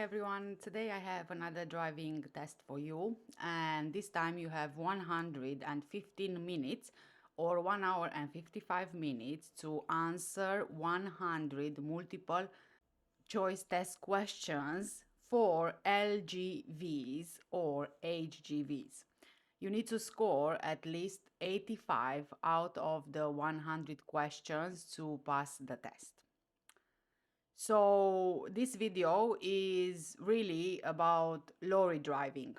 everyone, today I have another driving test for you, and this time you have 115 minutes or 1 hour and 55 minutes to answer 100 multiple choice test questions for LGVs or HGVs. You need to score at least 85 out of the 100 questions to pass the test. So this video is really about lorry driving.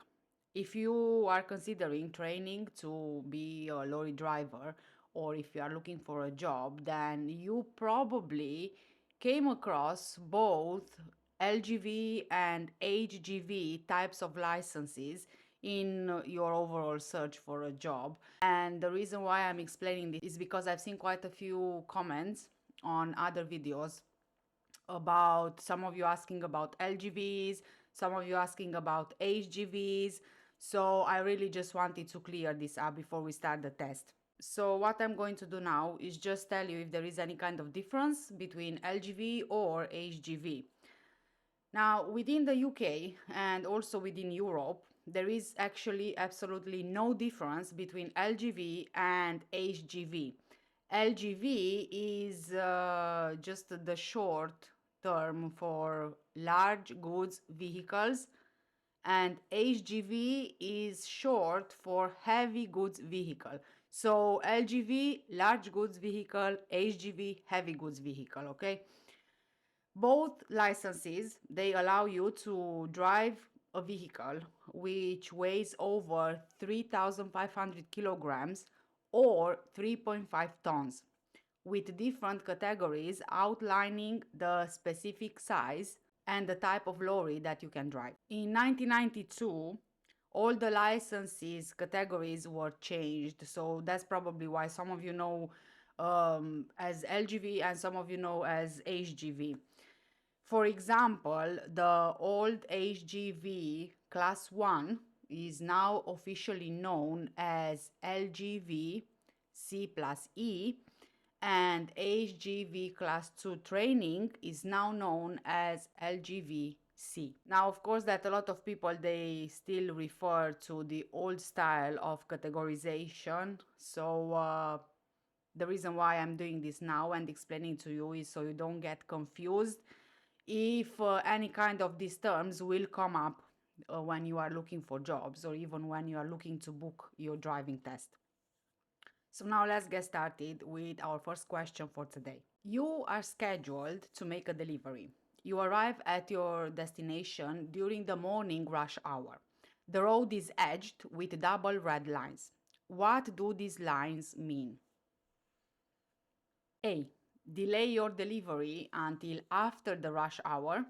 If you are considering training to be a lorry driver, or if you are looking for a job, then you probably came across both LGV and HGV types of licenses in your overall search for a job. And the reason why I'm explaining this is because I've seen quite a few comments on other videos about some of you asking about LGVs, some of you asking about HGVs. So I really just wanted to clear this up before we start the test. So what I'm going to do now is just tell you if there is any kind of difference between LGV or HGV. Now, within the UK and also within Europe, there is actually absolutely no difference between LGV and HGV. LGV is just the short term for large goods vehicles, and HGV is short for heavy goods vehicle. So LGV, large goods vehicle, HGV, heavy goods vehicle, okay? Both licenses, they allow you to drive a vehicle which weighs over 3,500 kilograms or 3.5 tons, with different categories outlining the specific size and the type of lorry that you can drive. In 1992, all the licenses categories were changed, so that's probably why some of you know as LGV and some of you know as HGV. For example, the old HGV Class 1 is now officially known as LGV C+E, and HGV Class 2 training is now known as LGV C. Now, of course, that a lot of people, they still refer to the old style of categorization. So the reason why I'm doing this now and explaining to you is so you don't get confused if any kind of these terms will come up when you are looking for jobs or even when you are looking to book your driving test. So now let's get started with our first question for today. You are scheduled to make a delivery. You arrive at your destination during the morning rush hour. The road is edged with double red lines. What do these lines mean? A. Delay your delivery until after the rush hour.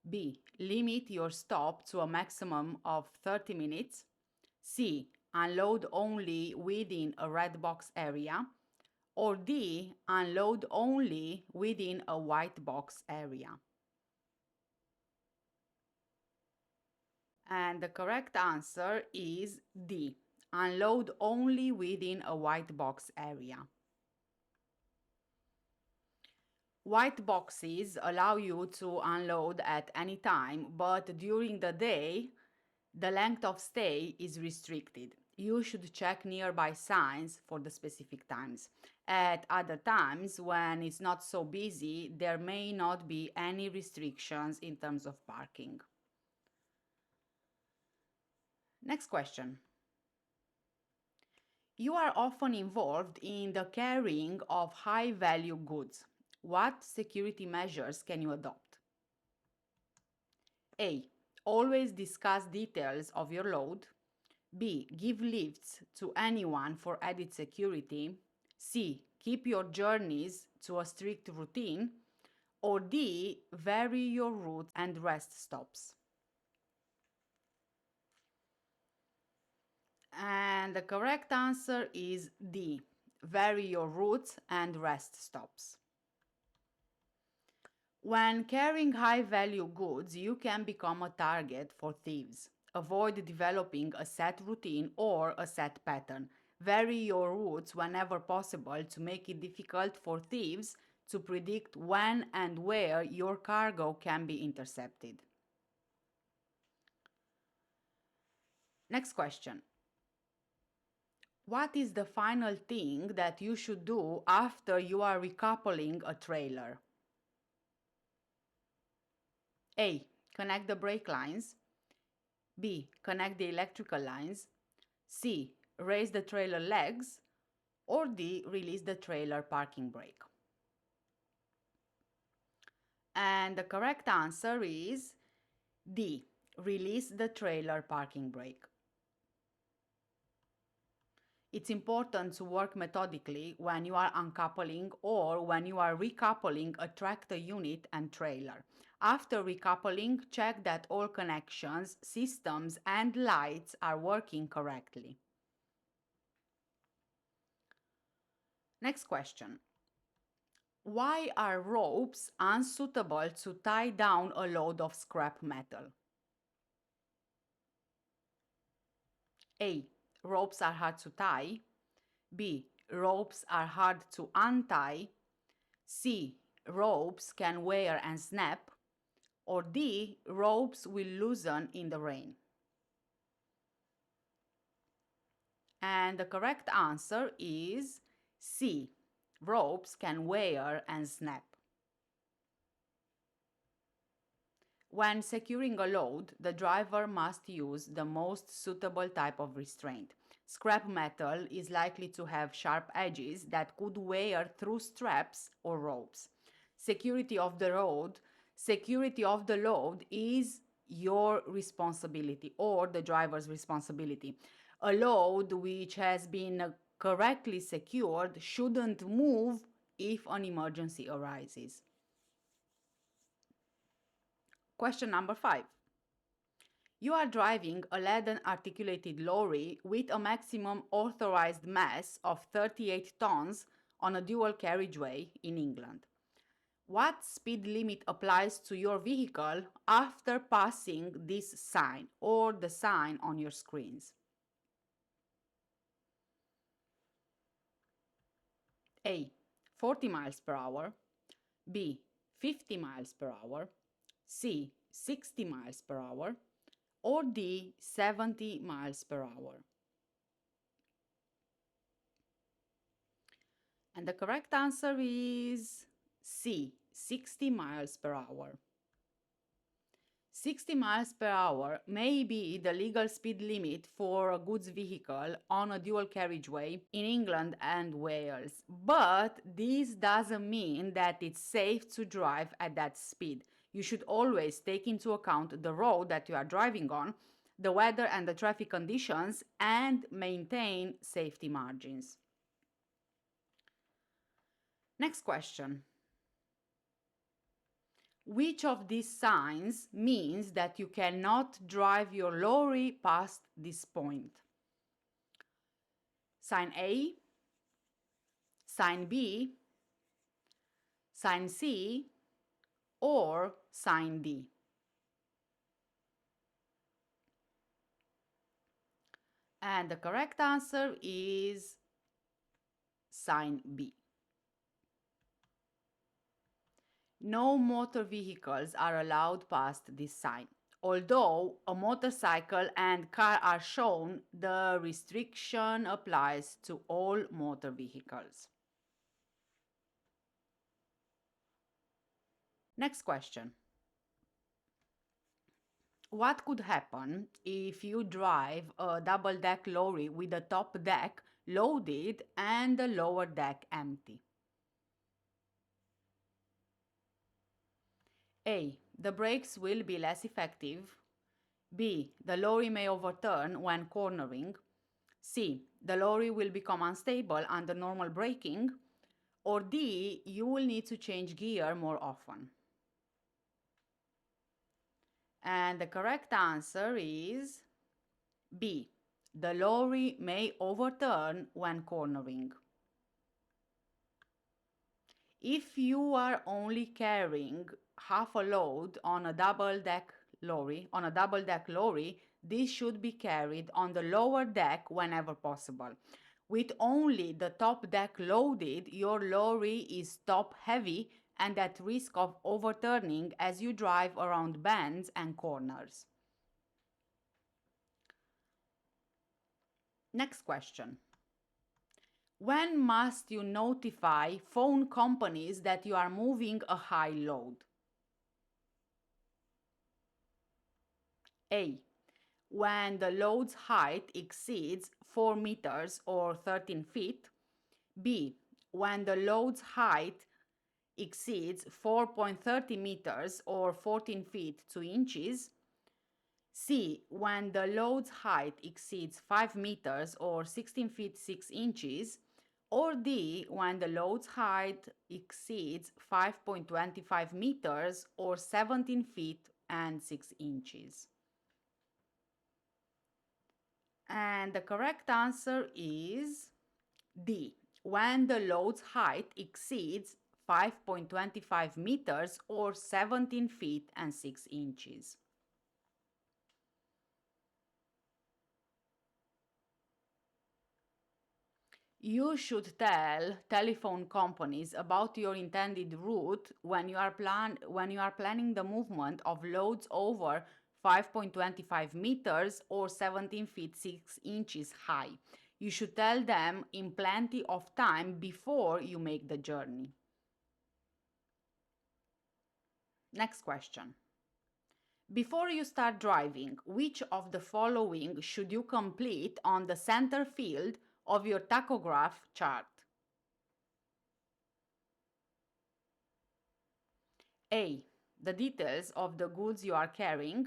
B. Limit your stop to a maximum of 30 minutes. C. Unload only within a red box area. Or D. Unload only within a white box area. And the correct answer is D. Unload only within a white box area. White boxes allow you to unload at any time, but during the day, the length of stay is restricted. You should check nearby signs for the specific times. At other times, when it's not so busy, there may not be any restrictions in terms of parking. Next question. You are often involved in the carrying of high-value goods. What security measures can you adopt? A. Always discuss details of your load. B. Give lifts to anyone for added security. C. Keep your journeys to a strict routine. Or D. Vary your routes and rest stops. And the correct answer is D. Vary your routes and rest stops. When carrying high-value goods, you can become a target for thieves. Avoid developing a set routine or a set pattern. Vary your routes whenever possible to make it difficult for thieves to predict when and where your cargo can be intercepted. Next question. What is the final thing that you should do after you are recoupling a trailer? A. Connect the brake lines. B. Connect the electrical lines. C. Raise the trailer legs. Or D. Release the trailer parking brake. And the correct answer is D. Release the trailer parking brake. It's important to work methodically when you are uncoupling or when you are recoupling a tractor unit and trailer. After recoupling, check that all connections, systems, and lights are working correctly. Next question. Why are ropes unsuitable to tie down a load of scrap metal? A. Ropes are hard to tie. B. Ropes are hard to untie. C. Ropes can wear and snap. Or D. Ropes will loosen in the rain. And the correct answer is C. Ropes can wear and snap. When securing a load, the driver must use the most suitable type of restraint. Scrap metal is likely to have sharp edges that could wear through straps or ropes. Security of the load is your responsibility or the driver's responsibility. A load which has been correctly secured shouldn't move if an emergency arises. Question number 5. You are driving a leaden articulated lorry with a maximum authorized mass of 38 tons on a dual carriageway in England. What speed limit applies to your vehicle after passing this sign or the sign on your screens? A. 40 miles per hour. B. 50 miles per hour. C. 60 miles per hour. Or D. 70 miles per hour. And the correct answer is C. 60 miles per hour. 60 miles per hour may be the legal speed limit for a goods vehicle on a dual carriageway in England and Wales, but this doesn't mean that it's safe to drive at that speed. You should always take into account the road that you are driving on, the weather and the traffic conditions, and maintain safety margins. Next question. Which of these signs means that you cannot drive your lorry past this point? Sign A, sign B, sign C, or sign D? And the correct answer is sign B. No motor vehicles are allowed past this sign. Although a motorcycle and car are shown, the restriction applies to all motor vehicles. Next question. What could happen if you drive a double-deck lorry with the top deck loaded and the lower deck empty? A. The brakes will be less effective. B. The lorry may overturn when cornering. C. The lorry will become unstable under normal braking. Or D. You will need to change gear more often. And the correct answer is B. The lorry may overturn when cornering. If you are only carrying half a load on a double-deck lorry, this should be carried on the lower deck whenever possible. With only the top deck loaded, your lorry is top heavy and at risk of overturning as you drive around bends and corners. Next question. When must you notify phone companies that you are moving a high load? A. When the load's height exceeds 4 meters or 13 feet. B. When the load's height exceeds 4.30 meters or 14 feet 2 inches. C. When the load's height exceeds 5 meters or 16 feet 6 inches. Or D. When the load's height exceeds 5.25 meters or 17 feet and 6 inches. And the correct answer is D. When the load's height exceeds 5.25 meters or 17 feet and 6 inches. You should tell telephone companies about your intended route when you are planning the movement of loads over 5.25 meters or 17 feet 6 inches high. You should tell them in plenty of time before you make the journey. Next question. Before you start driving, which of the following should you complete on the center field of your tachograph chart? A. The details of the goods you are carrying.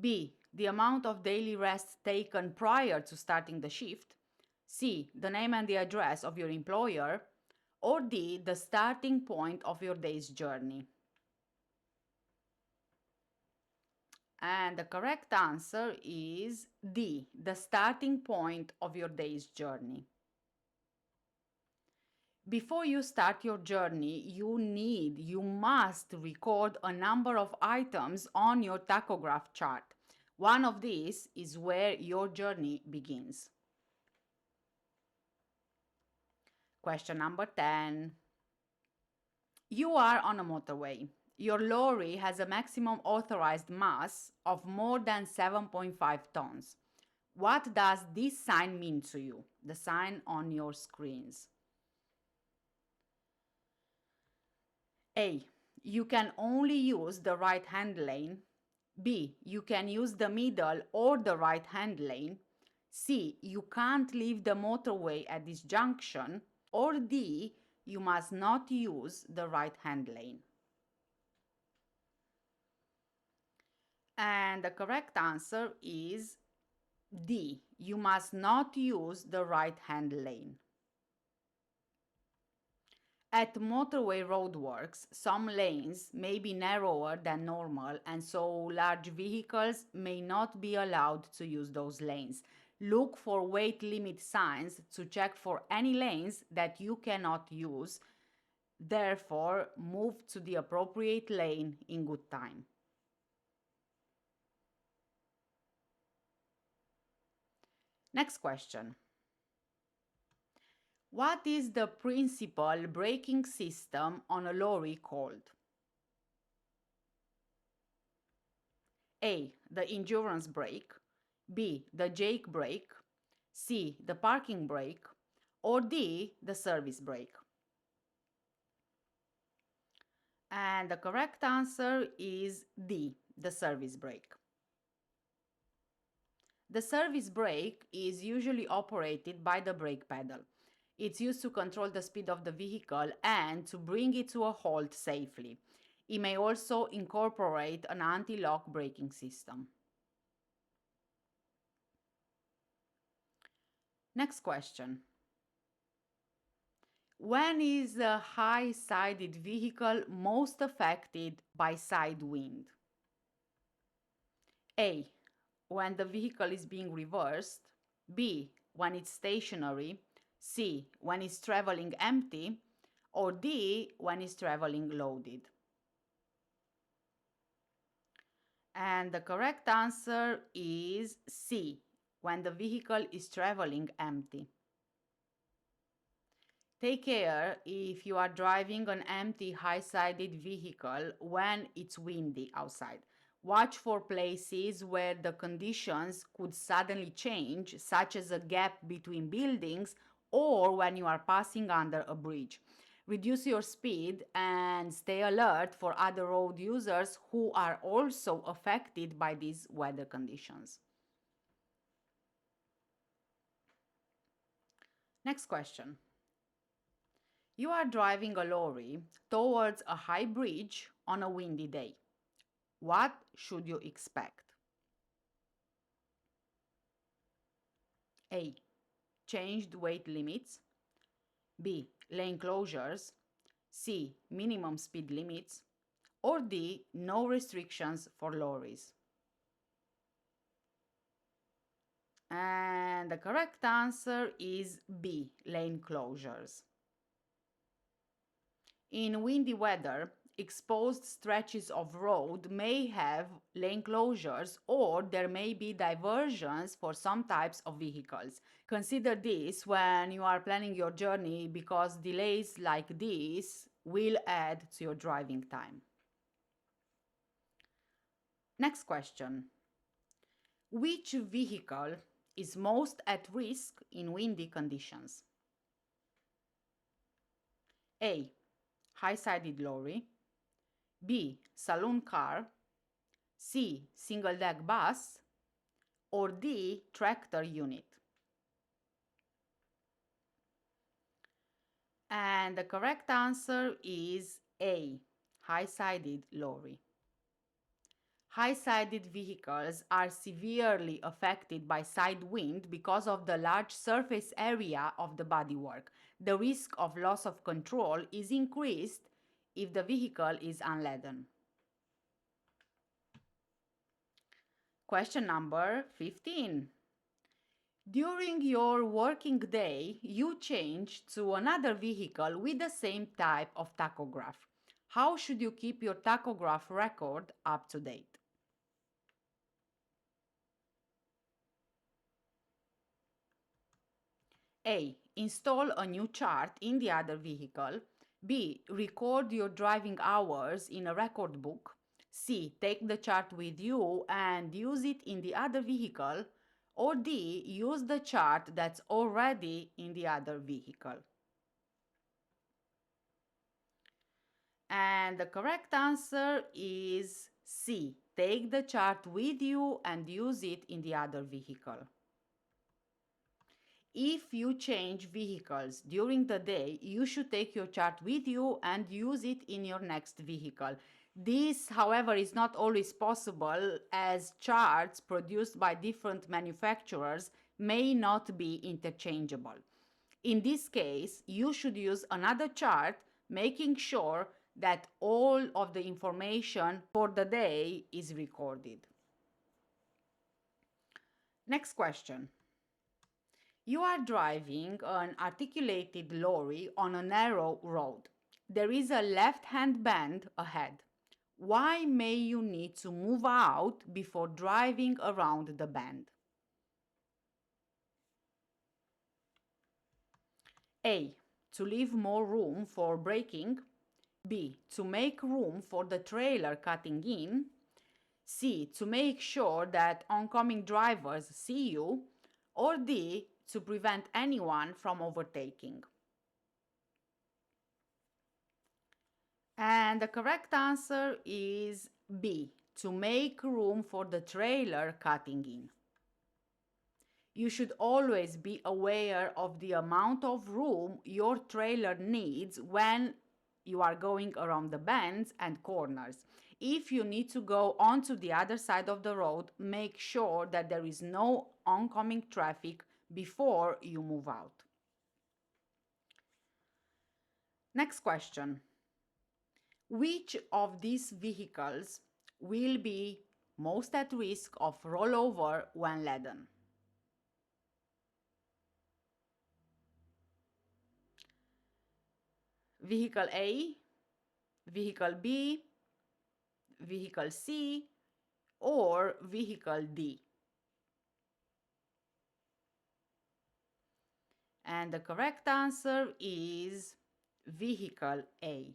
B. The amount of daily rest taken prior to starting the shift. C. The name and the address of your employer. Or D. The starting point of your day's journey. And the correct answer is D. The starting point of your day's journey. Before you start your journey, you must record a number of items on your tachograph chart. One of these is where your journey begins. Question number 10. You are on a motorway. Your lorry has a maximum authorized mass of more than 7.5 tons. What does this sign mean to you? The sign on your screens. A. You can only use the right-hand lane. B. You can use the middle or the right-hand lane. C. You can't leave the motorway at this junction. Or D. You must not use the right-hand lane. And the correct answer is D. You must not use the right-hand lane. At motorway roadworks, some lanes may be narrower than normal, and so large vehicles may not be allowed to use those lanes. Look for weight limit signs to check for any lanes that you cannot use. Therefore, move to the appropriate lane in good time. Next question. What is the principal braking system on a lorry called? A. The endurance brake. B. The jake brake. C. The parking brake. Or D. The service brake. And the correct answer is D. The service brake. The service brake is usually operated by the brake pedal. It's used to control the speed of the vehicle and to bring it to a halt safely. It may also incorporate an anti-lock braking system. Next question. When is a high-sided vehicle most affected by side wind? A. When the vehicle is being reversed. B. When it's stationary. C. When it's traveling empty. Or D. When it's traveling loaded. And the correct answer is C. When the vehicle is traveling empty. Take care if you are driving an empty high-sided vehicle when it's windy outside. Watch for places where the conditions could suddenly change, such as a gap between buildings or when you are passing under a bridge. Reduce your speed and stay alert for other road users who are also affected by these weather conditions. Next question. You are driving a lorry towards a high bridge on a windy day. What should you expect? A. Changed weight limits. B. Lane closures. C. Minimum speed limits. Or D. No restrictions for lorries. And the correct answer is B. Lane closures. In windy weather, exposed stretches of road may have lane closures or there may be diversions for some types of vehicles. Consider this when you are planning your journey because delays like this will add to your driving time. Next question. Which vehicle is most at risk in windy conditions? A. High-sided lorry. B. Saloon car. C. Single-deck bus. Or D. Tractor unit. And the correct answer is A. High-sided lorry. High-sided vehicles are severely affected by side wind because of the large surface area of the bodywork. The risk of loss of control is increased if the vehicle is unladen. Question number 15. During your working day, you change to another vehicle with the same type of tachograph. How should you keep your tachograph record up to date? A. Install a new chart in the other vehicle. B. Record your driving hours in a record book. C. Take the chart with you and use it in the other vehicle. Or D. Use the chart that's already in the other vehicle. And the correct answer is C. Take the chart with you and use it in the other vehicle. If you change vehicles during the day, you should take your chart with you and use it in your next vehicle. This, however, is not always possible as charts produced by different manufacturers may not be interchangeable. In this case, you should use another chart, making sure that all of the information for the day is recorded. Next question. You are driving an articulated lorry on a narrow road. There is a left-hand bend ahead. Why may you need to move out before driving around the bend? A. To leave more room for braking. B. To make room for the trailer cutting in. C. To make sure that oncoming drivers see you. Or D. To prevent anyone from overtaking. And the correct answer is B. To make room for the trailer cutting in. You should always be aware of the amount of room your trailer needs when you are going around the bends and corners. If you need to go onto the other side of the road, make sure that there is no oncoming traffic before you move out. Next question. Which of these vehicles will be most at risk of rollover when laden? Vehicle A, Vehicle B, Vehicle C, or Vehicle D? And the correct answer is Vehicle A.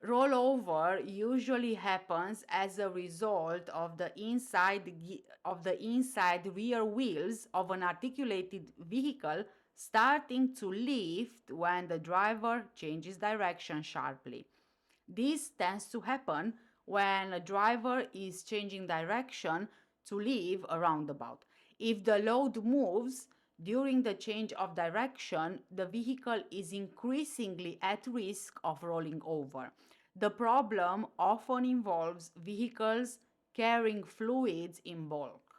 Rollover usually happens as a result of the inside rear wheels of an articulated vehicle starting to lift when the driver changes direction sharply. This tends to happen when a driver is changing direction to leave a roundabout. If the load moves during the change of direction, the vehicle is increasingly at risk of rolling over. The problem often involves vehicles carrying fluids in bulk,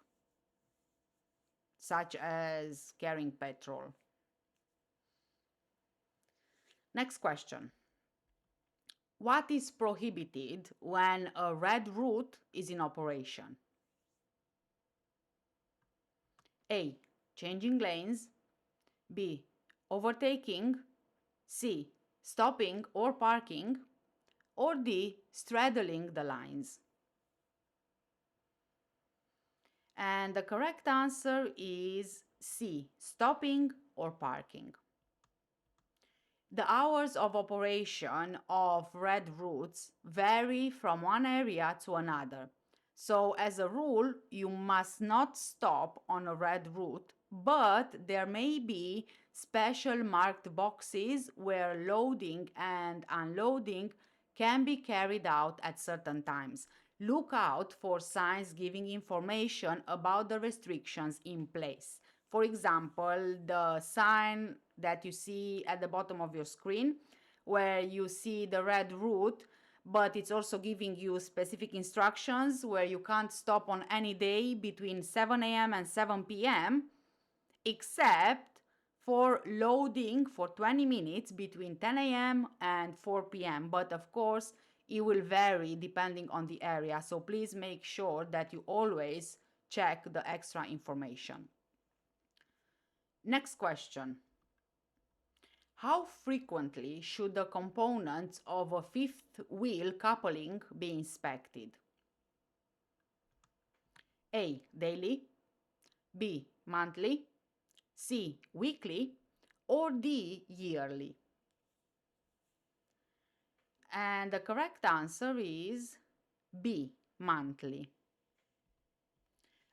such as carrying petrol. Next question. What is prohibited when a red route is in operation? A. Changing lanes. B. Overtaking. C. Stopping or parking. Or D. Straddling the lines. And the correct answer is C. Stopping or parking. The hours of operation of red routes vary from one area to another. So, as a rule, you must not stop on a red route, but there may be special marked boxes where loading and unloading can be carried out at certain times. Look out for signs giving information about the restrictions in place. For example, the sign that you see at the bottom of your screen, where you see the red route, but it's also giving you specific instructions where you can't stop on any day between 7 a.m. and 7 p.m., except for loading for 20 minutes between 10 a.m. and 4 p.m. But of course, it will vary depending on the area, so please make sure that you always check the extra information. Next question. How frequently should the components of a fifth wheel coupling be inspected? A. Daily. B. Monthly. C. Weekly. Or D. Yearly. And the correct answer is B. Monthly.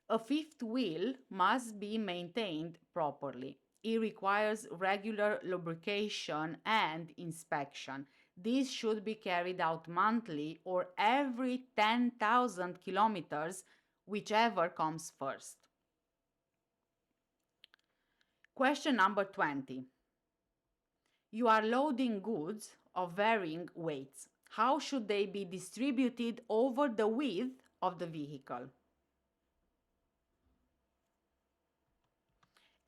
A fifth wheel must be maintained properly. It requires regular lubrication and inspection. This should be carried out monthly or every 10,000 kilometers, whichever comes first. Question number 20. You are loading goods of varying weights. How should they be distributed over the width of the vehicle?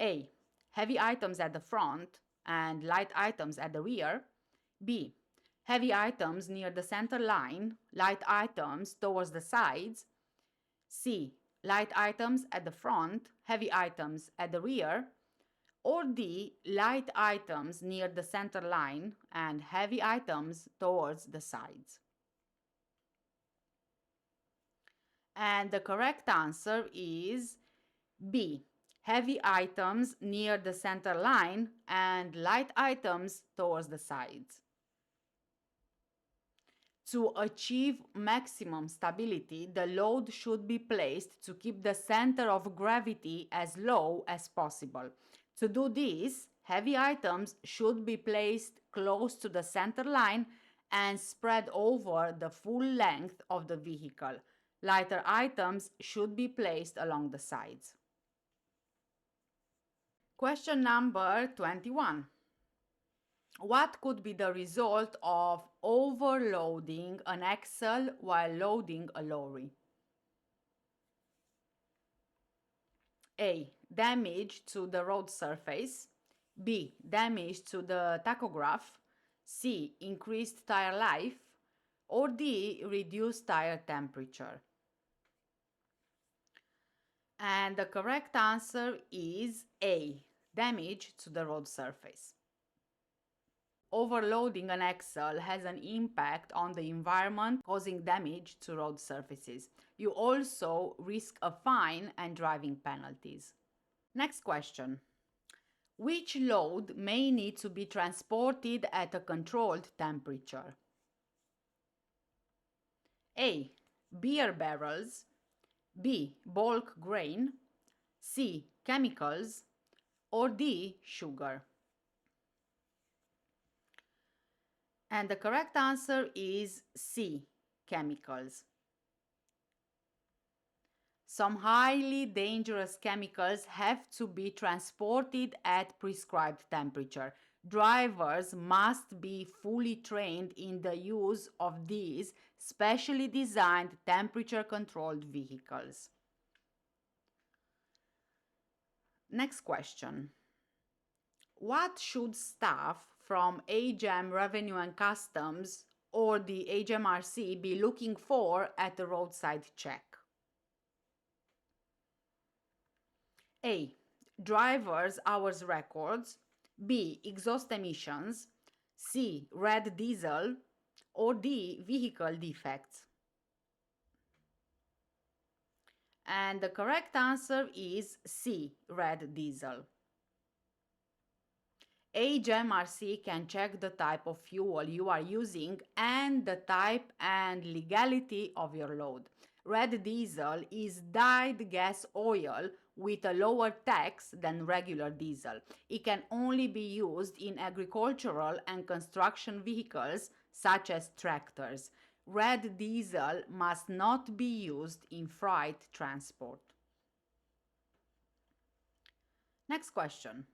A. Heavy items at the front and light items at the rear. B. Heavy items near the center line, light items towards the sides. C. Light items at the front, heavy items at the rear. Or D. Light items near the center line and heavy items towards the sides. And the correct answer is B. Heavy items near the center line and light items towards the sides. To achieve maximum stability, the load should be placed to keep the center of gravity as low as possible. To do this, heavy items should be placed close to the center line and spread over the full length of the vehicle. Lighter items should be placed along the sides. Question number 21. What could be the result of overloading an axle while loading a lorry? A. Damage to the road surface. B. Damage to the tachograph. C. Increased tire life. Or D. Reduced tire temperature. And the correct answer is A. Damage to the road surface. Overloading an axle has an impact on the environment, causing damage to road surfaces. You also risk a fine and driving penalties. Next question. Which load may need to be transported at a controlled temperature? A. Beer barrels. B. Bulk grain. C. Chemicals. Or D. Sugar. And the correct answer is C. Chemicals. Some highly dangerous chemicals have to be transported at prescribed temperature. Drivers must be fully trained in the use of these specially designed temperature-controlled vehicles. Next question. What should staff from HM Revenue and Customs or the HMRC be looking for at a roadside check? A. Driver's hours records. B. Exhaust emissions. C. Red diesel. Or D. Vehicle defects. And the correct answer is C. Red diesel. HMRC can check the type of fuel you are using and the type and legality of your load. Red diesel is dyed gas oil with a lower tax than regular diesel. It can only be used in agricultural and construction vehicles such as tractors. Red diesel must not be used in freight transport. Next question.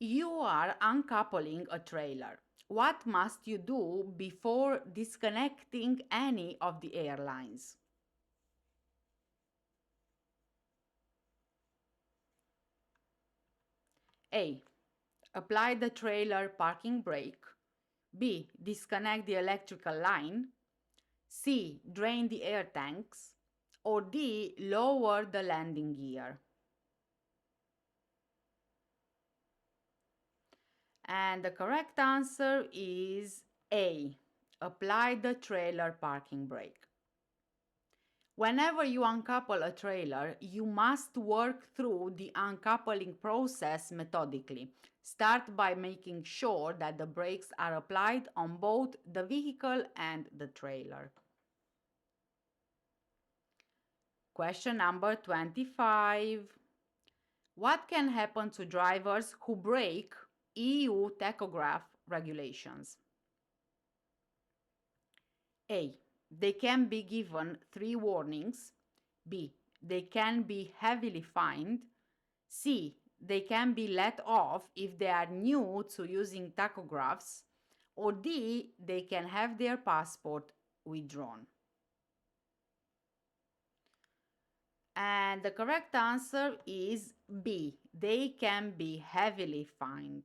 You are uncoupling a trailer. What must you do before disconnecting any of the airlines? A. Apply the trailer parking brake. B. Disconnect the electrical line. C. Drain the air tanks. Or D. Lower the landing gear. And the correct answer is A. Apply the trailer parking brake. Whenever you uncouple a trailer, you must work through the uncoupling process methodically. Start by making sure that the brakes are applied on both the vehicle and the trailer. Question number 25. What can happen to drivers who break EU tachograph regulations? A. They can be given 3 warnings. B. They can be heavily fined. C. They can be let off if they are new to using tachographs. Or D. They can have their passport withdrawn. And the correct answer is B. They can be heavily fined.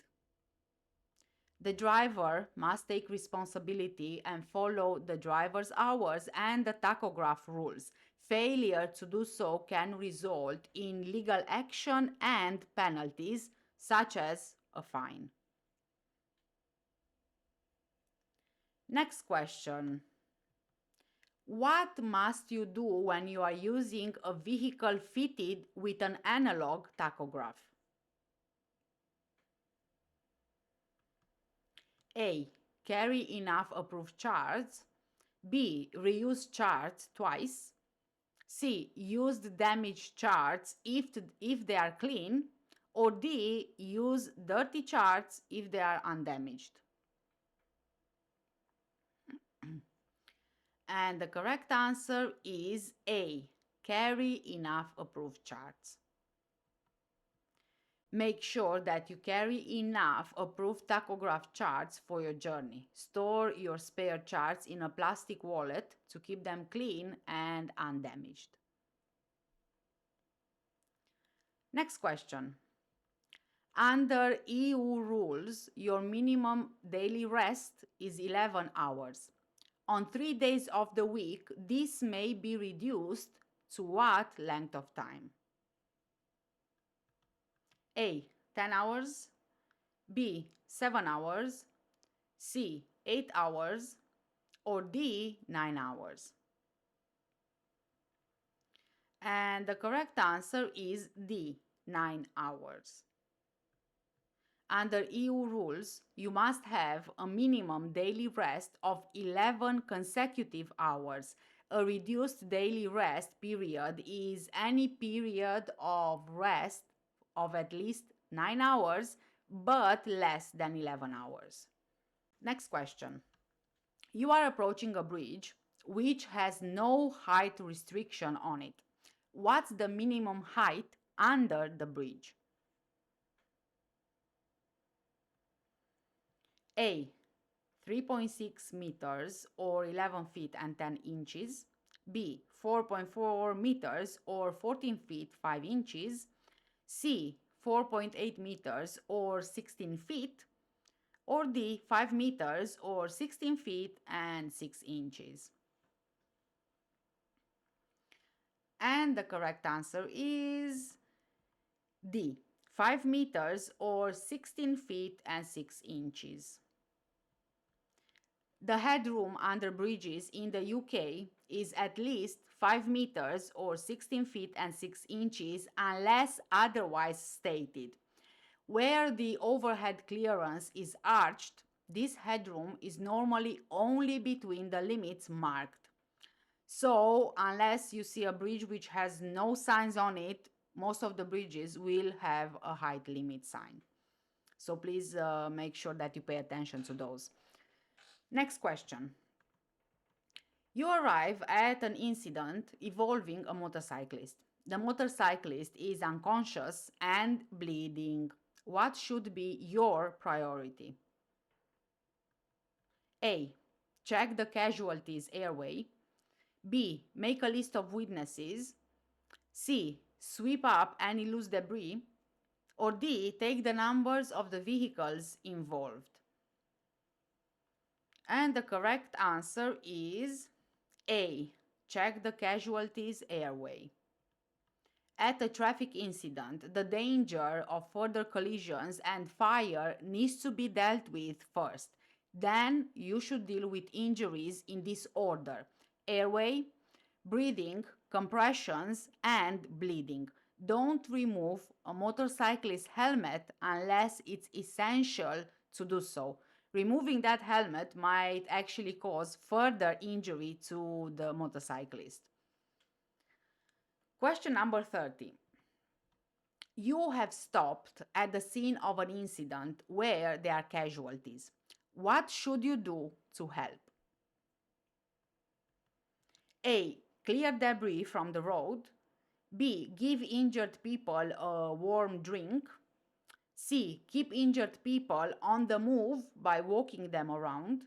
The driver must take responsibility and follow the driver's hours and the tachograph rules. Failure to do so can result in legal action and penalties, such as a fine. Next question. What must you do when you are using a vehicle fitted with an analog tachograph? A. Carry enough approved charts. B. Reuse charts twice. C. Use the damaged charts if they are clean. Or D. Use dirty charts if they are undamaged. And the correct answer is A. Carry enough approved charts. Make sure that you carry enough approved tachograph charts for your journey. Store your spare charts in a plastic wallet to keep them clean and undamaged. Next question. Under EU rules, your minimum daily rest is 11 hours. On 3 days of the week, this may be reduced to what length of time? A. 10 hours. B. 7 hours. C. 8 hours. Or D. 9 hours. And the correct answer is D. 9 hours. Under EU rules, you must have a minimum daily rest of 11 consecutive hours. A reduced daily rest period is any period of rest of at least 9 hours but less than 11 hours. Next question. You are approaching a bridge which has no height restriction on it. What's the minimum height under the bridge? A. 3.6 meters or 11 feet and 10 inches. B. 4.4 meters or 14 feet 5 inches. C. 4.8 meters or 16 feet. Or D. 5 meters or 16 feet and 6 inches. And the correct answer is D. 5 meters or 16 feet and 6 inches. The headroom under bridges in the UK is at least 5 meters or 16 feet and 6 inches unless otherwise stated. Where the overhead clearance is arched, this headroom is normally only between the limits marked. So, unless you see a bridge which has no signs on it, most of the bridges will have a height limit sign. So please make sure that you pay attention to those. Next question. You arrive at an incident involving a motorcyclist. The motorcyclist is unconscious and bleeding. What should be your priority? A. Check the casualty's airway. B. Make a list of witnesses. C. Sweep up any loose debris. Or D. Take the numbers of the vehicles involved. And the correct answer is A. Check the casualty's airway. At a traffic incident, the danger of further collisions and fire needs to be dealt with first. Then you should deal with injuries in this order: airway, breathing, compressions, and bleeding. Don't remove a motorcyclist's helmet unless it's essential to do so. Removing that helmet might actually cause further injury to the motorcyclist. Question number 30. You have stopped at the scene of an incident where there are casualties. What should you do to help? A. Clear debris from the road. B. Give injured people a warm drink. C. Keep injured people on the move by walking them around.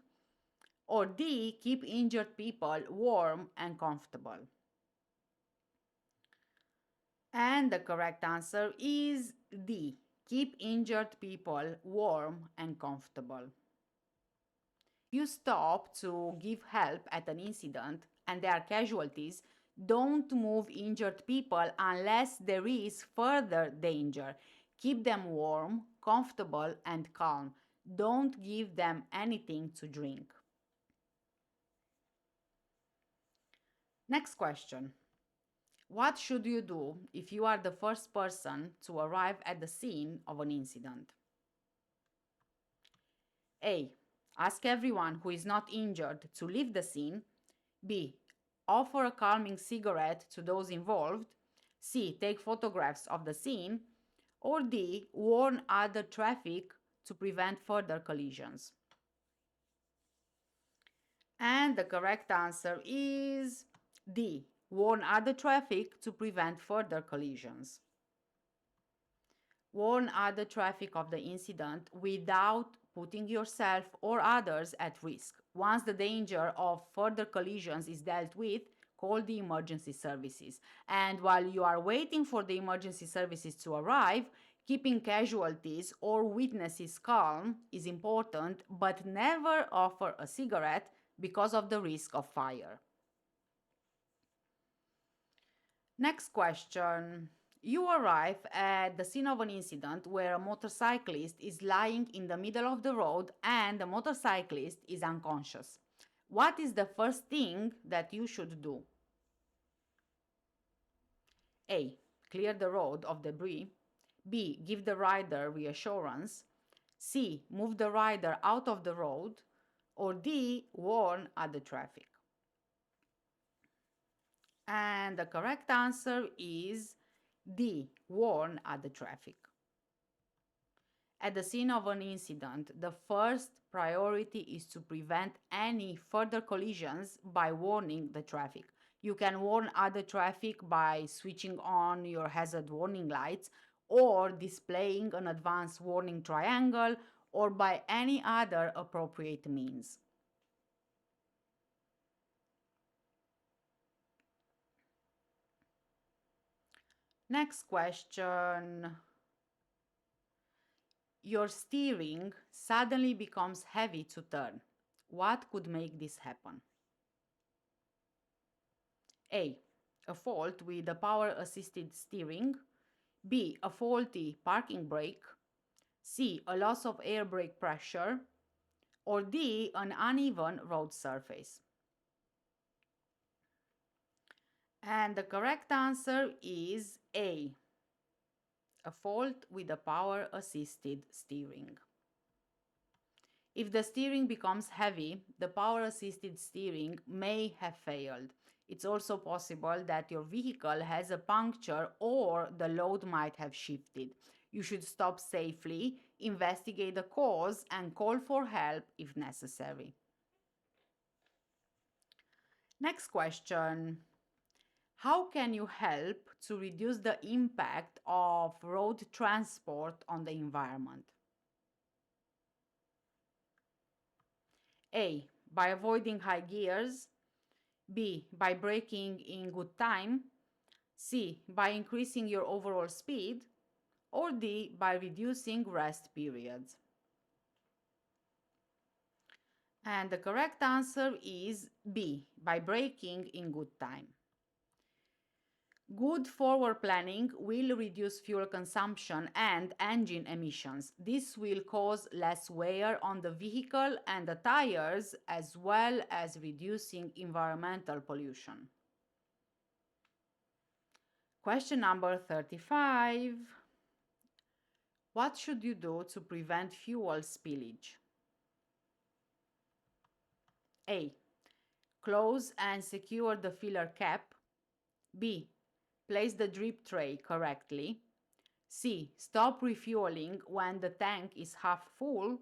Or D. Keep injured people warm and comfortable. And the correct answer is D. Keep injured people warm and comfortable. You stop to give help at an incident and there are casualties. Don't move injured people unless there is further danger. Keep them warm, comfortable, and calm. Don't give them anything to drink. Next question. What should you do if you are the first person to arrive at the scene of an incident? A. Ask everyone who is not injured to leave the scene. B. Offer a calming cigarette to those involved. C. Take photographs of the scene. Or D. Warn other traffic to prevent further collisions. And the correct answer is D. Warn other traffic to prevent further collisions. Warn other traffic of the incident without putting yourself or others at risk. Once the danger of further collisions is dealt with, call the emergency services. And while you are waiting for the emergency services to arrive, keeping casualties or witnesses calm is important, but never offer a cigarette because of the risk of fire. Next question. You arrive at the scene of an incident where a motorcyclist is lying in the middle of the road and the motorcyclist is unconscious. What is the first thing that you should do? A. Clear the road of debris. B. Give the rider reassurance. C. Move the rider out of the road. Or D. Warn other traffic. And the correct answer is D. Warn other traffic. At the scene of an incident, the first priority is to prevent any further collisions by warning the traffic. You can warn other traffic by switching on your hazard warning lights or displaying an advanced warning triangle or by any other appropriate means. Next question. Your steering suddenly becomes heavy to turn. What could make this happen? A. A fault with the power assisted steering. B. A faulty parking brake. C. A loss of air brake pressure. Or D. An uneven road surface. And the correct answer is A. A fault with the power assisted steering. If the steering becomes heavy, the power assisted steering may have failed. It's also possible that your vehicle has a puncture or the load might have shifted. You should stop safely, investigate the cause, and call for help if necessary. Next question. How can you help to reduce the impact of road transport on the environment? A. By avoiding high gears. B. By braking in good time. C. By increasing your overall speed. Or D. By reducing rest periods. And the correct answer is B. By braking in good time. Good forward planning will reduce fuel consumption and engine emissions. This will cause less wear on the vehicle and the tires, as well as reducing environmental pollution. Question number 35. What should you do to prevent fuel spillage? A. Close and secure the filler cap. B. Place the drip tray correctly. C. Stop refueling when the tank is half full.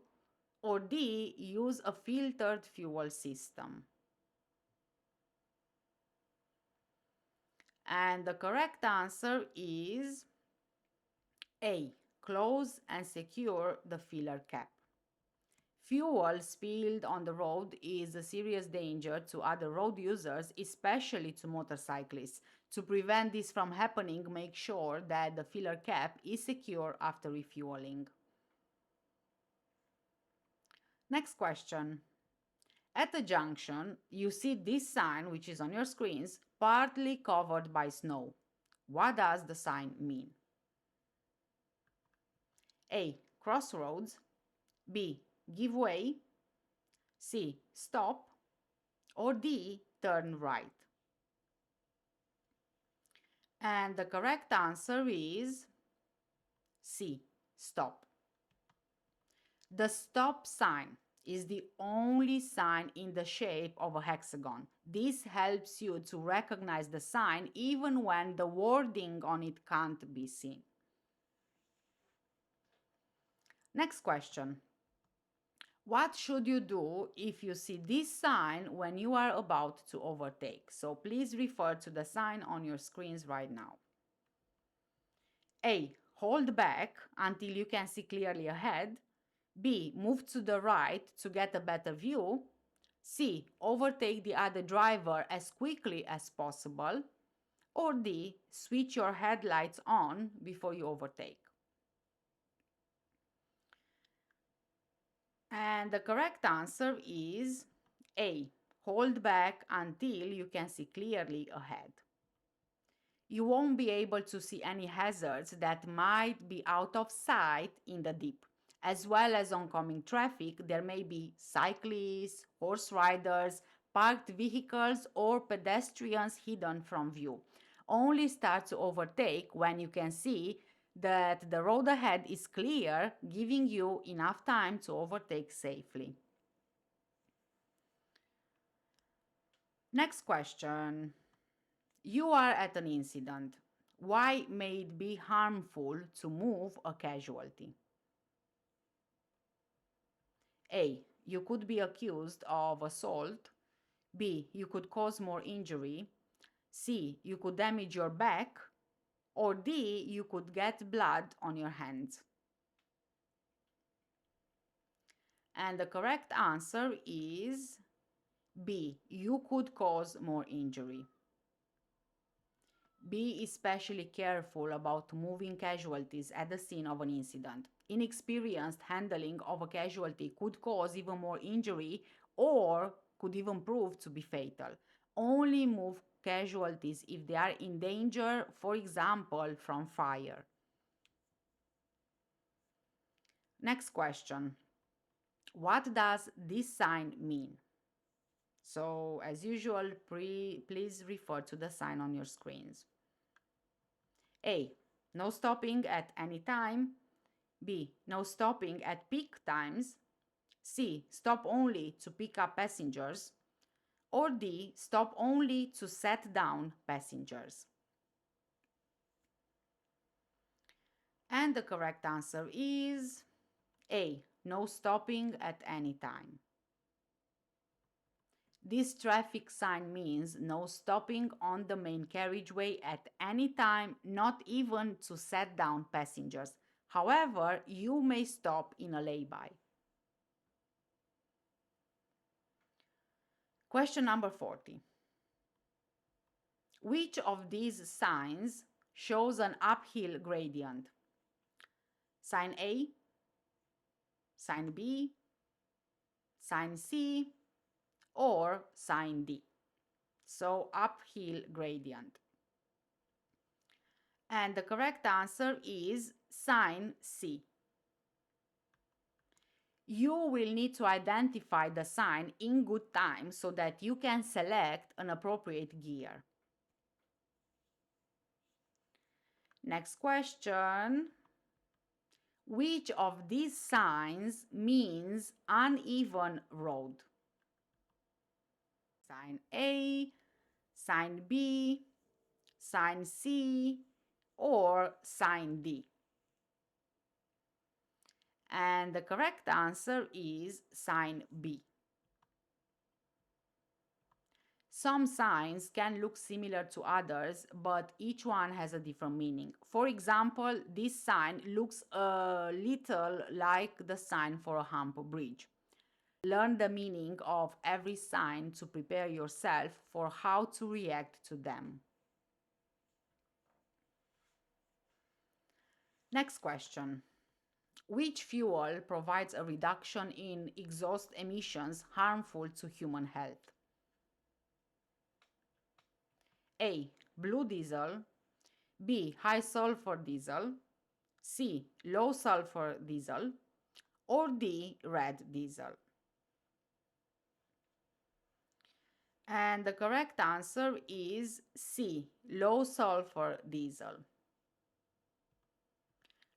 Or D. Use a filtered fuel system. And the correct answer is A. Close and secure the filler cap. Fuel spilled on the road is a serious danger to other road users, especially to motorcyclists. To prevent this from happening, make sure that the filler cap is secure after refueling. Next question. At a junction, you see this sign, which is on your screens, partly covered by snow. What does the sign mean? A. Crossroads. B. Give way. C. Stop. Or D. Turn right. And the correct answer is C. Stop. The stop sign is the only sign in the shape of a hexagon. This helps you to recognize the sign even when the wording on it can't be seen. Next question. What should you do if you see this sign when you are about to overtake? So please refer to the sign on your screens right now. A. Hold back until you can see clearly ahead. B. Move to the right to get a better view. C. Overtake the other driver as quickly as possible. Or D. Switch your headlights on before you overtake. And the correct answer is A. Hold back until you can see clearly ahead. You won't be able to see any hazards that might be out of sight in the deep. As well as oncoming traffic, there may be cyclists, horse riders, parked vehicles, or pedestrians hidden from view. Only start to overtake when you can see that the road ahead is clear, giving you enough time to overtake safely. Next question. You are at an incident. Why may it be harmful to move a casualty? A. You could be accused of assault. B. You could cause more injury. C. You could damage your back. Or D. You could get blood on your hands. And the correct answer is B. You could cause more injury. Be especially careful about moving casualties at the scene of an incident. Inexperienced handling of a casualty could cause even more injury or could even prove to be fatal. Only move casualties if they are in danger, for example, from fire. Next question. What does this sign mean? So, as usual, please refer to the sign on your screens. A. No stopping at any time. B. No stopping at peak times. C. Stop only to pick up passengers. Or D. Stop only to set down passengers. And the correct answer is A. No stopping at any time. This traffic sign means no stopping on the main carriageway at any time, not even to set down passengers. However, you may stop in a lay-by. Question number 40. Which of these signs shows an uphill gradient? Sign A, sign B, sign C, or sign D? So uphill gradient. And the correct answer is sign C. You will need to identify the sign in good time so that you can select an appropriate gear. Next question. Which of these signs means uneven road? Sign A, sign B, sign C, or sign D? And the correct answer is sign B. Some signs can look similar to others, but each one has a different meaning. For example, this sign looks a little like the sign for a hump bridge. Learn the meaning of every sign to prepare yourself for how to react to them. Next question. Which fuel provides a reduction in exhaust emissions harmful to human health? A. Blue diesel. B. High sulfur diesel. C. Low sulfur diesel. Or D. Red diesel? And the correct answer is C. Low sulfur diesel.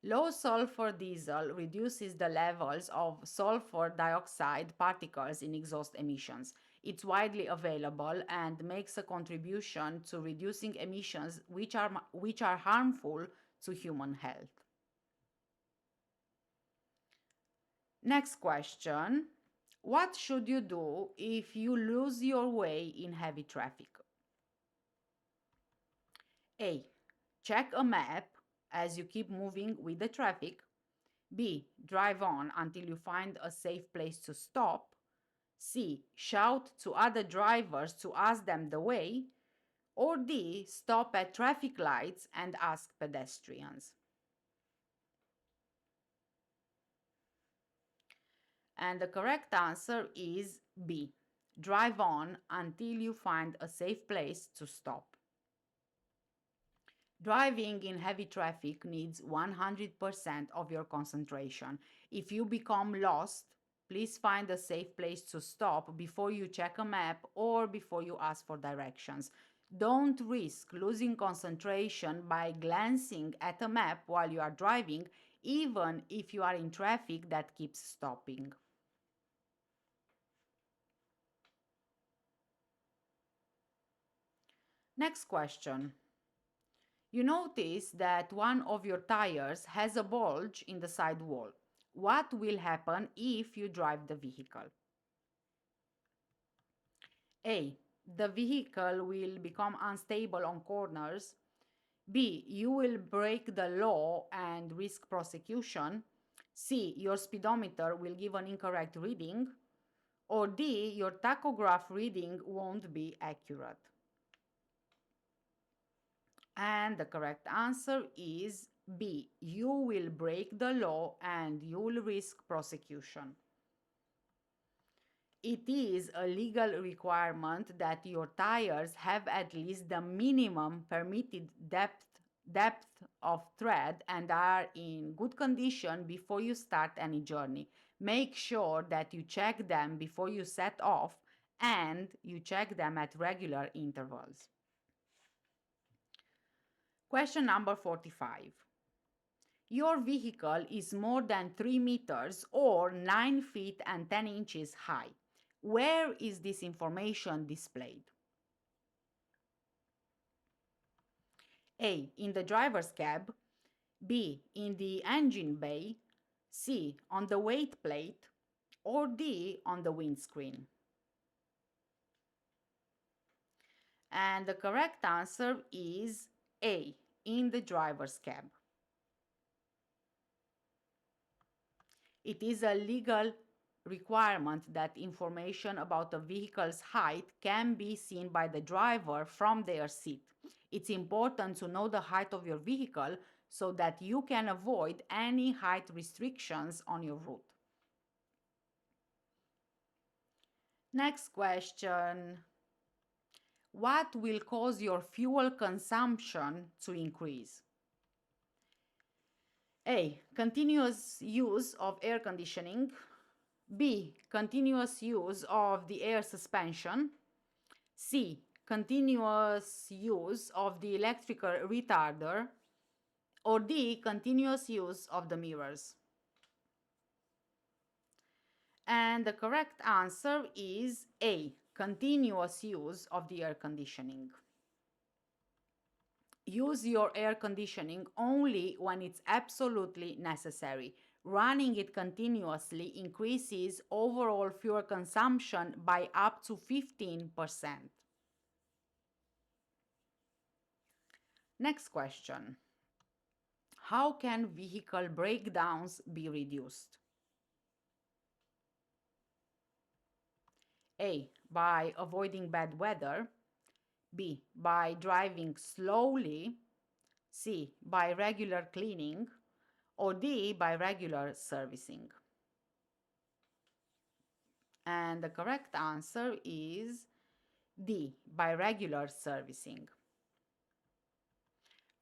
Low sulfur diesel reduces the levels of sulfur dioxide particles in exhaust emissions. It's widely available and makes a contribution to reducing emissions which are harmful to human health. Next question. What should you do if you lose your way in heavy traffic? A. Check a map as you keep moving with the traffic. B. Drive on until you find a safe place to stop. C. Shout to other drivers to ask them the way. Or D. Stop at traffic lights and ask pedestrians. And the correct answer is B. Drive on until you find a safe place to stop. Driving in heavy traffic needs 100% of your concentration. If you become lost, please find a safe place to stop before you check a map or before you ask for directions. Don't risk losing concentration by glancing at a map while you are driving, even if you are in traffic that keeps stopping. Next question. You notice that one of your tires has a bulge in the side wall. What will happen if you drive the vehicle? A. The vehicle will become unstable on corners. B. You will break the law and risk prosecution. C. Your speedometer will give an incorrect reading. Or D. Your tachograph reading won't be accurate. And the correct answer is B. You will break the law and you will risk prosecution. It is a legal requirement that your tires have at least the minimum permitted depth of tread and are in good condition before you start any journey. Make sure that you check them before you set off and you check them at regular intervals. Question number 45. Your vehicle is more than 3 meters or 9 feet and 10 inches high. Where is this information displayed? A. In the driver's cab. B. In the engine bay. C. On the weight plate. Or D. On the windscreen. And the correct answer is A. In the driver's cab. It is a legal requirement that information about a vehicle's height can be seen by the driver from their seat. It's important to know the height of your vehicle so that you can avoid any height restrictions on your route. Next question. What will cause your fuel consumption to increase? A. Continuous use of air conditioning. B. Continuous use of the air suspension. C. Continuous use of the electrical retarder. Or D. Continuous use of the mirrors. And the correct answer is A. Continuous use of the air conditioning. Use your air conditioning only when it's absolutely necessary. Running it continuously increases overall fuel consumption by up to 15%. Next question. How can vehicle breakdowns be reduced? A. By avoiding bad weather. B. By driving slowly. C. By regular cleaning. Or D. By regular servicing. And the correct answer is D. By regular servicing.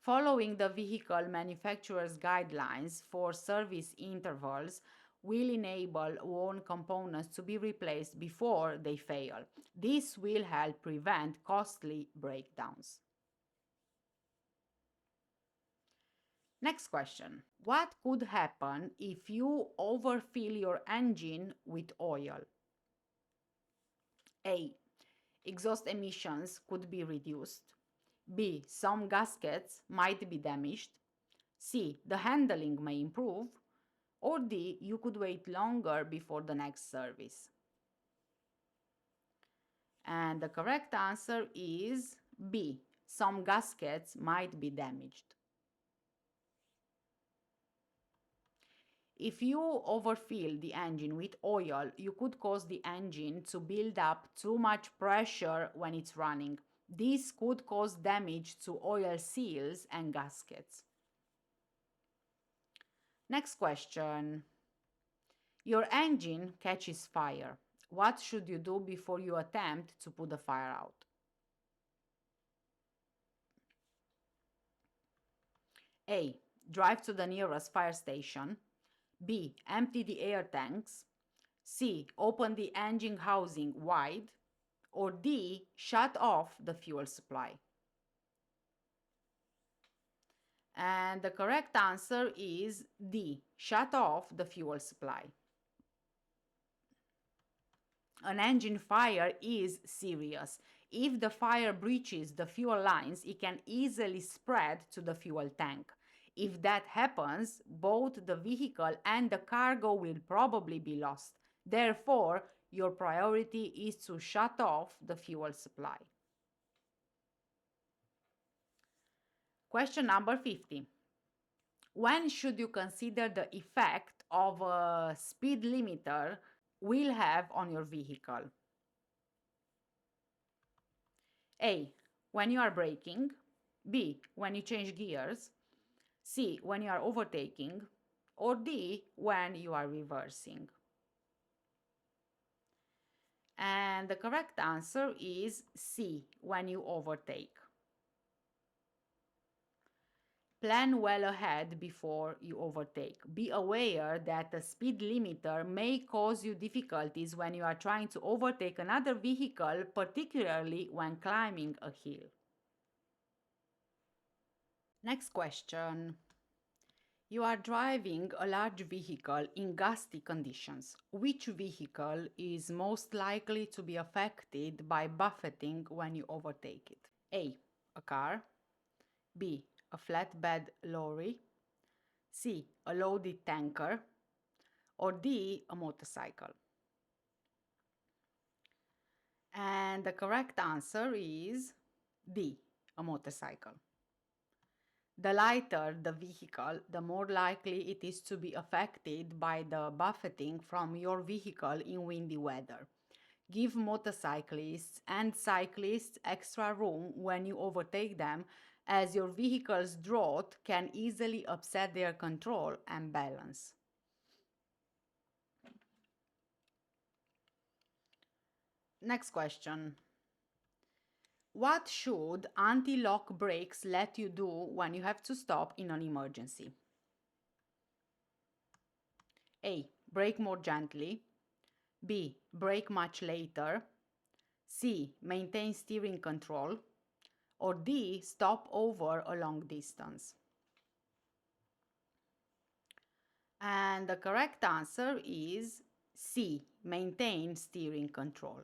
Following the vehicle manufacturer's guidelines for service intervals will enable worn components to be replaced before they fail. This will help prevent costly breakdowns. Next question. What could happen if you overfill your engine with oil? A. Exhaust emissions could be reduced. B. Some gaskets might be damaged. C. The handling may improve. Or D. You could wait longer before the next service. And the correct answer is B. Some gaskets might be damaged. If you overfill the engine with oil, you could cause the engine to build up too much pressure when it's running. This could cause damage to oil seals and gaskets. Next question. Your engine catches fire. What should you do before you attempt to put the fire out? A. Drive to the nearest fire station. B. Empty the air tanks. C. Open the engine housing wide. or D, shut off the fuel supply? And the correct answer is D, shut off the fuel supply. An engine fire is serious. If the fire breaches the fuel lines, it can easily spread to the fuel tank. If that happens, both the vehicle and the cargo will probably be lost. Therefore, your priority is to shut off the fuel supply. Question number 50. When should you consider the effect of a speed limiter will have on your vehicle? A, when you are braking. B, when you change gears. C, when you are overtaking. Or D, when you are reversing. And the correct answer is C, when you overtake. Plan well ahead before you overtake. Be aware that a speed limiter may cause you difficulties when you are trying to overtake another vehicle, particularly when climbing a hill. Next question. You are driving a large vehicle in gusty conditions. Which vehicle is most likely to be affected by buffeting when you overtake it? A, a car. B, a flatbed lorry. C, a loaded tanker. Or D, a motorcycle. And the correct answer is D, a motorcycle. The lighter the vehicle, the more likely it is to be affected by the buffeting from your vehicle in windy weather. Give motorcyclists and cyclists extra room when you overtake them, as your vehicle's draught can easily upset their control and balance. Next question. What should anti-lock brakes let you do when you have to stop in an emergency? A, brake more gently. B, brake much later. C, maintain steering control. Or D, stop over a long distance. And the correct answer is C, maintain steering control.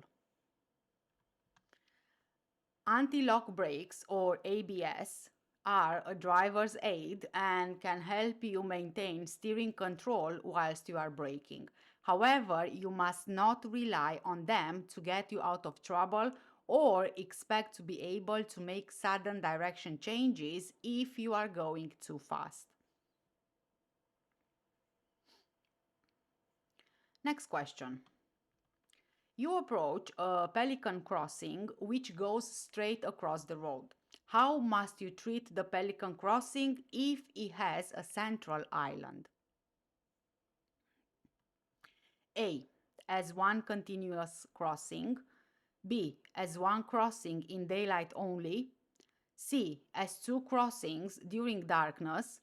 Anti-lock brakes, or ABS, are a driver's aid and can help you maintain steering control whilst you are braking. However, you must not rely on them to get you out of trouble or expect to be able to make sudden direction changes if you are going too fast. Next question. You approach a pelican crossing which goes straight across the road. How must you treat the pelican crossing if it has a central island? A, as one continuous crossing. B, as one crossing in daylight only. C, as two crossings during darkness.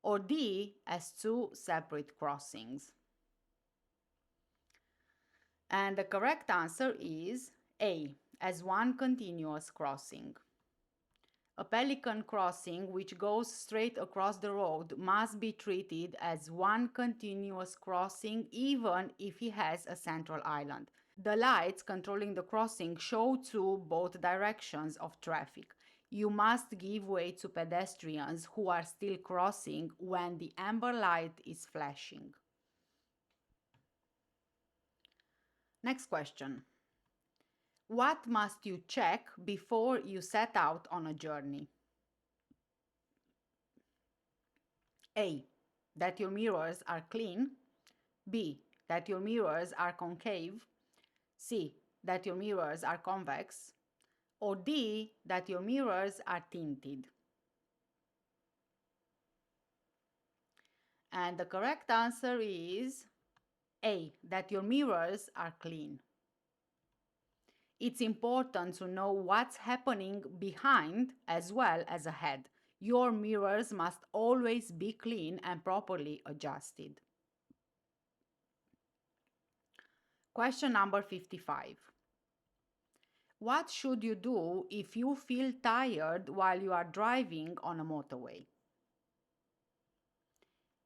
Or D, as two separate crossings. And the correct answer is A, as one continuous crossing. A pelican crossing which goes straight across the road must be treated as one continuous crossing even if it has a central island. The lights controlling the crossing show to both directions of traffic. You must give way to pedestrians who are still crossing when the amber light is flashing. Next question. What must you check before you set out on a journey? A, that your mirrors are clean. B, that your mirrors are concave. C, that your mirrors are convex. Or D, that your mirrors are tinted. And the correct answer is A, that your mirrors are clean. It's important to know what's happening behind as well as ahead. Your mirrors must always be clean and properly adjusted. Question number 55. What should you do if you feel tired while you are driving on a motorway?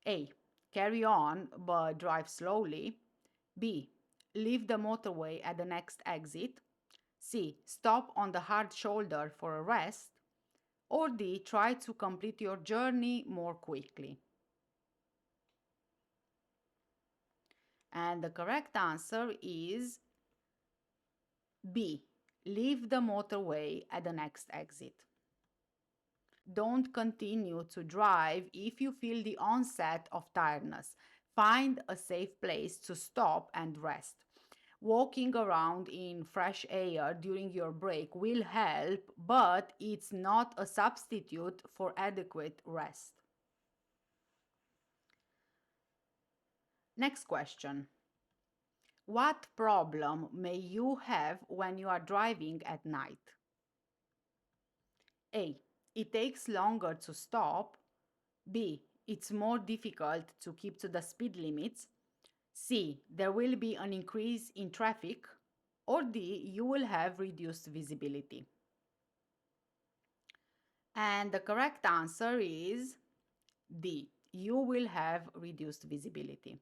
A. Carry on but drive slowly. B. Leave the motorway at the next exit. C. Stop on the hard shoulder for a rest. Or D. Try to complete your journey more quickly. And the correct answer is B. Leave the motorway at the next exit. Don't continue to drive if you feel the onset of tiredness. Find a safe place to stop and rest. Walking around in fresh air during your break will help, but it's not a substitute for adequate rest. Next question. What problem may you have when you are driving at night? A. It takes longer to stop. B. It's more difficult to keep to the speed limits. C. There will be an increase in traffic. Or D. You will have reduced visibility. And the correct answer is D. You will have reduced visibility.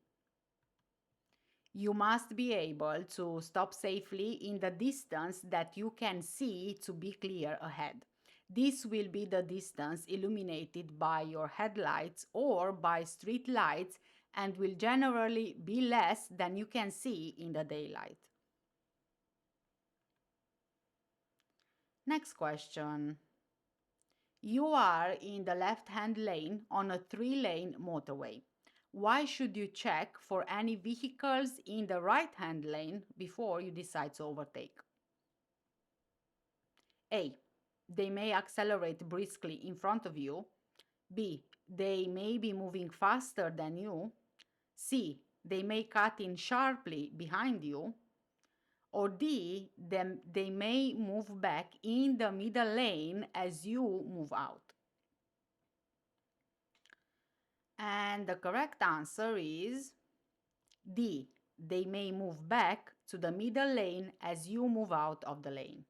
You must be able to stop safely in the distance that you can see to be clear ahead. This will be the distance illuminated by your headlights or by street lights and will generally be less than you can see in the daylight. Next question. You are in the left-hand lane on a 3-lane motorway. Why should you check for any vehicles in the right-hand lane before you decide to overtake? A. They may accelerate briskly in front of you. B. They may be moving faster than you. C. They may cut in sharply behind you. Or D. They may move back in the middle lane as you move out. And the correct answer is D. They may move back to the middle lane as you move out of the lane.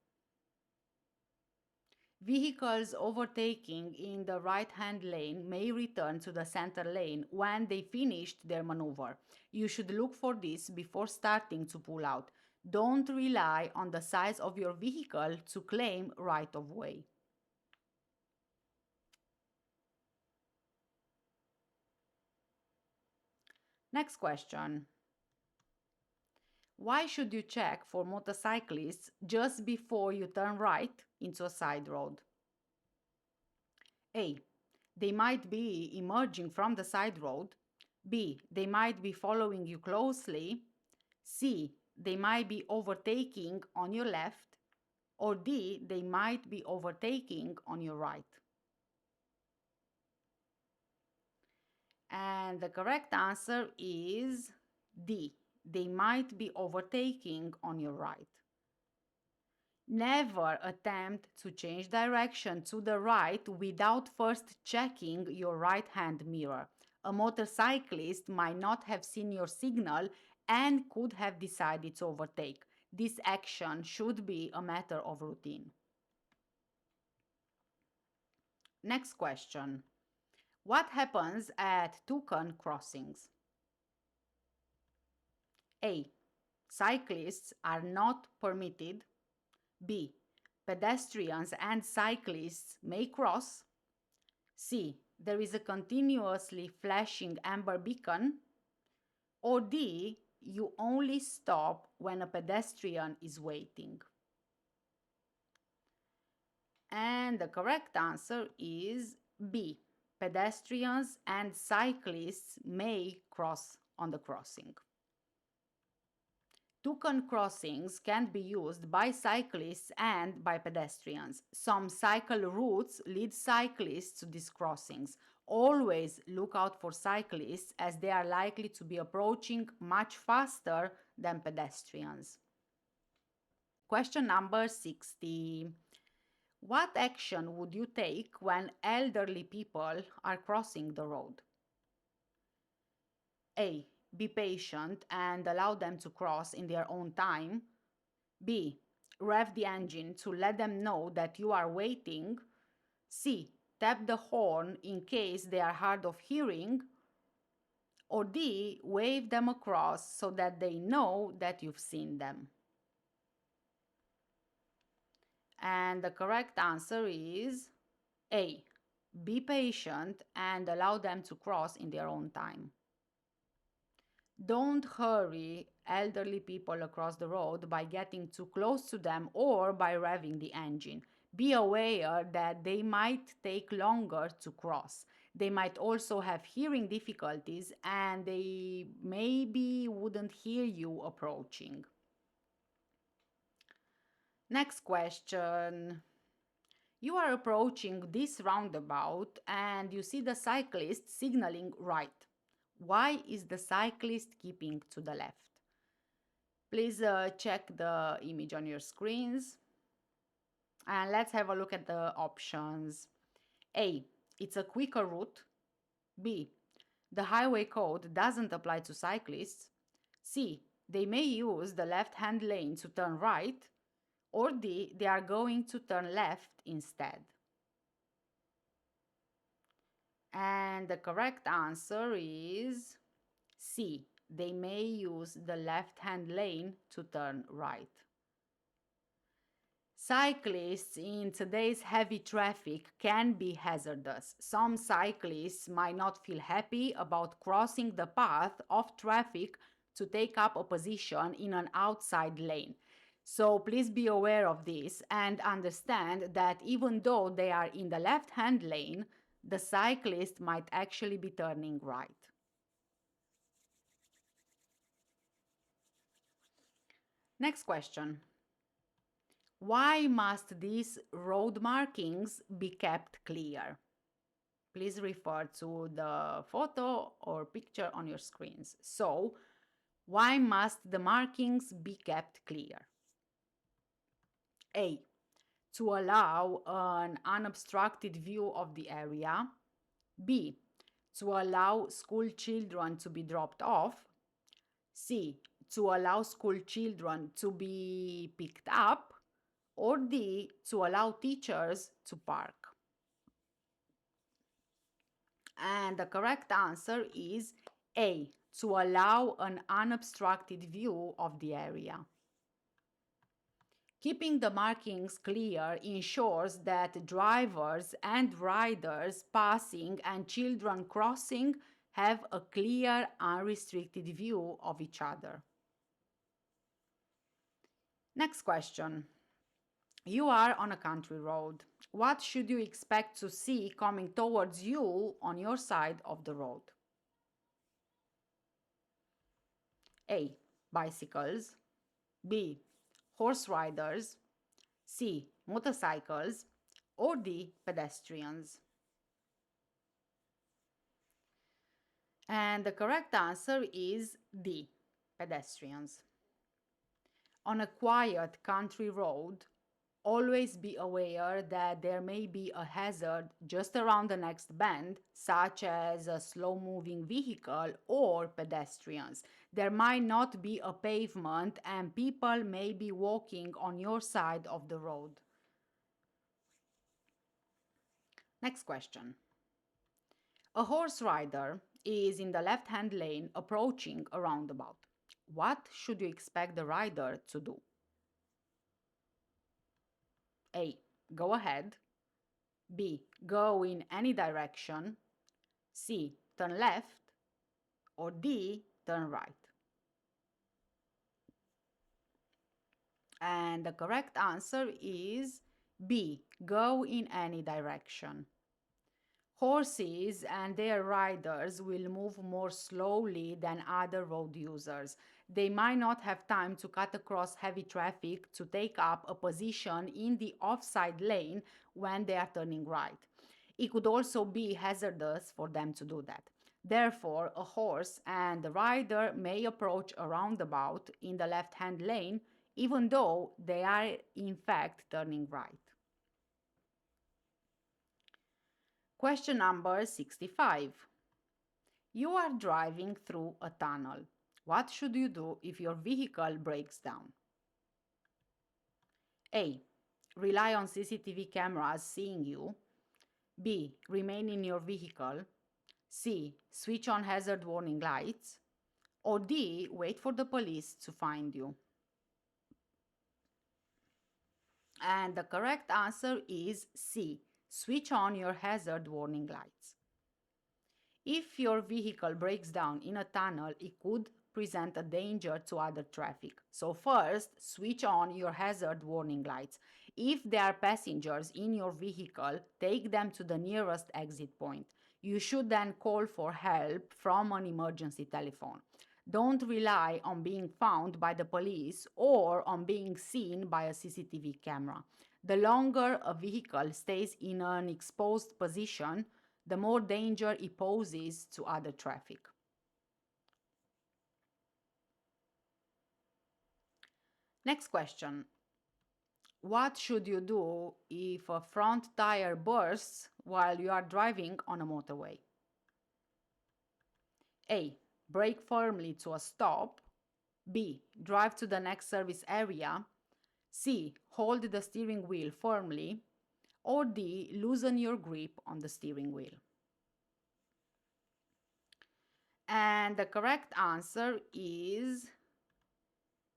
Vehicles overtaking in the right-hand lane may return to the center lane when they finished their maneuver. You should look for this before starting to pull out. Don't rely on the size of your vehicle to claim right of way. Next question. Why should you check for motorcyclists just before you turn right into a side road? A. They might be emerging from the side road. B. They might be following you closely. C. They might be overtaking on your left. Or D. They might be overtaking on your right. And the correct answer is D. They might be overtaking on your right. Never attempt to change direction to the right without first checking your right-hand mirror. A motorcyclist might not have seen your signal and could have decided to overtake. This action should be a matter of routine. Next question. What happens at two-cone crossings? A. Cyclists are not permitted. B. Pedestrians and cyclists may cross. C. There is a continuously flashing amber beacon. Or D. You only stop when a pedestrian is waiting. And the correct answer is B. Pedestrians and cyclists may cross on the crossing. Two-cone crossings can be used by cyclists and by pedestrians. Some cycle routes lead cyclists to these crossings. Always look out for cyclists as they are likely to be approaching much faster than pedestrians. Question number 60. What action would you take when elderly people are crossing the road? A. Be patient and allow them to cross in their own time. B. Rev the engine to let them know that you are waiting. C. Tap the horn in case they are hard of hearing. Or D. Wave them across so that they know that you've seen them. And the correct answer is A. Be patient and allow them to cross in their own time. Don't hurry elderly people across the road by getting too close to them or by revving the engine. Be aware that they might take longer to cross. They might also have hearing difficulties and they maybe wouldn't hear you approaching. Next question. You are approaching this roundabout and you see the cyclist signaling right. Why is the cyclist keeping to the left? Please check the image on your screens. And let's have a look at the options. A. It's a quicker route. B. The highway code doesn't apply to cyclists. C. They may use the left-hand lane to turn right. Or D. They are going to turn left instead. And the correct answer is C. They may use the left-hand lane to turn right. Cyclists in today's heavy traffic can be hazardous. Some cyclists might not feel happy about crossing the path of traffic to take up a position in an outside lane. So please be aware of this and understand that even though they are in the left-hand lane, the cyclist might actually be turning right. Next question. Why must these road markings be kept clear? Please refer to the photo or picture on your screens. So, why must the markings be kept clear? A. To allow an unobstructed view of the area. B. To allow school children to be dropped off. C. To allow school children to be picked up. Or D. To allow teachers to park. And the correct answer is A. To allow an unobstructed view of the area. Keeping the markings clear ensures that drivers and riders passing and children crossing have a clear, unrestricted view of each other. Next question. You are on a country road. What should you expect to see coming towards you on your side of the road? A. Bicycles. B. Horse riders. C. Motorcycles. Or D. Pedestrians. And the correct answer is D. Pedestrians. On a quiet country road, always be aware that there may be a hazard just around the next bend, such as a slow-moving vehicle or pedestrians. There might not be a pavement and people may be walking on your side of the road. Next question. A horse rider is in the left-hand lane approaching a roundabout. What should you expect the rider to do? A. Go ahead. B. Go in any direction. C. Turn left. Or D. Turn right. And the correct answer is B. Go in any direction. Horses and their riders will move more slowly than other road users. They might not have time to cut across heavy traffic to take up a position in the offside lane when they are turning right. It could also be hazardous for them to do that. Therefore, a horse and the rider may approach a roundabout in the left-hand lane even though they are in fact turning right. Question number 65. You are driving through a tunnel. What should you do if your vehicle breaks down? A. Rely on CCTV cameras seeing you. B. Remain in your vehicle. C. Switch on hazard warning lights. Or D. Wait for the police to find you. And the correct answer is C. Switch on your hazard warning lights. If your vehicle breaks down in a tunnel, it could present a danger to other traffic. So first, switch on your hazard warning lights. If there are passengers in your vehicle, take them to the nearest exit point. You should then call for help from an emergency telephone. Don't rely on being found by the police or on being seen by a CCTV camera. The longer a vehicle stays in an exposed position, the more danger it poses to other traffic. Next question. What should you do if a front tire bursts while you are driving on a motorway? A. Brake firmly to a stop. B. Drive to the next service area. C. Hold the steering wheel firmly. Or D. Loosen your grip on the steering wheel. And the correct answer is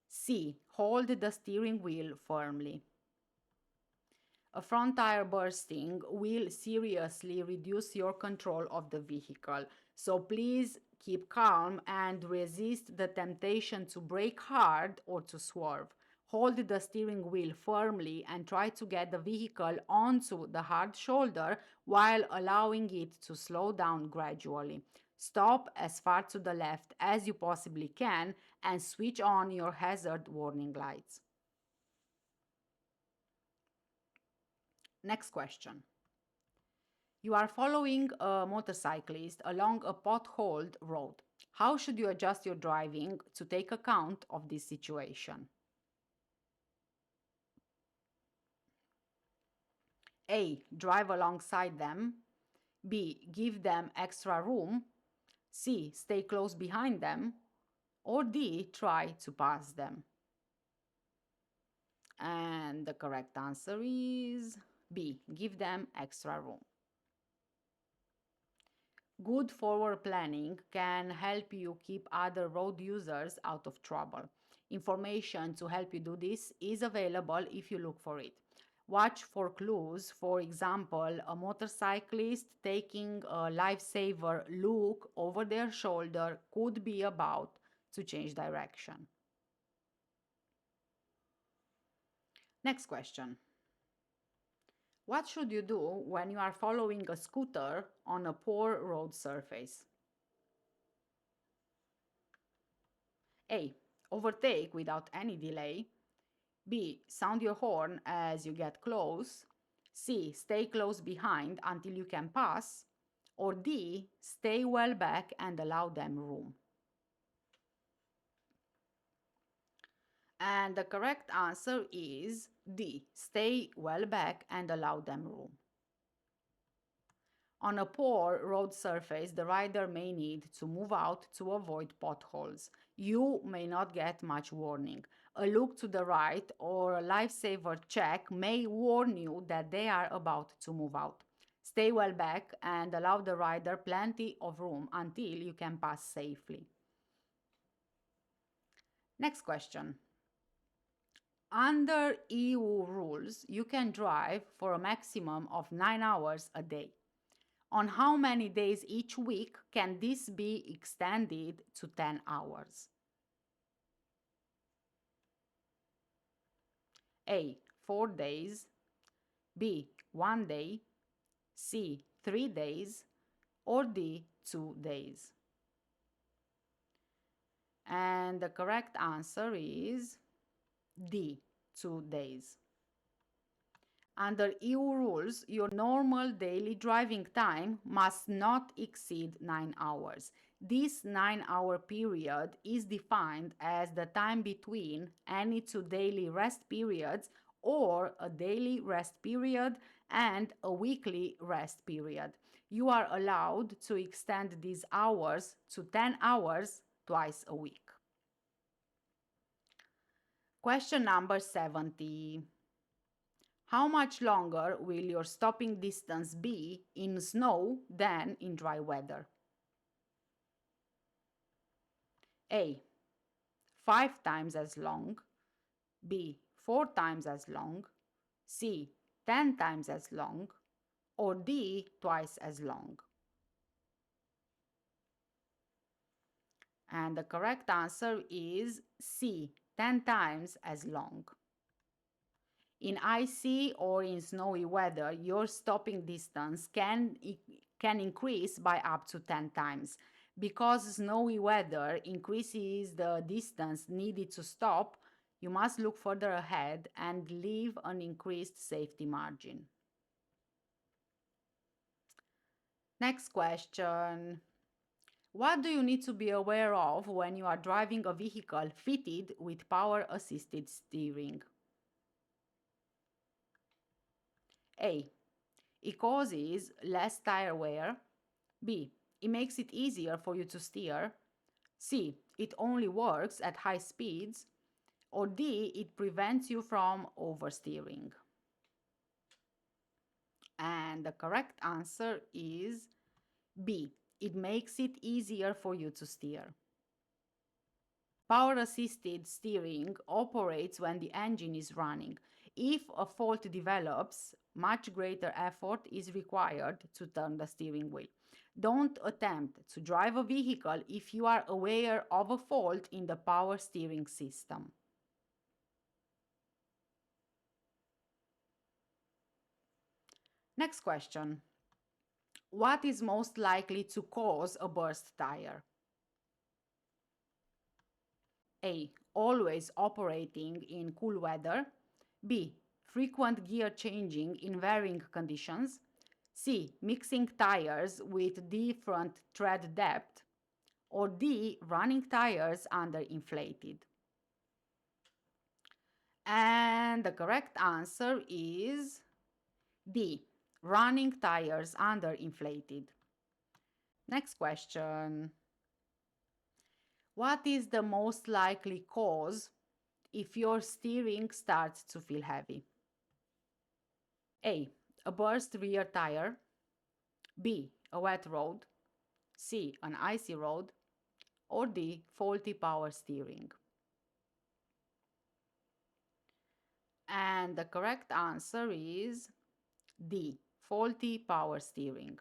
C. Hold the steering wheel firmly. A front tire bursting will seriously reduce your control of the vehicle. So please keep calm and resist the temptation to brake hard or to swerve. Hold the steering wheel firmly and try to get the vehicle onto the hard shoulder while allowing it to slow down gradually. Stop as far to the left as you possibly can and switch on your hazard warning lights. Next question. You are following a motorcyclist along a potholed road. How should you adjust your driving to take account of this situation? A. Drive alongside them. B. Give them extra room. C. Stay close behind them. Or D. Try to pass them. And the correct answer is B. Give them extra room. Good forward planning can help you keep other road users out of trouble. Information to help you do this is available if you look for it. Watch for clues. For example, a motorcyclist taking a lifesaver look over their shoulder could be about to change direction. Next question. What should you do when you are following a scooter on a poor road surface? A. Overtake without any delay. B. Sound your horn as you get close. C. Stay close behind until you can pass. Or D. Stay well back and allow them room. And the correct answer is D. Stay well back and allow them room. On a poor road surface, the rider may need to move out to avoid potholes. You may not get much warning. A look to the right or a lifesaver check may warn you that they are about to move out. Stay well back and allow the rider plenty of room until you can pass safely. Next question. Under EU rules, you can drive for a maximum of 9 hours a day. On how many days each week can this be extended to 10 hours? A. 4 days. B. 1 day. C. 3 days. Or D. 2 days. And the correct answer is D. 2 days. Under EU rules, your normal daily driving time must not exceed 9 hours. This 9-hour period is defined as the time between any two daily rest periods or a daily rest period and a weekly rest period. You are allowed to extend these hours to 10 hours twice a week. Question number 70. How much longer will your stopping distance be in snow than in dry weather? A. 5 times as long. B. 4 times as long. C. 10 times as long. Or D. Twice as long. And the correct answer is C. 10 times as long. In icy or in snowy weather, your stopping distance can increase by up to 10 times. Because snowy weather increases the distance needed to stop, you must look further ahead and leave an increased safety margin. Next question. What do you need to be aware of when you are driving a vehicle fitted with power-assisted steering? A. It causes less tire wear. B. It makes it easier for you to steer. C. It only works at high speeds. Or D. It prevents you from oversteering. And the correct answer is B. It makes it easier for you to steer. Power-assisted steering operates when the engine is running. If a fault develops, much greater effort is required to turn the steering wheel. Don't attempt to drive a vehicle if you are aware of a fault in the power steering system. Next question. What is most likely to cause a burst tire? A. Always operating in cool weather. B. Frequent gear changing in varying conditions. C. Mixing tires with different tread depth. Or D. Running tires underinflated. And the correct answer is D. Running tires underinflated. Next question. What is the most likely cause if your steering starts to feel heavy? A. A burst rear tire. B. A wet road. C. An icy road. Or D. Faulty power steering. And the correct answer is D. Faulty power steering.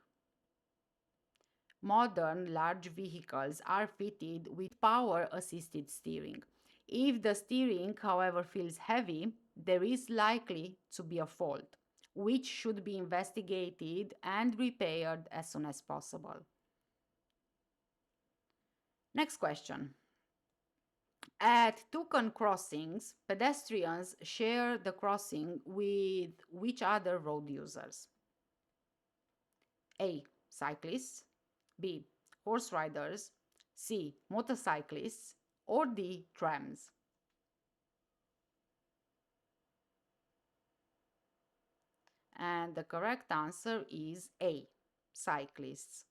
Modern large vehicles are fitted with power-assisted steering. If the steering, however, feels heavy, there is likely to be a fault, which should be investigated and repaired as soon as possible. Next question. At toucan crossings, pedestrians share the crossing with which other road users? A. Cyclists. B. Horse riders. C. Motorcyclists. Or D. Trams. And the correct answer is A. Cyclists.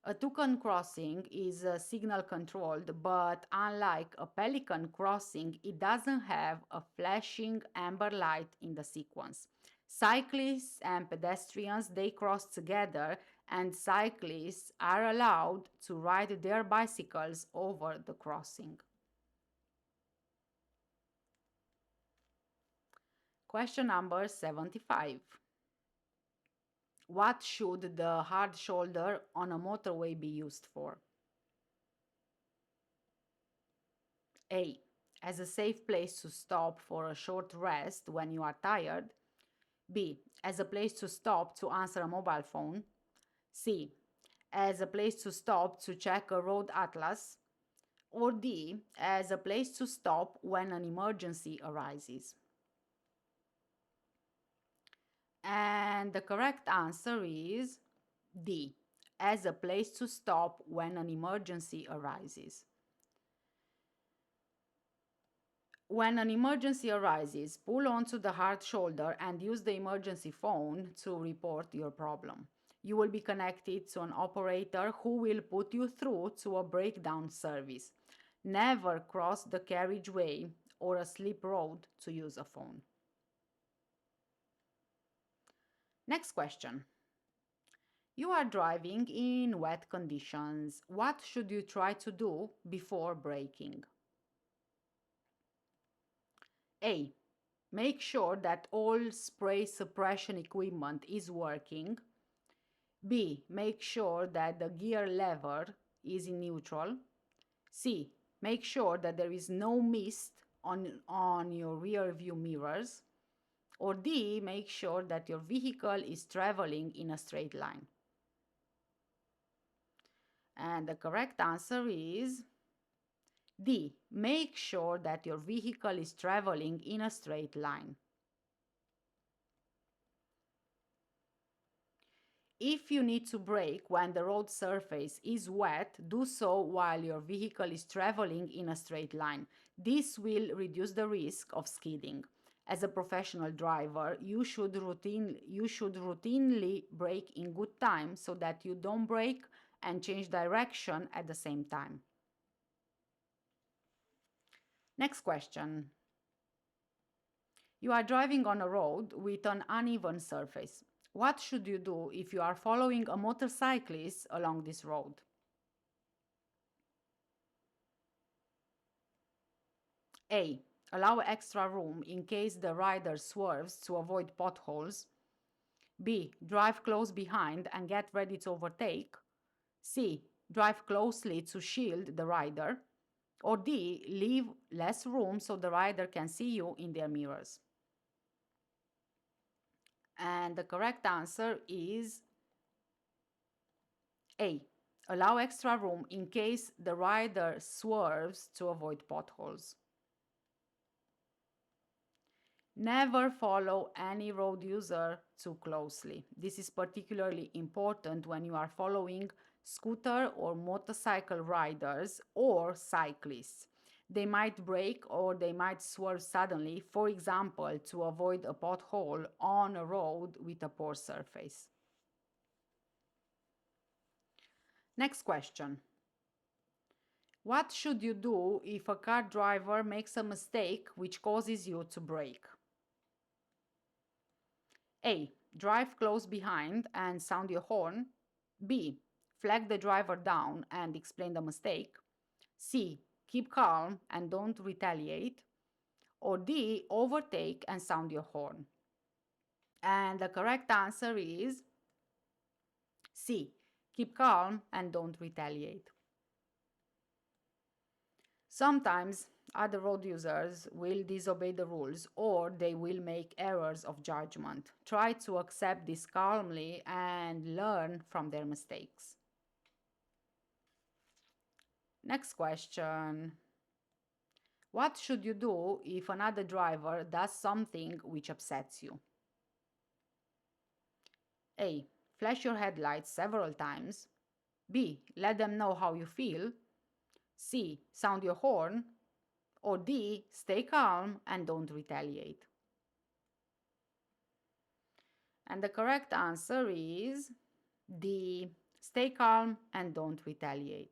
A toucan crossing is signal controlled, but unlike a pelican crossing, it doesn't have a flashing amber light in the sequence. Cyclists and pedestrians, they cross together, and cyclists are allowed to ride their bicycles over the crossing. Question number 75. What should the hard shoulder on a motorway be used for? A. As a safe place to stop for a short rest when you are tired. B. As a place to stop to answer a mobile phone. C. As a place to stop to check a road atlas. Or D. As a place to stop when an emergency arises. And the correct answer is D. As a place to stop when an emergency arises. When an emergency arises, pull onto the hard shoulder and use the emergency phone to report your problem. You will be connected to an operator who will put you through to a breakdown service. Never cross the carriageway or a slip road to use a phone. Next question. You are driving in wet conditions. What should you try to do before braking? A. Make sure that all spray suppression equipment is working. B. Make sure that the gear lever is in neutral. C. Make sure that there is no mist on your rear view mirrors. Or D. Make sure that your vehicle is traveling in a straight line. And the correct answer is D. Make sure that your vehicle is traveling in a straight line. If you need to brake when the road surface is wet, do so while your vehicle is traveling in a straight line. This will reduce the risk of skidding. As a professional driver, you should routinely brake in good time so that you don't brake and change direction at the same time. Next question. You are driving on a road with an uneven surface. What should you do if you are following a motorcyclist along this road? A. Allow extra room in case the rider swerves to avoid potholes. B. Drive close behind and get ready to overtake. C. Drive closely to shield the rider. Or D. Leave less room so the rider can see you in their mirrors. And the correct answer is A. Allow extra room in case the rider swerves to avoid potholes. Never follow any road user too closely. This is particularly important when you are following scooter or motorcycle riders or cyclists. They might brake or they might swerve suddenly, for example, to avoid a pothole on a road with a poor surface. Next question. What should you do if a car driver makes a mistake which causes you to brake? A. Drive close behind and sound your horn. B. Flag the driver down and explain the mistake. C. Keep calm and don't retaliate. Or D. Overtake and sound your horn. And the correct answer is C. Keep calm and don't retaliate. Sometimes other road users will disobey the rules or they will make errors of judgment. Try to accept this calmly and learn from their mistakes. Next question. What should you do if another driver does something which upsets you? A. Flash your headlights several times. B. Let them know how you feel. C. Sound your horn. Or D. Stay calm and don't retaliate. And the correct answer is D. Stay calm and don't retaliate.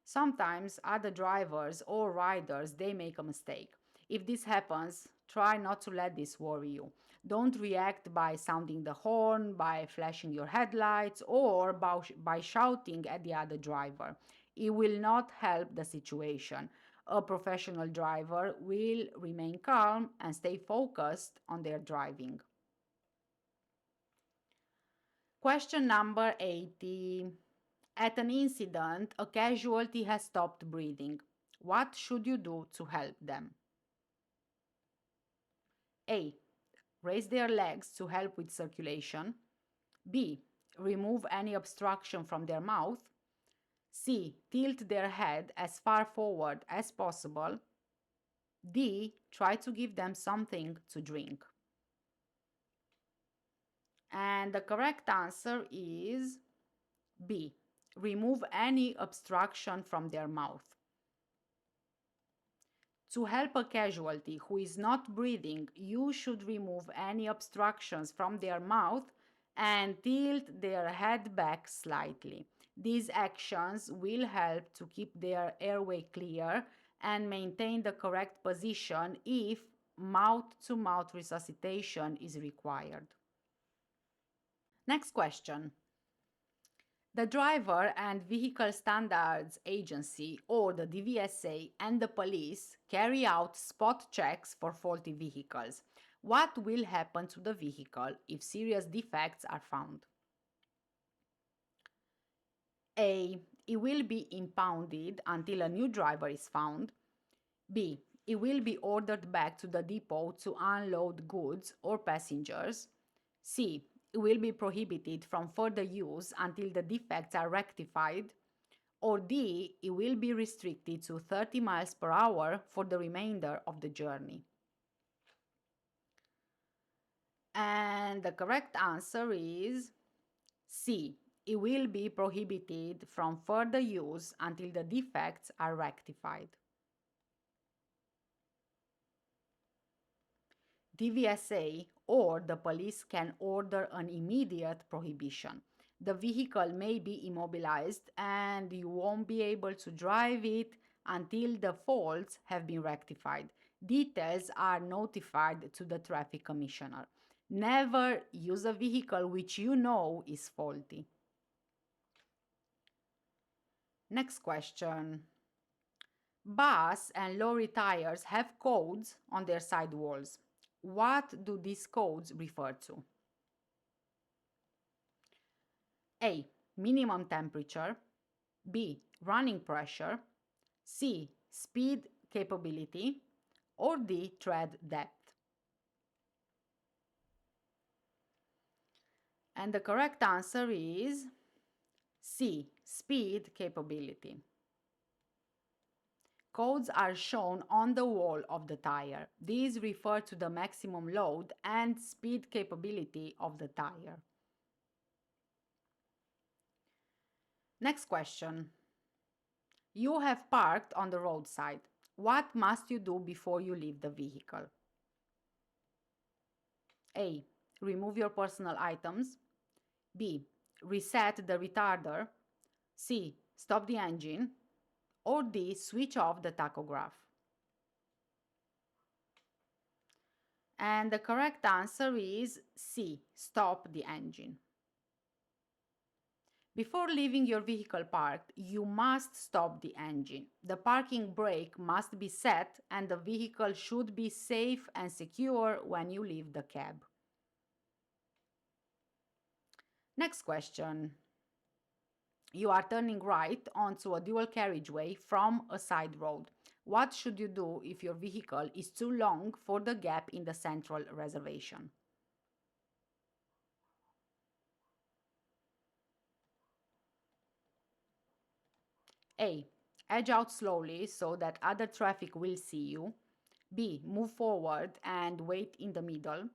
Sometimes other drivers or riders, they make a mistake. If this happens, try not to let this worry you. Don't react by sounding the horn, by flashing your headlights, or by shouting at the other driver. It will not help the situation. A professional driver will remain calm and stay focused on their driving. Question number 80. At an incident, a casualty has stopped breathing. What should you do to help them? A. Raise their legs to help with circulation. B. Remove any obstruction from their mouth. C. Tilt their head as far forward as possible. D. Try to give them something to drink. And the correct answer is B. Remove any obstruction from their mouth. To help a casualty who is not breathing, you should remove any obstructions from their mouth and tilt their head back slightly. These actions will help to keep their airway clear and maintain the correct position if mouth-to-mouth resuscitation is required. Next question. The Driver and Vehicle Standards Agency, or the DVSA, and the police carry out spot checks for faulty vehicles. What will happen to the vehicle if serious defects are found? A. It will be impounded until a new driver is found. B. It will be ordered back to the depot to unload goods or passengers. C. It will be prohibited from further use until the defects are rectified. Or D. It will be restricted to 30 miles per hour for the remainder of the journey. And the correct answer is C. It will be prohibited from further use until the defects are rectified. DVSA or the police can order an immediate prohibition. The vehicle may be immobilized and you won't be able to drive it until the faults have been rectified. Details are notified to the traffic commissioner. Never use a vehicle which you know is faulty. Next question. Bus and lorry tires have codes on their sidewalls. What do these codes refer to? A. Minimum temperature. B. Running pressure. C. Speed capability. Or D. Tread depth. And the correct answer is C. Speed capability. Codes are shown on the wall of the tire. These refer to the maximum load and speed capability of the tire. Next question. You have parked on the roadside. What must you do before you leave the vehicle? A. Remove your personal items. B. Reset the retarder. C. Stop the engine. Or D. Switch off the tachograph. And the correct answer is C. Stop the engine. Before leaving your vehicle parked, you must stop the engine. The parking brake must be set and the vehicle should be safe and secure when you leave the cab. Next question. You are turning right onto a dual carriageway from a side road. What should you do if your vehicle is too long for the gap in the central reservation? A. Edge out slowly so that other traffic will see you. B. Move forward and wait in the middle.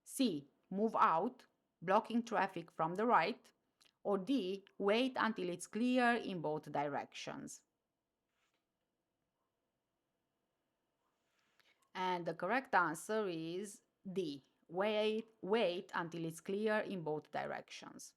C. Move out, blocking traffic from the right. Or D. Wait until it's clear in both directions. And the correct answer is D. Wait until it's clear in both directions.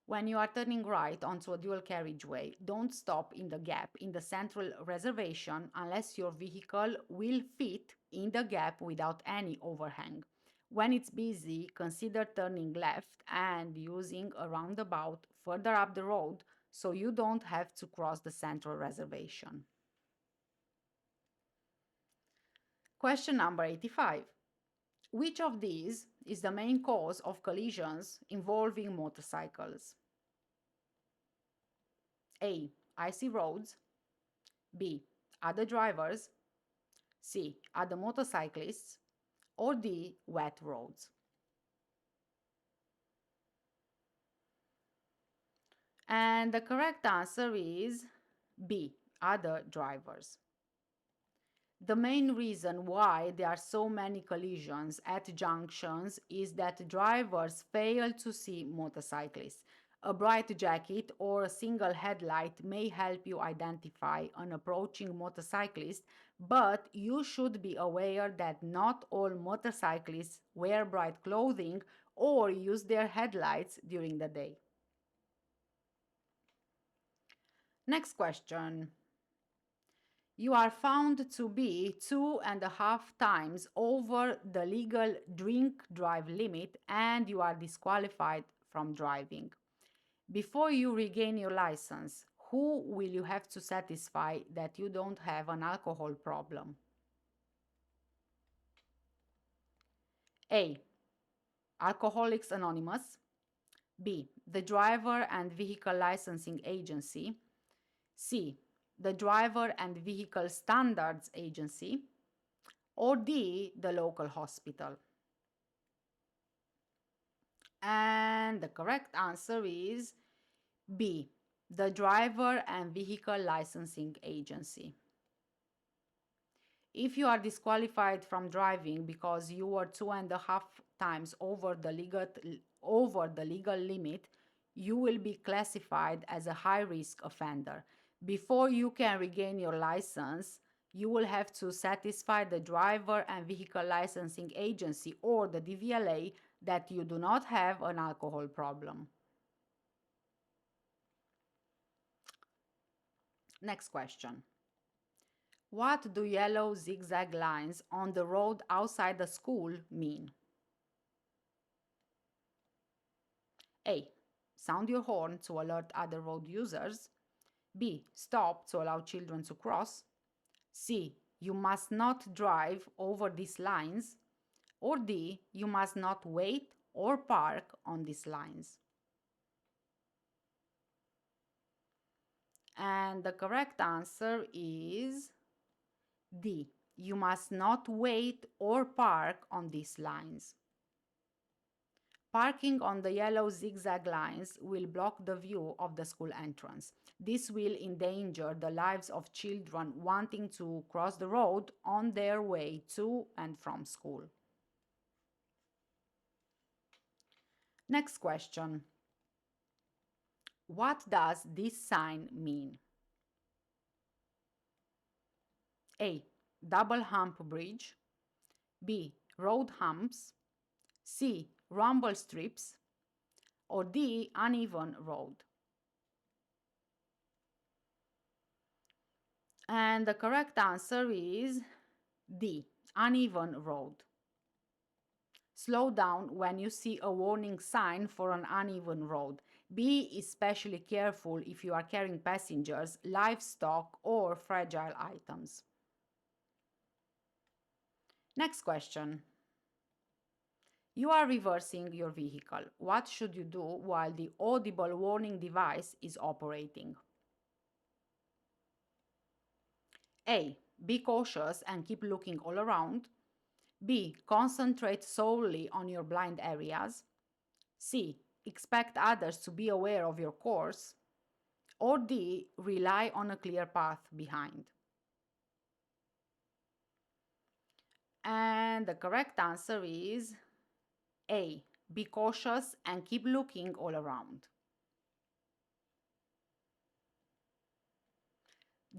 When you are turning right onto a dual carriageway, don't stop in the gap in the central reservation unless your vehicle will fit in the gap without any overhang. When it's busy, consider turning left and using a roundabout further up the road so you don't have to cross the central reservation. Question number 85. Which of these is the main cause of collisions involving motorcycles? A. Icy roads. B. Other drivers. C. Other motorcyclists. Or D. Wet roads. And the correct answer is B. Other drivers. The main reason why there are so many collisions at junctions is that drivers fail to see motorcyclists. A bright jacket or a single headlight may help you identify an approaching motorcyclist, but you should be aware that not all motorcyclists wear bright clothing or use their headlights during the day. Next question. You are found to be 2.5 times over the legal drink drive limit and you are disqualified from driving. Before you regain your license, who will you have to satisfy that you don't have an alcohol problem? A. Alcoholics Anonymous. B. The Driver and Vehicle Licensing Agency. C. The Driver and Vehicle Standards Agency. Or D. The local hospital. And the correct answer is B. The Driver and Vehicle Licensing Agency. If you are disqualified from driving because you were 2.5 times over the legal limit, you will be classified as a high-risk offender. Before you can regain your license, you will have to satisfy the Driver and Vehicle Licensing Agency or the DVLA that you do not have an alcohol problem. Next question. What do yellow zigzag lines on the road outside the school mean? A. Sound your horn to alert other road users. B. Stop to allow children to cross. C. You must not drive over these lines. Or D. You must not wait or park on these lines. And the correct answer is D. You must not wait or park on these lines. Parking on the yellow zigzag lines will block the view of the school entrance. This will endanger the lives of children wanting to cross the road on their way to and from school. Next question. What does this sign mean? A. Double hump bridge. B. Road humps. C. Rumble strips. Or D. Uneven road. And the correct answer is D. Uneven road. Slow down when you see a warning sign for an uneven road. Be especially careful if you are carrying passengers, livestock, or fragile items. Next question. You are reversing your vehicle. What should you do while the audible warning device is operating? A. Be cautious and keep looking all around. B. Concentrate solely on your blind areas. C. Expect others to be aware of your course. Or D. Rely on a clear path behind. And the correct answer is A. Be cautious and keep looking all around.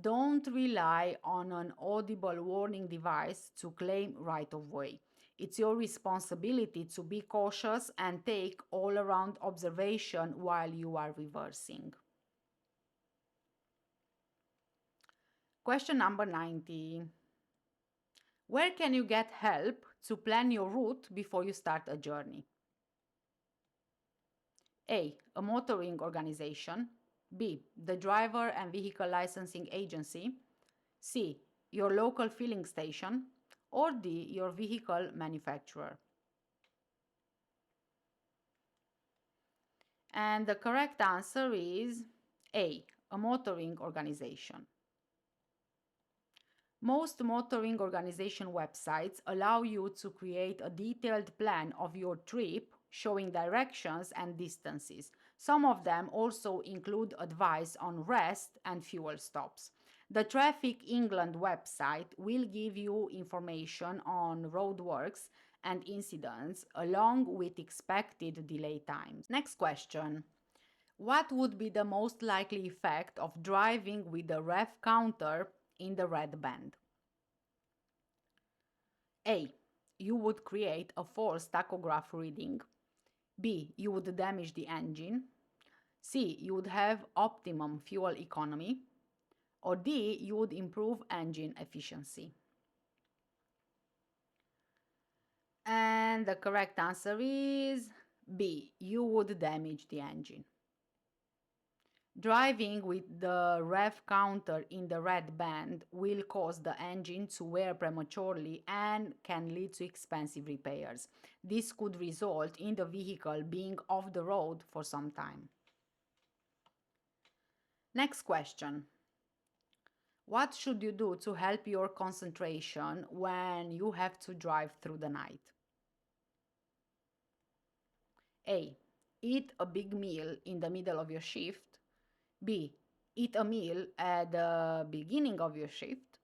Don't rely on an audible warning device to claim right of way. It's your responsibility to be cautious and take all-around observation while you are reversing. Question number 90. Where can you get help to plan your route before you start a journey? A. A motoring organization. B. The Driver and Vehicle Licensing Agency. C. Your local filling station. Or D. Your vehicle manufacturer. And the correct answer is A. A motoring organization. Most motoring organization websites allow you to create a detailed plan of your trip showing directions and distances. Some of them also include advice on rest and fuel stops. The Traffic England website will give you information on roadworks and incidents along with expected delay times. Next question. What would be the most likely effect of driving with a ref counter in the red band? A. You would create a false tachograph reading. B. You would damage the engine. C. You would have optimum fuel economy. Or D, you would improve engine efficiency. And the correct answer is B, you would damage the engine. Driving with the rev counter in the red band will cause the engine to wear prematurely and can lead to expensive repairs. This could result in the vehicle being off the road for some time. Next question. What should you do to help your concentration when you have to drive through the night? A. Eat a big meal in the middle of your shift. B. Eat a meal at the beginning of your shift.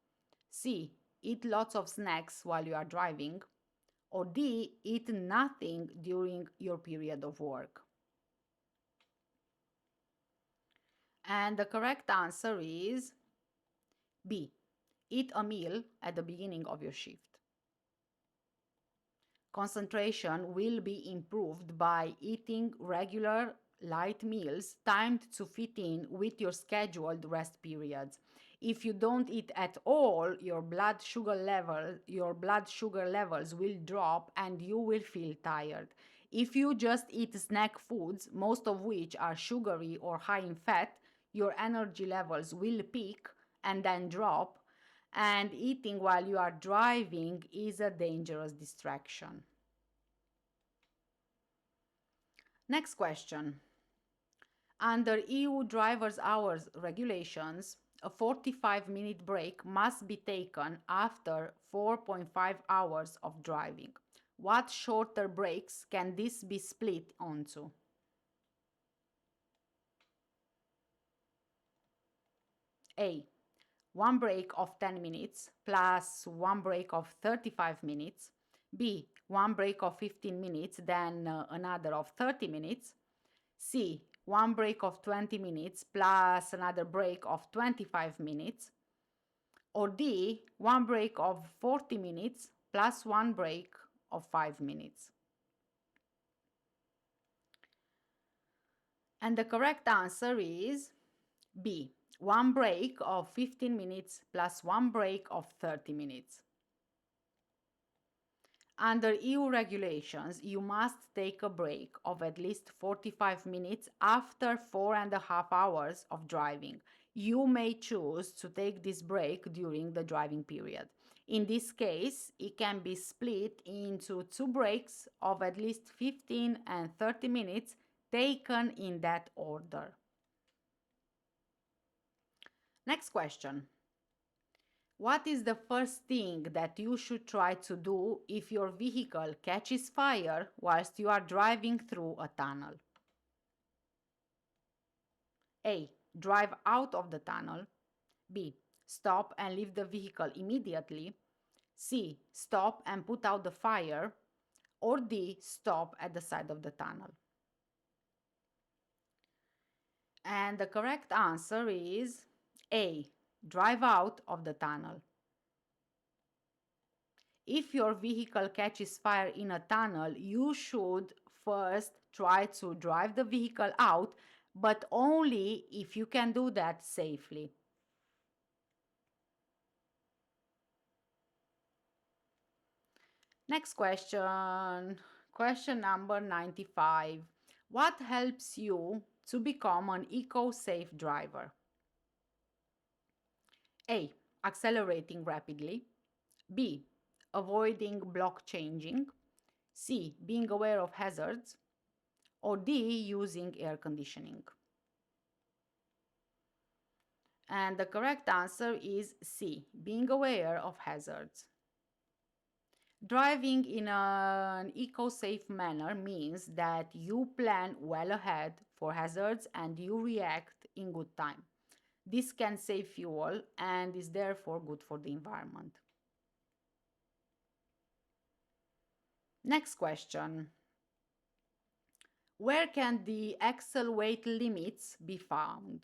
C. Eat lots of snacks while you are driving. Or D. Eat nothing during your period of work. And the correct answer is B. Eat a meal at the beginning of your shift. Concentration will be improved by eating regular light meals timed to fit in with your scheduled rest periods. If you don't eat at all, your blood sugar levels will drop and you will feel tired. If you just eat snack foods, most of which are sugary or high in fat, your energy levels will peak and then drop, and eating while you are driving is a dangerous distraction. Next question. Under EU driver's hours regulations, a 45-minute break must be taken after 4.5 hours of driving. What shorter breaks can this be split onto? A. One break of 10 minutes plus one break of 35 minutes. B. One break of 15 minutes, then another of 30 minutes. C. One break of 20 minutes plus another break of 25 minutes. Or D. One break of 40 minutes plus one break of 5 minutes. And the correct answer is B. One break of 15 minutes plus one break of 30 minutes. Under EU regulations, you must take a break of at least 45 minutes after 4.5 hours of driving. You may choose to take this break during the driving period. In this case, it can be split into two breaks of at least 15 and 30 minutes taken in that order. Next question. What is the first thing that you should try to do if your vehicle catches fire whilst you are driving through a tunnel? A. Drive out of the tunnel. B. Stop and leave the vehicle immediately. C. Stop and put out the fire. Or D. Stop at the side of the tunnel. And the correct answer is A. Drive out of the tunnel. If your vehicle catches fire in a tunnel, you should first try to drive the vehicle out, but only if you can do that safely. Next question. Question number 95. What helps you to become an eco-safe driver? A. Accelerating rapidly. B. Avoiding block changing. C. Being aware of hazards. Or D. Using air conditioning. And the correct answer is C. Being aware of hazards. Driving in an eco-safe manner means that you plan well ahead for hazards and you react in good time. This can save fuel and is therefore good for the environment. Next question. Where can the axle weight limits be found?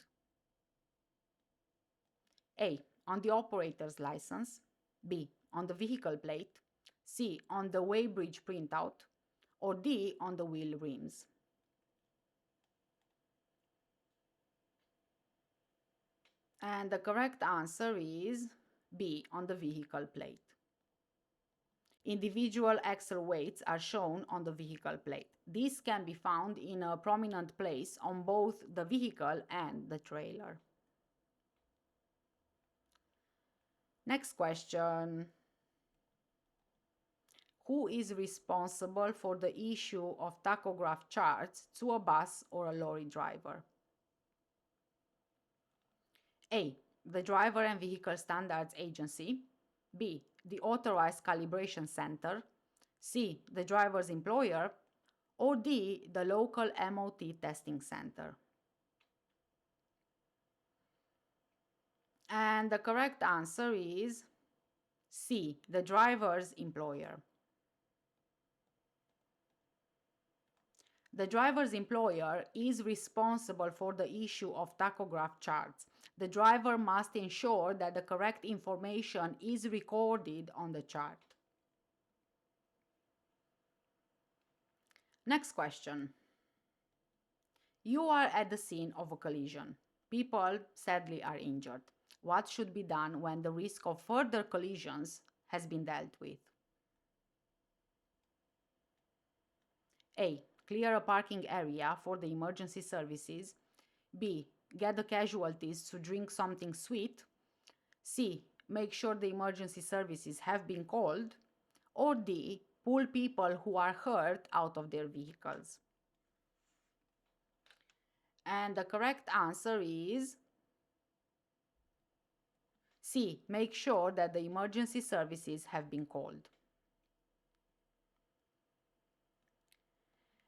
A. On the operator's license. B. On the vehicle plate. C. On the weighbridge printout. Or D. On the wheel rims. And the correct answer is B, on the vehicle plate. Individual axle weights are shown on the vehicle plate. This can be found in a prominent place on both the vehicle and the trailer. Next question. Who is responsible for the issue of tachograph charts to a bus or a lorry driver? A. The Driver and Vehicle Standards Agency. B. The Authorized Calibration Center. C. The driver's employer. Or D. The local MOT testing center. And the correct answer is C. The driver's employer. The driver's employer is responsible for the issue of tachograph charts. The driver must ensure that the correct information is recorded on the chart. Next question. You are at the scene of a collision. People sadly are injured. What should be done when the risk of further collisions has been dealt with? A. Clear a parking area for the emergency services. B. Get the casualties to drink something sweet. C. Make sure the emergency services have been called. Or D. Pull people who are hurt out of their vehicles. And the correct answer is C. Make sure that the emergency services have been called.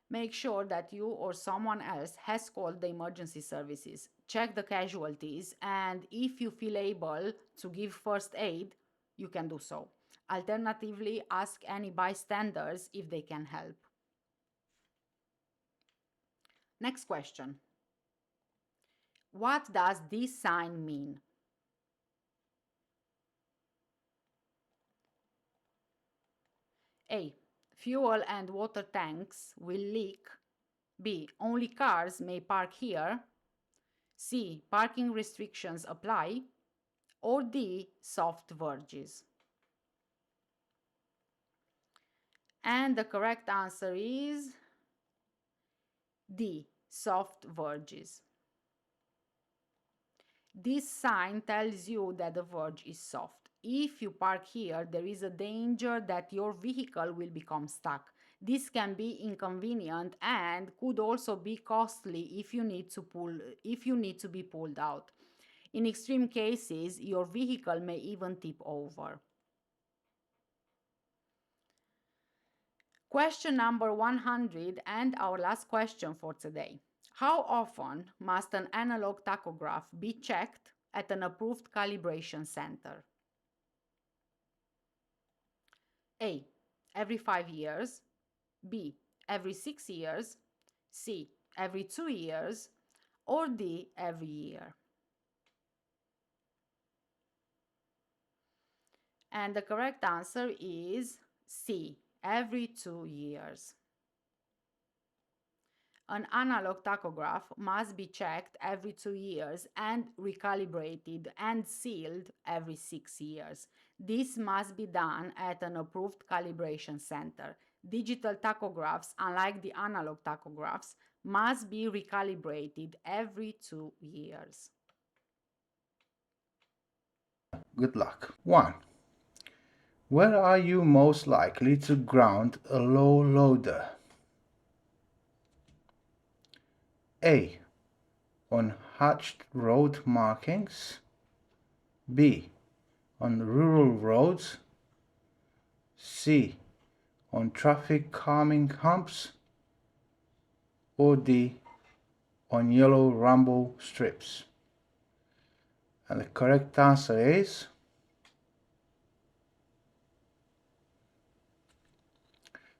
Make sure that you or someone else has called the emergency services. Check the casualties, and if you feel able to give first aid, you can do so. Alternatively, ask any bystanders if they can help. Next question. What does this sign mean? A. Fuel and water tanks will leak. B. Only cars may park here. C. Parking restrictions apply. Or D. Soft verges. And the correct answer is D. Soft verges. This sign tells you that the verge is soft. If you park here, there is a danger that your vehicle will become stuck. This can be inconvenient and could also be costly if you need to be pulled out. In extreme cases, your vehicle may even tip over. Question number 100 and our last question for today. How often must an analog tachograph be checked at an approved calibration center? A. Every 5 years. B. Every 6 years. C. Every 2 years. Or D. Every year. And the correct answer is C. Every 2 years. An analog tachograph must be checked every 2 years and recalibrated and sealed every 6 years. This must be done at an approved calibration center. Digital tachographs, unlike the analog tachographs, must be recalibrated every 2 years. Good luck. 1. Where are you most likely to ground a low loader? A. On hatched road markings. B. On rural roads. C. On traffic calming humps. Or D. On yellow rumble strips. And the correct answer is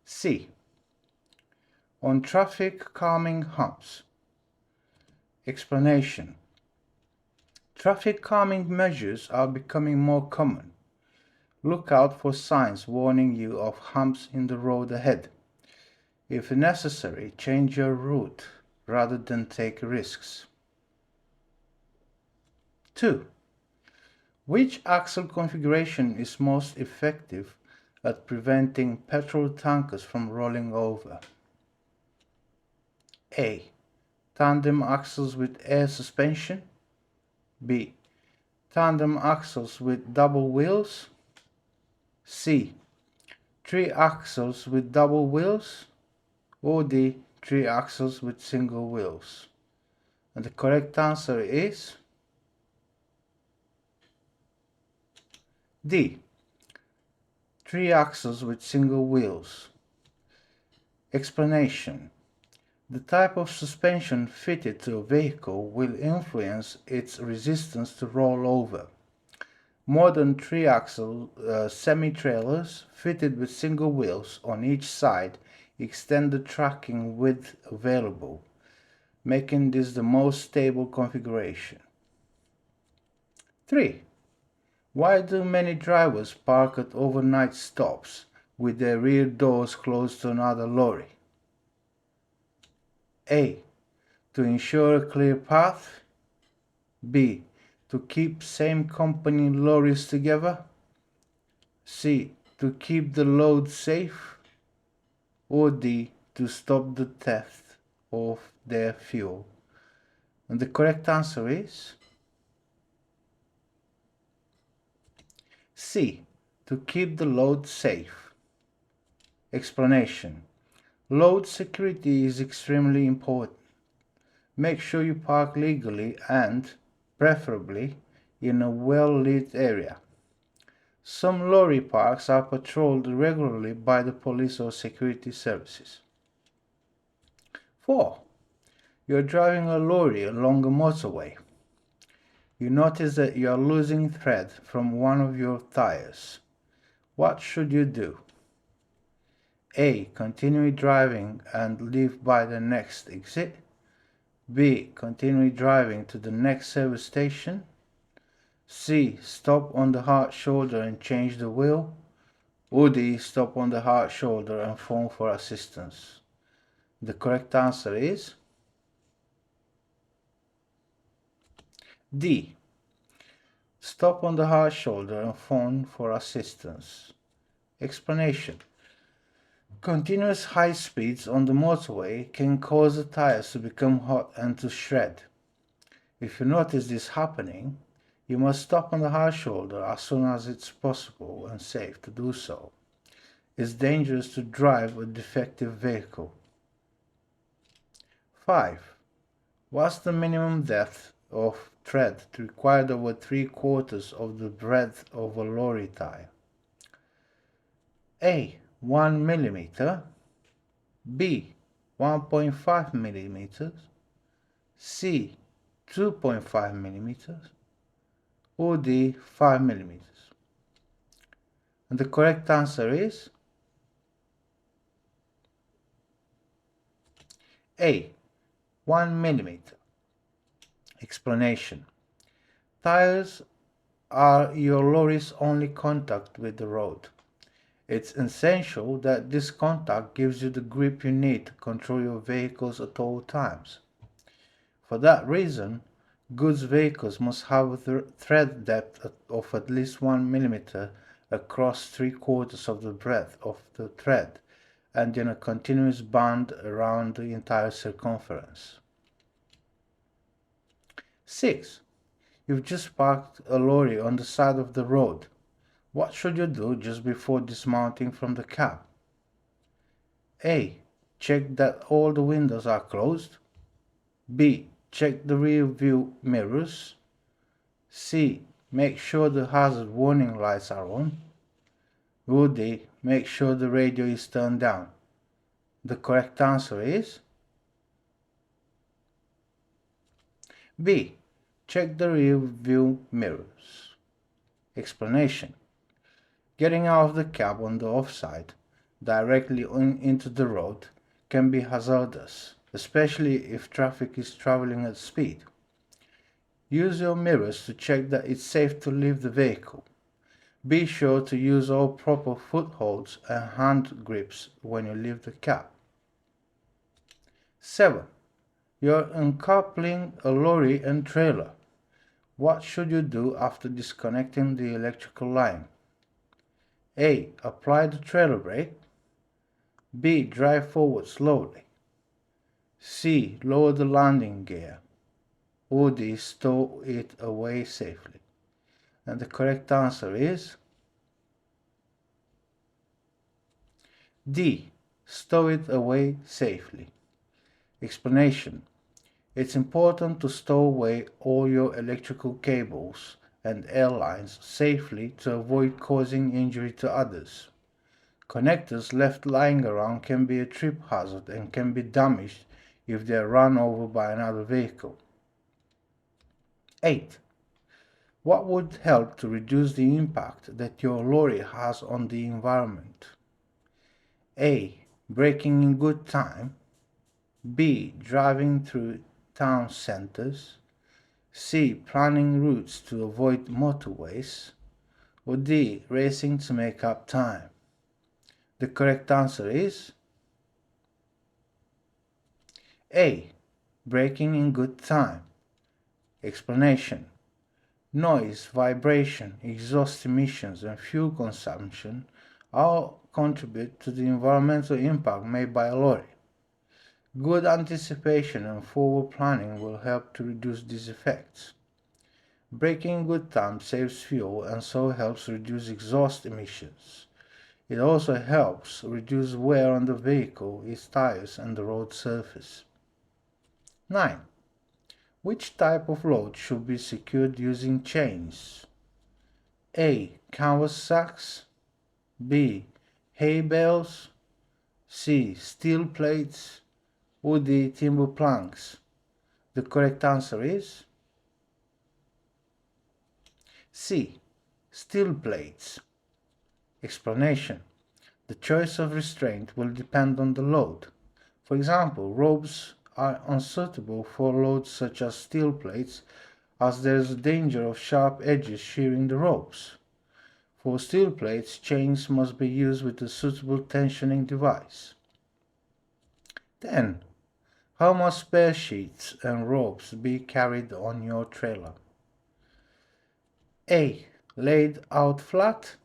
C. On traffic calming humps. Explanation. Traffic calming measures are becoming more common. Look out for signs warning you of humps in the road ahead. If necessary, change your route rather than take risks. 2. Which axle configuration is most effective at preventing petrol tankers from rolling over? A. Tandem axles with air suspension. B. Tandem axles with double wheels. C. 3 axles with double wheels. Or D. 3 axles with single wheels. And the correct answer is D. 3 axles with single wheels. Explanation. The type of suspension fitted to a vehicle will influence its resistance to roll over. Modern 3-axle semi-trailers fitted with single wheels on each side extend the tracking width available, making this the most stable configuration. 3. Why do many drivers park at overnight stops with their rear doors closed to another lorry? A. To ensure a clear path. B. To keep same company lorries together. C. To keep the load safe. Or D. To stop the theft of their fuel. And the correct answer is C. To keep the load safe. Explanation. Load security is extremely important. Make sure you park legally and, preferably, in a well-lit area. Some lorry parks are patrolled regularly by the police or security services. 4. You are driving a lorry along a motorway. You notice that you are losing thread from one of your tires. What should you do? A. Continue driving and leave by the next exit. B. Continue driving to the next service station. C. Stop on the hard shoulder and change the wheel. Or D. Stop on the hard shoulder and phone for assistance. The correct answer is D. Stop on the hard shoulder and phone for assistance. Explanation. Continuous high speeds on the motorway can cause the tires to become hot and to shred. If you notice this happening, you must stop on the hard shoulder as soon as it's possible and safe to do so. It's dangerous to drive a defective vehicle. 5. What's the minimum depth of tread required over 3/4 of the breadth of a lorry tire? A. 1 millimeter. B. 1.5 millimeters. C. 2.5 millimeters. Or D. 5 millimeters. And the correct answer is A. 1 millimeter. Explanation. Tires are your lorry's only contact with the road. It's essential that this contact gives you the grip you need to control your vehicles at all times. For that reason, goods vehicles must have a thread depth of at least 1 millimeter across 3/4 of the breadth of the thread and in a continuous band around the entire circumference. 6. You've just parked a lorry on the side of the road. What should you do just before dismounting from the cab? A. Check that all the windows are closed. B. Check the rear view mirrors. C. Make sure the hazard warning lights are on. Or D. Make sure the radio is turned down. The correct answer is B. Check the rear view mirrors. Explanation. Getting out of the cab on the offside, directly into the road, can be hazardous, especially if traffic is traveling at speed. Use your mirrors to check that it's safe to leave the vehicle. Be sure to use all proper footholds and hand grips when you leave the cab. 7. You're uncoupling a lorry and trailer. What should you do after disconnecting the electrical line? A. Apply the trailer brake. B. Drive forward slowly. C. Lower the landing gear. Or D. Stow it away safely. And the correct answer is D. Stow it away safely. Explanation. It's important to stow away all your electrical cables and air lines safely to avoid causing injury to others. Connectors left lying around can be a trip hazard and can be damaged if they are run over by another vehicle. 8. What would help to reduce the impact that your lorry has on the environment? A. Braking in good time. B. Driving through town centers. C. Planning routes to avoid motorways. Or D. Racing to make up time. The correct answer is A. Braking in good time. Explanation. Noise, vibration, exhaust emissions, and fuel consumption all contribute to the environmental impact made by a lorry. Good anticipation and forward planning will help to reduce these effects. Braking in good time saves fuel and so helps reduce exhaust emissions. It also helps reduce wear on the vehicle, its tires, and the road surface. 9. Which type of load should be secured using chains? A. Canvas sacks. B. Hay bales. C. Steel plates. Or D. Timber planks. The correct answer is C. Steel plates. Explanation. The choice of restraint will depend on the load. For example, ropes are unsuitable for loads such as steel plates, as there is a danger of sharp edges shearing the ropes. For steel plates, chains must be used with a suitable tensioning device. 10. How must spare sheets and ropes be carried on your trailer? A. Laid out flat.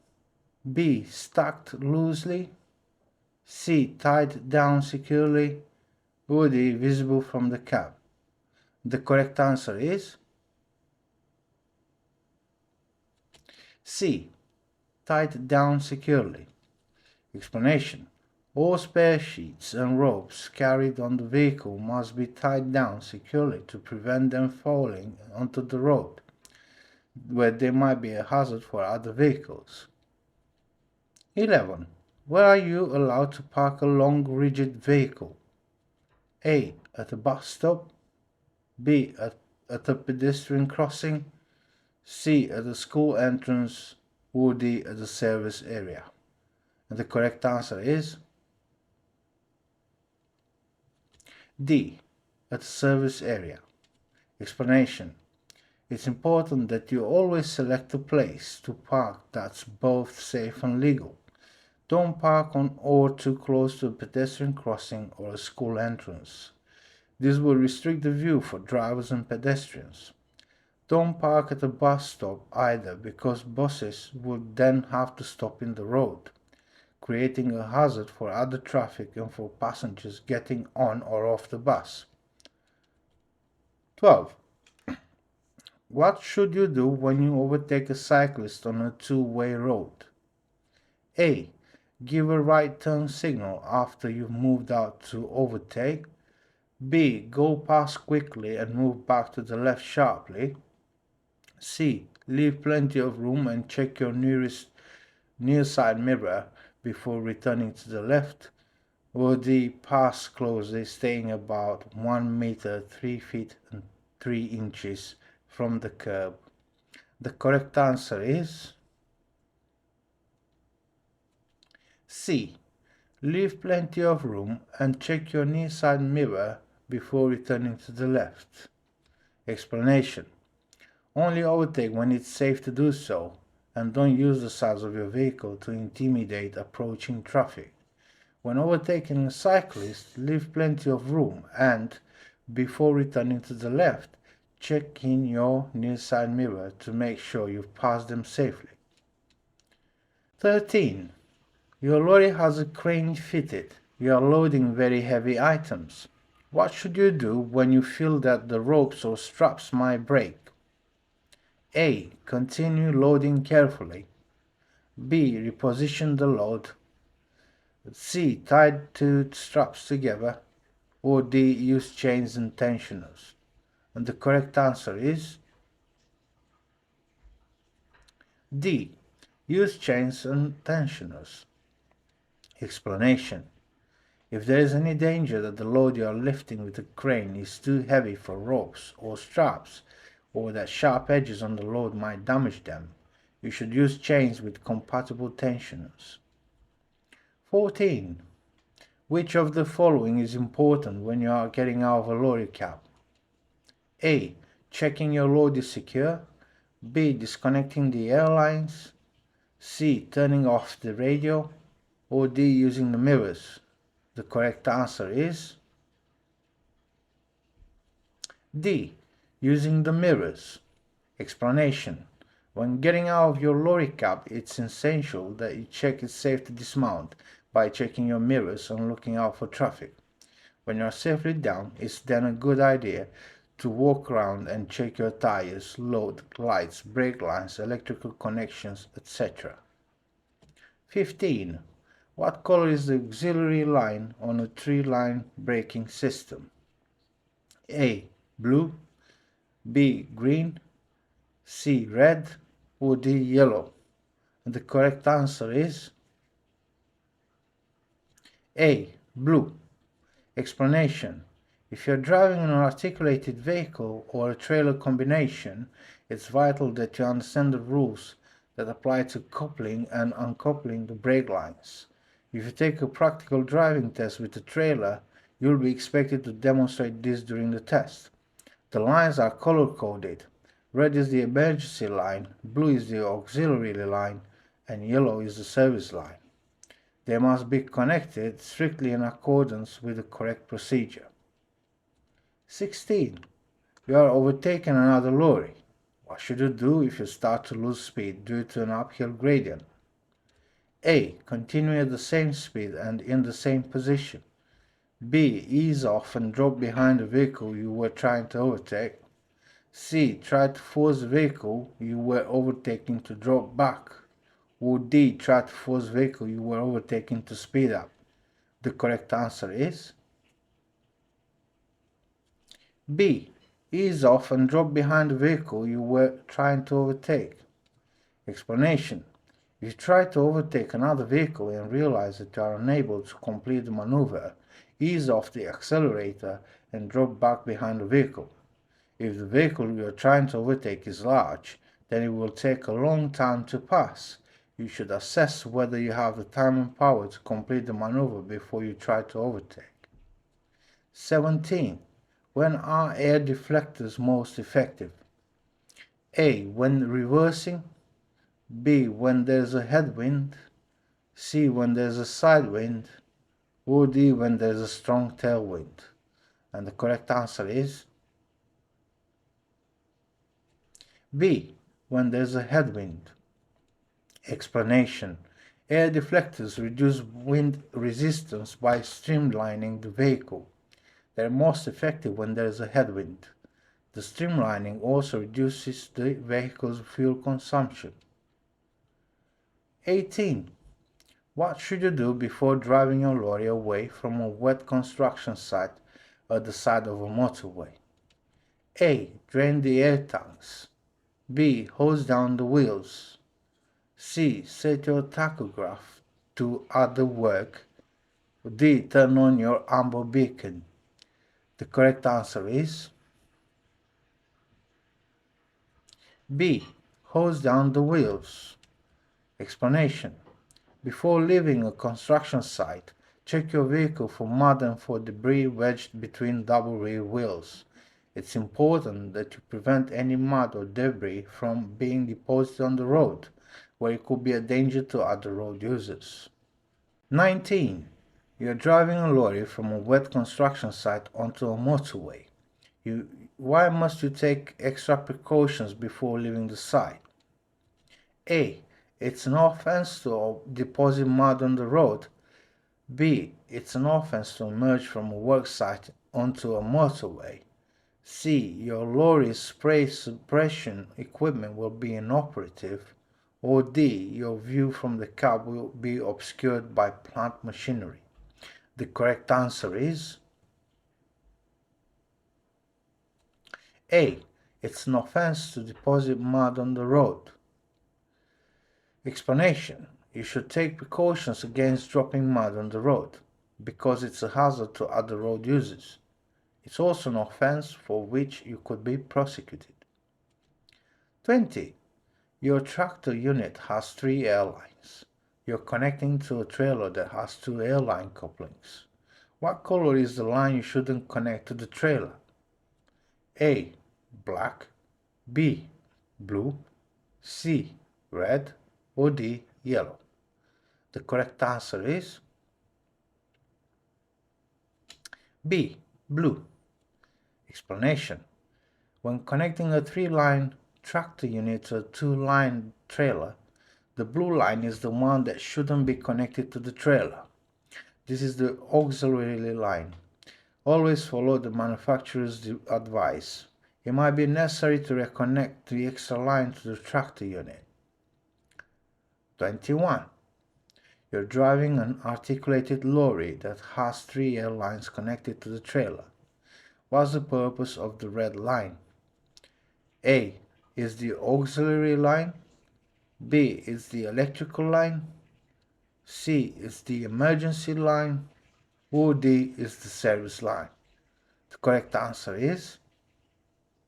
B. Stacked loosely. C. Tied down securely. Or D. Visible from the cab. The correct answer is C. Tied down securely. Explanation. All spare sheets and ropes carried on the vehicle must be tied down securely to prevent them falling onto the road, where they might be a hazard for other vehicles. 11. Where are you allowed to park a long rigid vehicle? A. At a bus stop. B. At a pedestrian crossing. C. At a school entrance. Or D. At a service area. And the correct answer is D. At a service area. Explanation. It's important that you always select a place to park that's both safe and legal. Don't park on or too close to a pedestrian crossing or a school entrance. This will restrict the view for drivers and pedestrians. Don't park at a bus stop either, because buses would then have to stop in the road, creating a hazard for other traffic and for passengers getting on or off the bus. 12. What should you do when you overtake a cyclist on a two-way road? A. Give a right turn signal after you've moved out to overtake. B. Go past quickly and move back to the left sharply. C. Leave plenty of room and check your near side mirror before returning to the left. Or D. Pass closely, staying about 1 meter 3 feet and 3 inches from the curb. The correct answer is C. Leave plenty of room and check your near side mirror before returning to the left. Explanation. Only overtake when it's safe to do so, and don't use the size of your vehicle to intimidate approaching traffic. When overtaking a cyclist, leave plenty of room and, before returning to the left, check in your near side mirror to make sure you've passed them safely. 13. Your lorry has a crane fitted. You are loading very heavy items. What should you do when you feel that the ropes or straps might break? A. Continue loading carefully. B. Reposition the load. C. Tie two straps together. Or D. Use chains and tensioners. And the correct answer is D. Use chains and tensioners. Explanation. If there is any danger that the load you are lifting with a crane is too heavy for ropes or straps, or that sharp edges on the load might damage them, you should use chains with compatible tensioners. 14. Which of the following is important when you are getting out of a lorry cab? A. Checking your load is secure. B. Disconnecting the airlines. C. Turning off the radio. Or D. Using the mirrors. The correct answer is D. Using the mirrors. Explanation. When getting out of your lorry cab, it's essential that you check it's safe to dismount by checking your mirrors and looking out for traffic. When you are safely down, it's then a good idea to walk around and check your tires, load, lights, brake lines, electrical connections, etc. 15. What color is the auxiliary line on a three-line braking system? A. Blue. B. Green. C. Red. Or D. Yellow. And the correct answer is A. Blue. Explanation. If you're driving an articulated vehicle or a trailer combination, it's vital that you understand the rules that apply to coupling and uncoupling the brake lines. If you take a practical driving test with a trailer, you'll be expected to demonstrate this during the test. The lines are color-coded. Red is the emergency line, blue is the auxiliary line, and yellow is the service line. They must be connected strictly in accordance with the correct procedure. 16. You are overtaking another lorry. What should you do if you start to lose speed due to an uphill gradient? A. Continue at the same speed and in the same position. B. Ease off and drop behind the vehicle you were trying to overtake. C. Try to force the vehicle you were overtaking to drop back. Or D. Try to force the vehicle you were overtaking to speed up. The correct answer is B. Ease off and drop behind the vehicle you were trying to overtake. Explanation. If you try to overtake another vehicle and realize that you are unable to complete the maneuver, ease off the accelerator and drop back behind the vehicle. If the vehicle you are trying to overtake is large, then it will take a long time to pass. You should assess whether you have the time and power to complete the maneuver before you try to overtake. 17. When are air deflectors most effective? A. When reversing. B. When there's a headwind. C. When there's a side wind. Or D. When there's a strong tailwind. And the correct answer is B. When there's a headwind. Explanation. Air deflectors reduce wind resistance by streamlining the vehicle. They are most effective when there is a headwind. The streamlining also reduces the vehicle's fuel consumption. 18. What should you do before driving your lorry away from a wet construction site at the side of a motorway? A. Drain the air tanks. B. Hose down the wheels. C. Set your tachograph to other work. D. Turn on your amber beacon. The correct answer is B. Hose down the wheels. Explanation. Before leaving a construction site, check your vehicle for mud and for debris wedged between double rear wheels. It's important that you prevent any mud or debris from being deposited on the road, where it could be a danger to other road users. 19. You are driving a lorry from a wet construction site onto a motorway. Why must you take extra precautions before leaving the site? A. It's an offense to deposit mud on the road. B. It's an offense to emerge from a work site onto a motorway. C. Your lorry's spray suppression equipment will be inoperative. Or D. Your view from the cab will be obscured by plant machinery. The correct answer is A. It's an offense to deposit mud on the road. Explanation. You should take precautions against dropping mud on the road because it's a hazard to other road users. It's also an offense for which you could be prosecuted. 20. Your tractor unit has 3 airlines. You're connecting to a trailer that has 2 airline couplings. What color is the line you shouldn't connect to the trailer? A. Black. B. Blue. C. Red. Or D. Yellow. The correct answer is B. Blue. Explanation. When connecting a 3-line tractor unit to a 2-line trailer, the blue line is the one that shouldn't be connected to the trailer. This is the auxiliary line. Always follow the manufacturer's advice. It might be necessary to reconnect the extra line to the tractor unit. 21. You're driving an articulated lorry that has 3 airlines connected to the trailer. What's the purpose of the red line? A. Is the auxiliary line. B. Is the electrical line. C. Is the emergency line. Or D. Is the service line. The correct answer is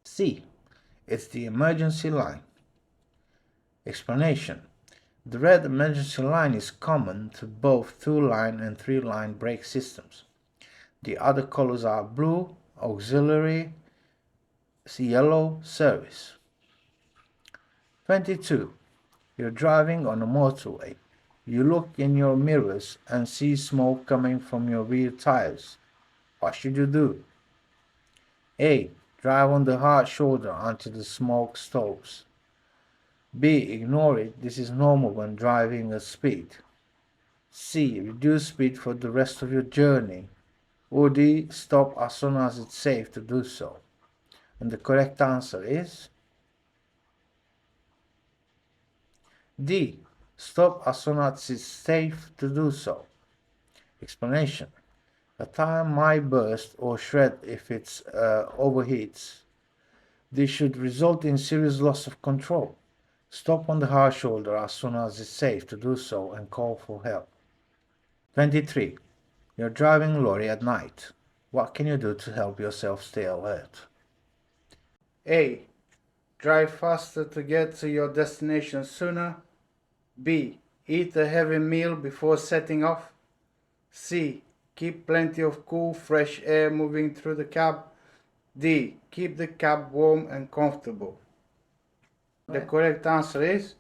C. It's the emergency line. Explanation. The red emergency line is common to both 2-line and 3-line brake systems. The other colors are blue, auxiliary, yellow, service. 22. You're driving on a motorway. You look in your mirrors and see smoke coming from your rear tires. What should you do? A. Drive on the hard shoulder until the smoke stops. B. Ignore it. This is normal when driving at speed. C. Reduce speed for the rest of your journey. Or D. Stop as soon as it's safe to do so. And the correct answer is D. Stop as soon as it's safe to do so. Explanation. A tire might burst or shred if it overheats. This should result in serious loss of control. Stop on the hard shoulder as soon as it's safe to do so and call for help. 23. You're driving lorry at night. What can you do to help yourself stay alert? A. Drive faster to get to your destination sooner. B. Eat a heavy meal before setting off. C. Keep plenty of cool, fresh air moving through the cab. D. Keep the cab warm and comfortable. The correct answer is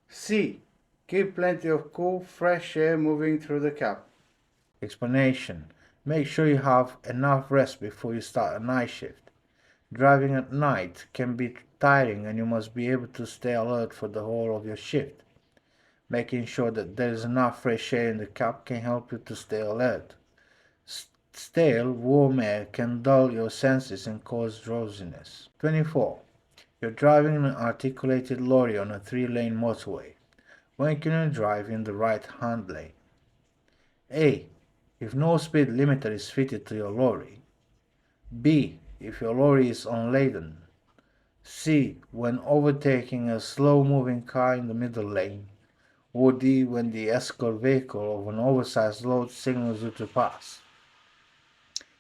C. Keep plenty of cool, fresh air moving through the cab. Explanation. Make sure you have enough rest before you start a night shift. Driving at night can be tiring and you must be able to stay alert for the whole of your shift. Making sure that there is enough fresh air in the cab can help you to stay alert. Stale, warm air can dull your senses and cause drowsiness. 24. You're driving an articulated lorry on a 3-lane motorway. When can you drive in the right-hand lane? A. If no speed limiter is fitted to your lorry. B. If your lorry is unladen. C. When overtaking a slow-moving car in the middle lane. Or D. When the escort vehicle of an oversized load signals you to pass.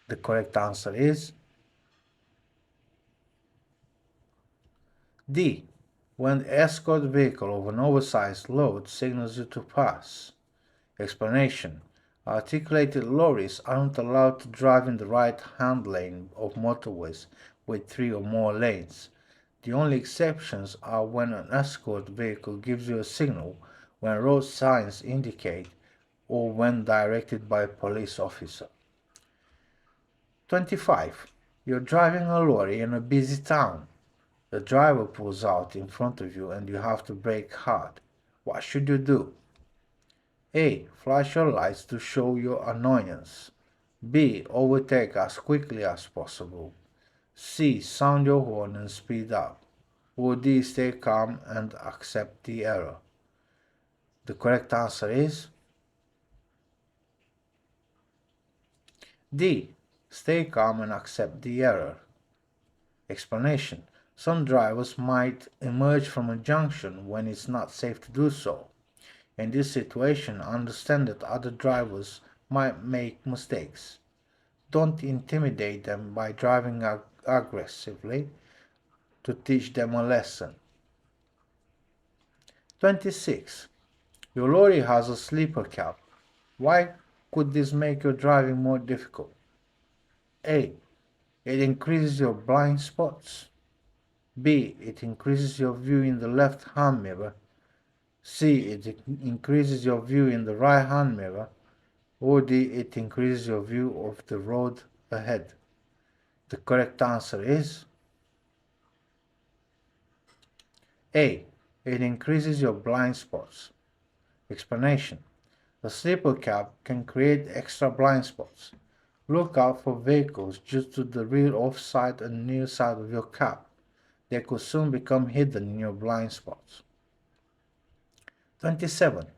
The correct answer is D. When the escort vehicle of an oversized load signals you to pass. Explanation. Articulated lorries aren't allowed to drive in the right-hand lane of motorways with 3 or more lanes. The only exceptions are when an escort vehicle gives you a signal, when road signs indicate, or when directed by a police officer. 25. You're driving a lorry in a busy town. The driver pulls out in front of you and you have to brake hard. What should you do? A. Flash your lights to show your annoyance. B. Overtake as quickly as possible. C. Sound your horn and speed up. Or D. Stay calm and accept the error. The correct answer is D. Stay calm and accept the error. Explanation. Some drivers might emerge from a junction when it's not safe to do so. In this situation, understand that other drivers might make mistakes. Don't intimidate them by driving aggressively to teach them a lesson. 26. Your lorry has a sleeper cab. Why could this make your driving more difficult? A. It increases your blind spots. B. It increases your view in the left-hand mirror. C. It increases your view in the right-hand mirror. Or D. It increases your view of the road ahead. The correct answer is A. It increases your blind spots. Explanation. The sleeper cab can create extra blind spots. Look out for vehicles just to the rear off-side and near side of your cab. They could soon become hidden in your blind spots. 27.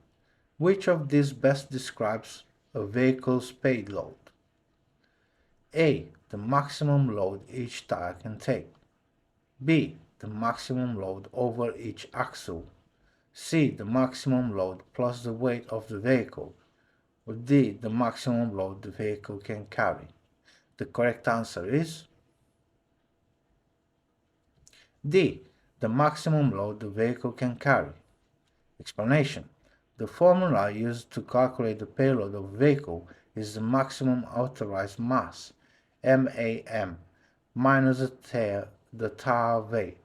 Which of these best describes a vehicle's payload? A. The maximum load each tire can take. B. The maximum load over each axle. C. The maximum load plus the weight of the vehicle. Or D. The maximum load the vehicle can carry. The correct answer is D. The maximum load the vehicle can carry. Explanation. The formula used to calculate the payload of a vehicle is the maximum authorized mass, MAM, minus the tire weight.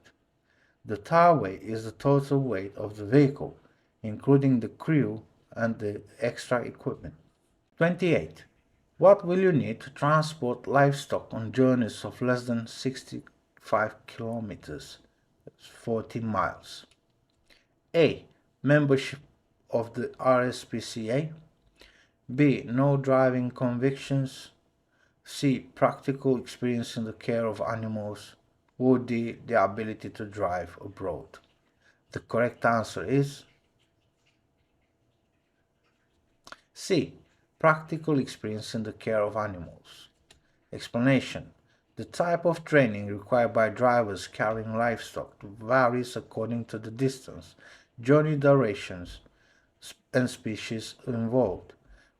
The tire weight is the total weight of the vehicle, including the crew and the extra equipment. 28. What will you need to transport livestock on journeys of less than 65 kilometers, 40 miles? A. Membership of the RSPCA. B. No driving convictions. C. Practical experience in the care of animals. Or D. The ability to drive abroad. The correct answer is C. Practical experience in the care of animals. Explanation. The type of training required by drivers carrying livestock varies according to the distance, journey durations, and species involved.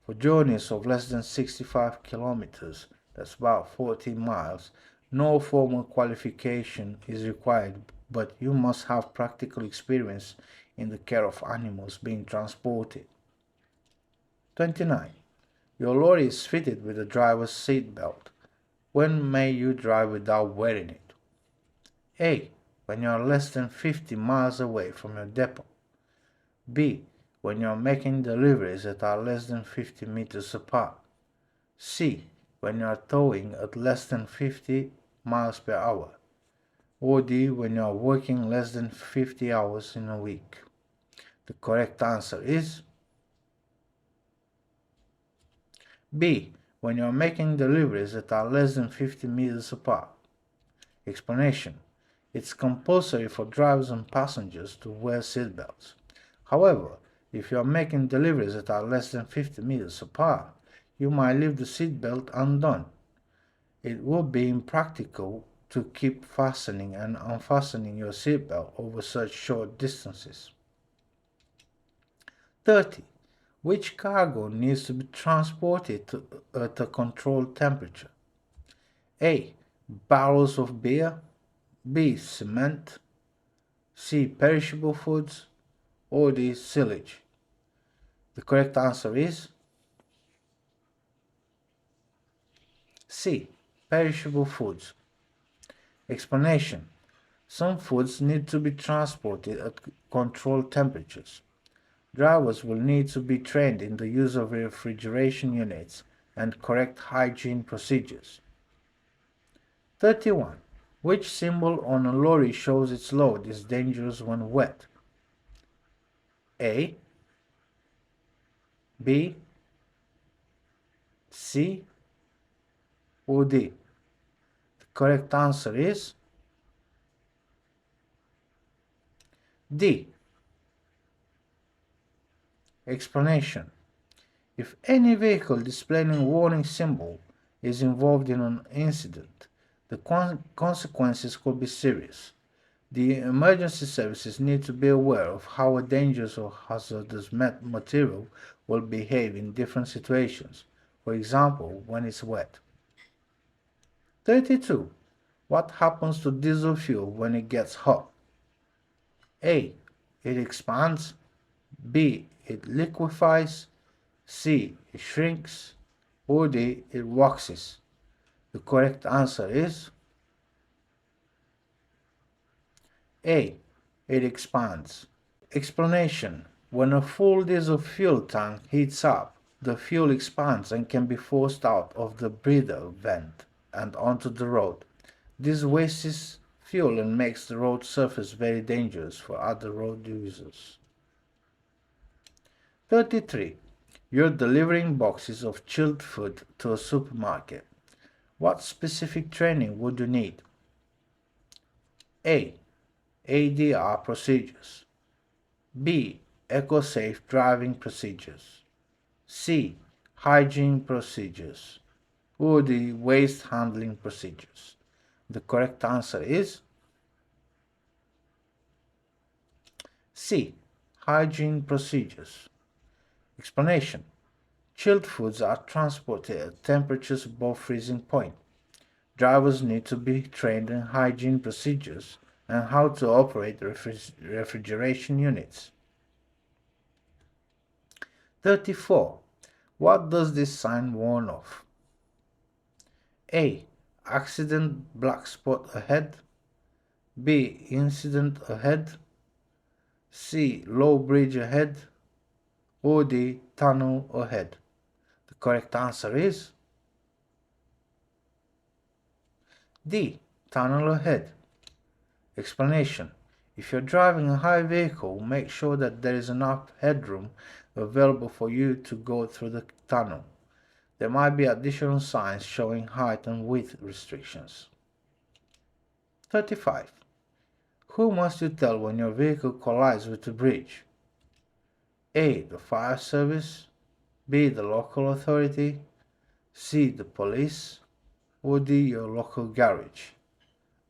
For journeys of less than 65 kilometers, that's about 40 miles, no formal qualification is required, but you must have practical experience in the care of animals being transported. 29. Your lorry is fitted with a driver's seat belt. When may you drive without wearing it? A. When you are less than 50 miles away from your depot. B. When you are making deliveries that are less than 50 meters apart. C. When you are towing at less than 50 miles per hour. Or D. When you are working less than 50 hours in a week. The correct answer is B. When you are making deliveries that are less than 50 meters apart. Explanation. It's compulsory for drivers and passengers to wear seatbelts. However, if you are making deliveries that are less than 50 meters apart, you might leave the seatbelt undone. It would be impractical to keep fastening and unfastening your seatbelt over such short distances. 30. Which cargo needs to be transported at a controlled temperature? A. Barrels of beer. B. Cement. C. Perishable foods. Or D. Silage. The correct answer is C. Perishable foods. Explanation. Some foods need to be transported at controlled temperatures. Drivers will need to be trained in the use of refrigeration units and correct hygiene procedures. 31. Which symbol on a lorry shows its load is dangerous when wet? A, B, C, or D? The correct answer is D. Explanation. If any vehicle displaying a warning symbol is involved in an incident, the consequences could be serious. The emergency services need to be aware of how a dangerous or hazardous material will behave in different situations, for example, when it's wet. 32. What happens to diesel fuel when it gets hot? A. It expands. B. It liquefies. C. It shrinks. Or D. It waxes. The correct answer is A. It expands. Explanation. When a full diesel fuel tank heats up, the fuel expands and can be forced out of the breather vent and onto the road. This wastes fuel and makes the road surface very dangerous for other road users. 33. You're delivering boxes of chilled food to a supermarket. What specific training would you need? A. ADR procedures. B. Eco-safe driving procedures. C. Hygiene procedures. Or D. Waste handling procedures. The correct answer is C. Hygiene procedures. Explanation. Chilled foods are transported at temperatures above freezing point. Drivers need to be trained in hygiene procedures and how to operate refrigeration units. 34. What does this sign warn of? A. Accident black spot ahead. B. Incident ahead. C. Low bridge ahead. Or D. Tunnel ahead. The correct answer is D. Tunnel ahead. Explanation. If you're driving a high vehicle, make sure that there is enough headroom available for you to go through the tunnel. There might be additional signs showing height and width restrictions. 35. Who must you tell when your vehicle collides with a bridge? A. The fire service. B. The local authority. C. The police. Or D. Your local garage.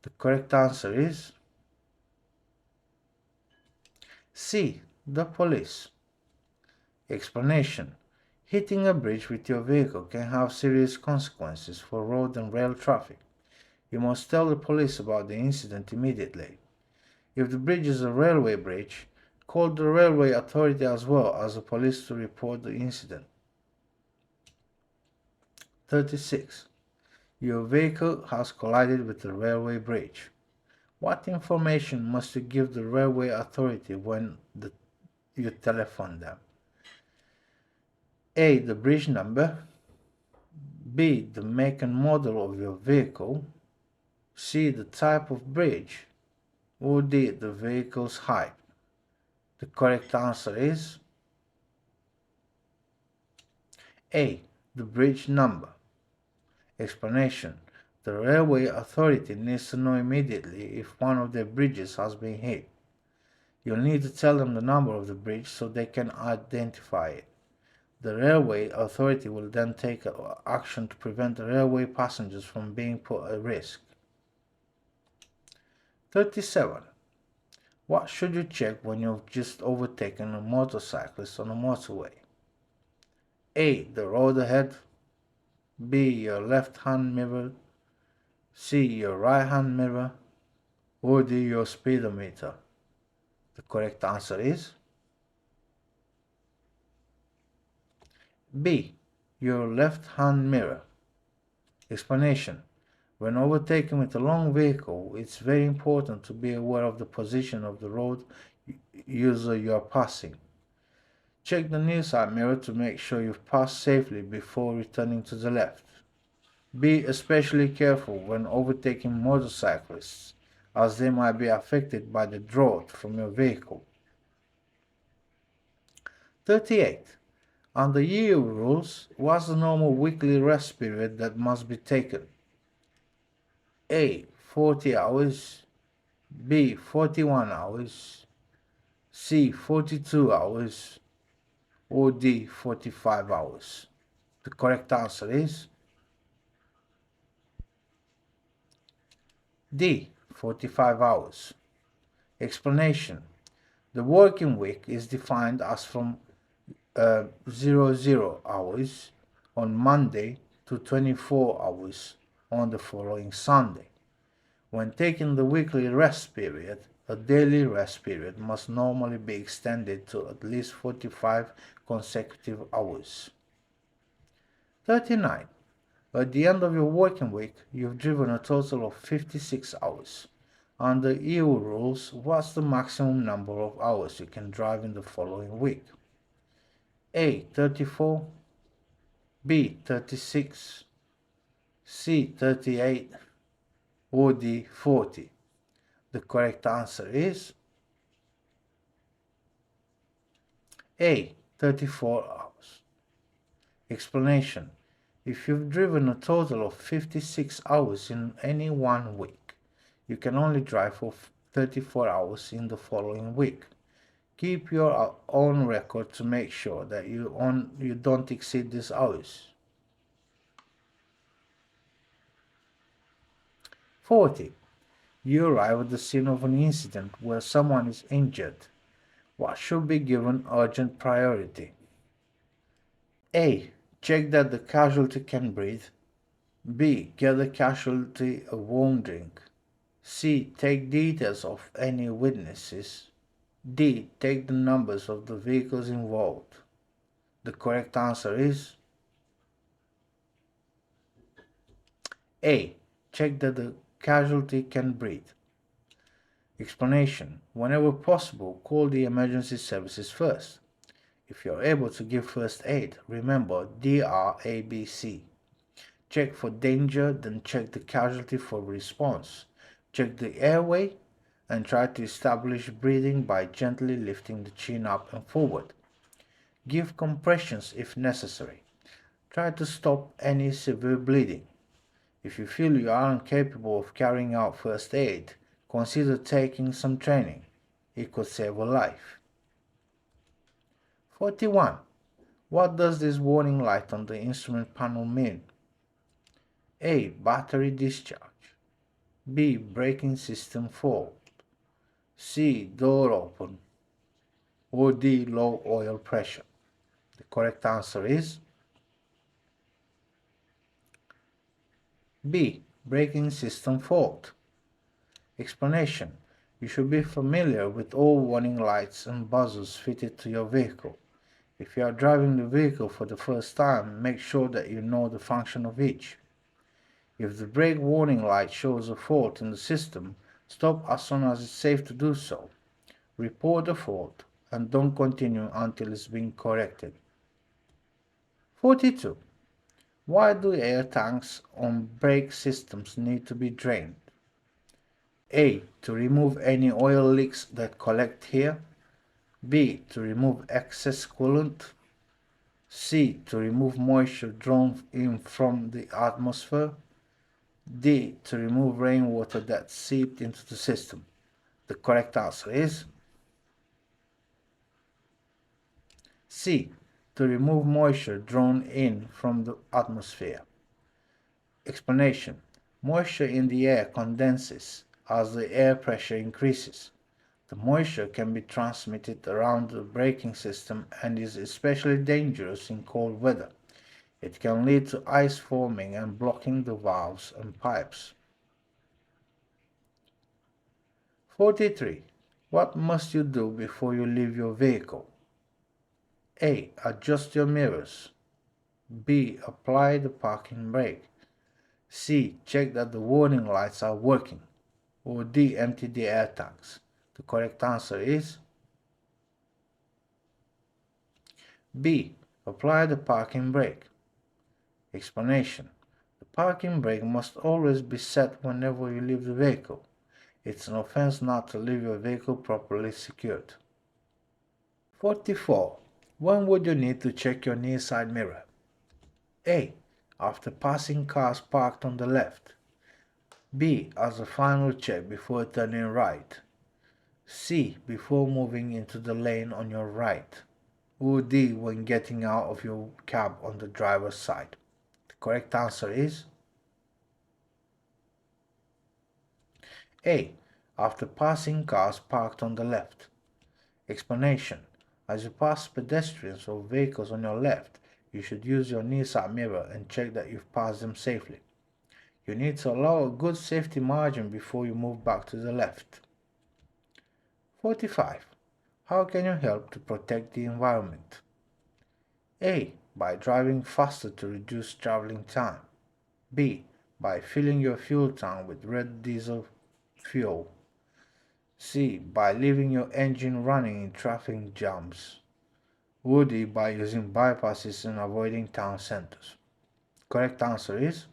The correct answer is C. The police. Explanation. Hitting a bridge with your vehicle can have serious consequences for road and rail traffic. You must tell the police about the incident immediately. If the bridge is a railway bridge, call the railway authority as well as the police to report the incident. 36. Your vehicle has collided with a railway bridge. What information must you give the railway authority when you telephone them? A. The bridge number. B. The make and model of your vehicle. C. The type of bridge. Or D. The vehicle's height. The correct answer is A. The bridge number. Explanation. The railway authority needs to know immediately if one of their bridges has been hit. You'll need to tell them the number of the bridge so they can identify it. The railway authority will then take action to prevent the railway passengers from being put at risk. 37. What should you check when you've just overtaken a motorcyclist on a motorway? A. The road ahead. B. Your left-hand mirror. C. Your right-hand mirror. Or D. Your speedometer. The correct answer is B. Your left-hand mirror. Explanation. When overtaking with a long vehicle, it's very important to be aware of the position of the road user you are passing. Check the near side mirror to make sure you've passed safely before returning to the left. Be especially careful when overtaking motorcyclists, as they might be affected by the draught from your vehicle. 38. Under EU rules, what's the normal weekly rest period that must be taken? A. 40 hours, B. 41 hours, C. 42 hours, or D. 45 hours. The correct answer is D. 45 hours. Explanation. The working week is defined as from 00 hours on Monday to 24 hours on the following Sunday. When taking the weekly rest period, a daily rest period must normally be extended to at least 45 consecutive hours. 39. At the end of your working week, you've driven a total of 56 hours. Under EU rules, what's the maximum number of hours you can drive in the following week? A. 34, B. 36, C. 38, or D. 40. The correct answer is A. 34 hours. Explanation. If you've driven a total of 56 hours in any one week, you can only drive for 34 hours in the following week. Keep your own record to make sure that you don't exceed these hours. 40. You arrive at the scene of an incident where someone is injured. What should be given urgent priority? A. Check that the casualty can breathe. B. Get the casualty a warm drink. C. Take details of any witnesses. D. Take the numbers of the vehicles involved. The correct answer is A. Check that the casualty can breathe. Explanation. Whenever possible, call the emergency services first. If you're able to give first aid, remember DRABC. Check for danger, then check the casualty for response. Check the airway and try to establish breathing by gently lifting the chin up and forward. Give compressions if necessary. Try to stop any severe bleeding. If you feel you are incapable of carrying out first aid, consider taking some training. It could save a life. 41. What does this warning light on the instrument panel mean? A. Battery discharge. B. Braking system fault. C. Door open. Or D. Low oil pressure. The correct answer is B. Braking system fault. Explanation. You should be familiar with all warning lights and buzzers fitted to your vehicle. If you are driving the vehicle for the first time, make sure that you know the function of each. If the brake warning light shows a fault in the system, stop as soon as it's safe to do so. Report the fault and don't continue until it's been corrected. 42. Why do air tanks on brake systems need to be drained? A. To remove any oil leaks that collect here. B. To remove excess coolant. C. To remove moisture drawn in from the atmosphere. D. To remove rainwater that seeped into the system. The correct answer is C. To remove moisture drawn in from the atmosphere. Explanation. Moisture in the air condenses as the air pressure increases. The moisture can be transmitted around the braking system and is especially dangerous in cold weather. It can lead to ice forming and blocking the valves and pipes. 43. What must you do before you leave your vehicle? A. Adjust your mirrors. B. Apply the parking brake. C. Check that the warning lights are working. Or D. Empty the air tanks. The correct answer is B. Apply the parking brake. Explanation. The Parking brake must always be set whenever you leave the vehicle. It's an offense not to leave your vehicle properly secured. 44. When would you need to check your near side mirror? A. After passing cars parked on the left. B. As a final check before turning right. C. Before moving into the lane on your right. Or D. When getting out of your cab on the driver's side. The correct answer is A. After passing cars parked on the left. Explanation. As you pass pedestrians or vehicles on your left, you should use your near side mirror and check that you've passed them safely. You need to allow a good safety margin before you move back to the left. 45. How can you help to protect the environment? A. By driving faster to reduce traveling time. B. By filling your fuel tank with red diesel fuel. C. By leaving your engine running in traffic jams. Or D. By using bypasses and avoiding town centers. Correct answer is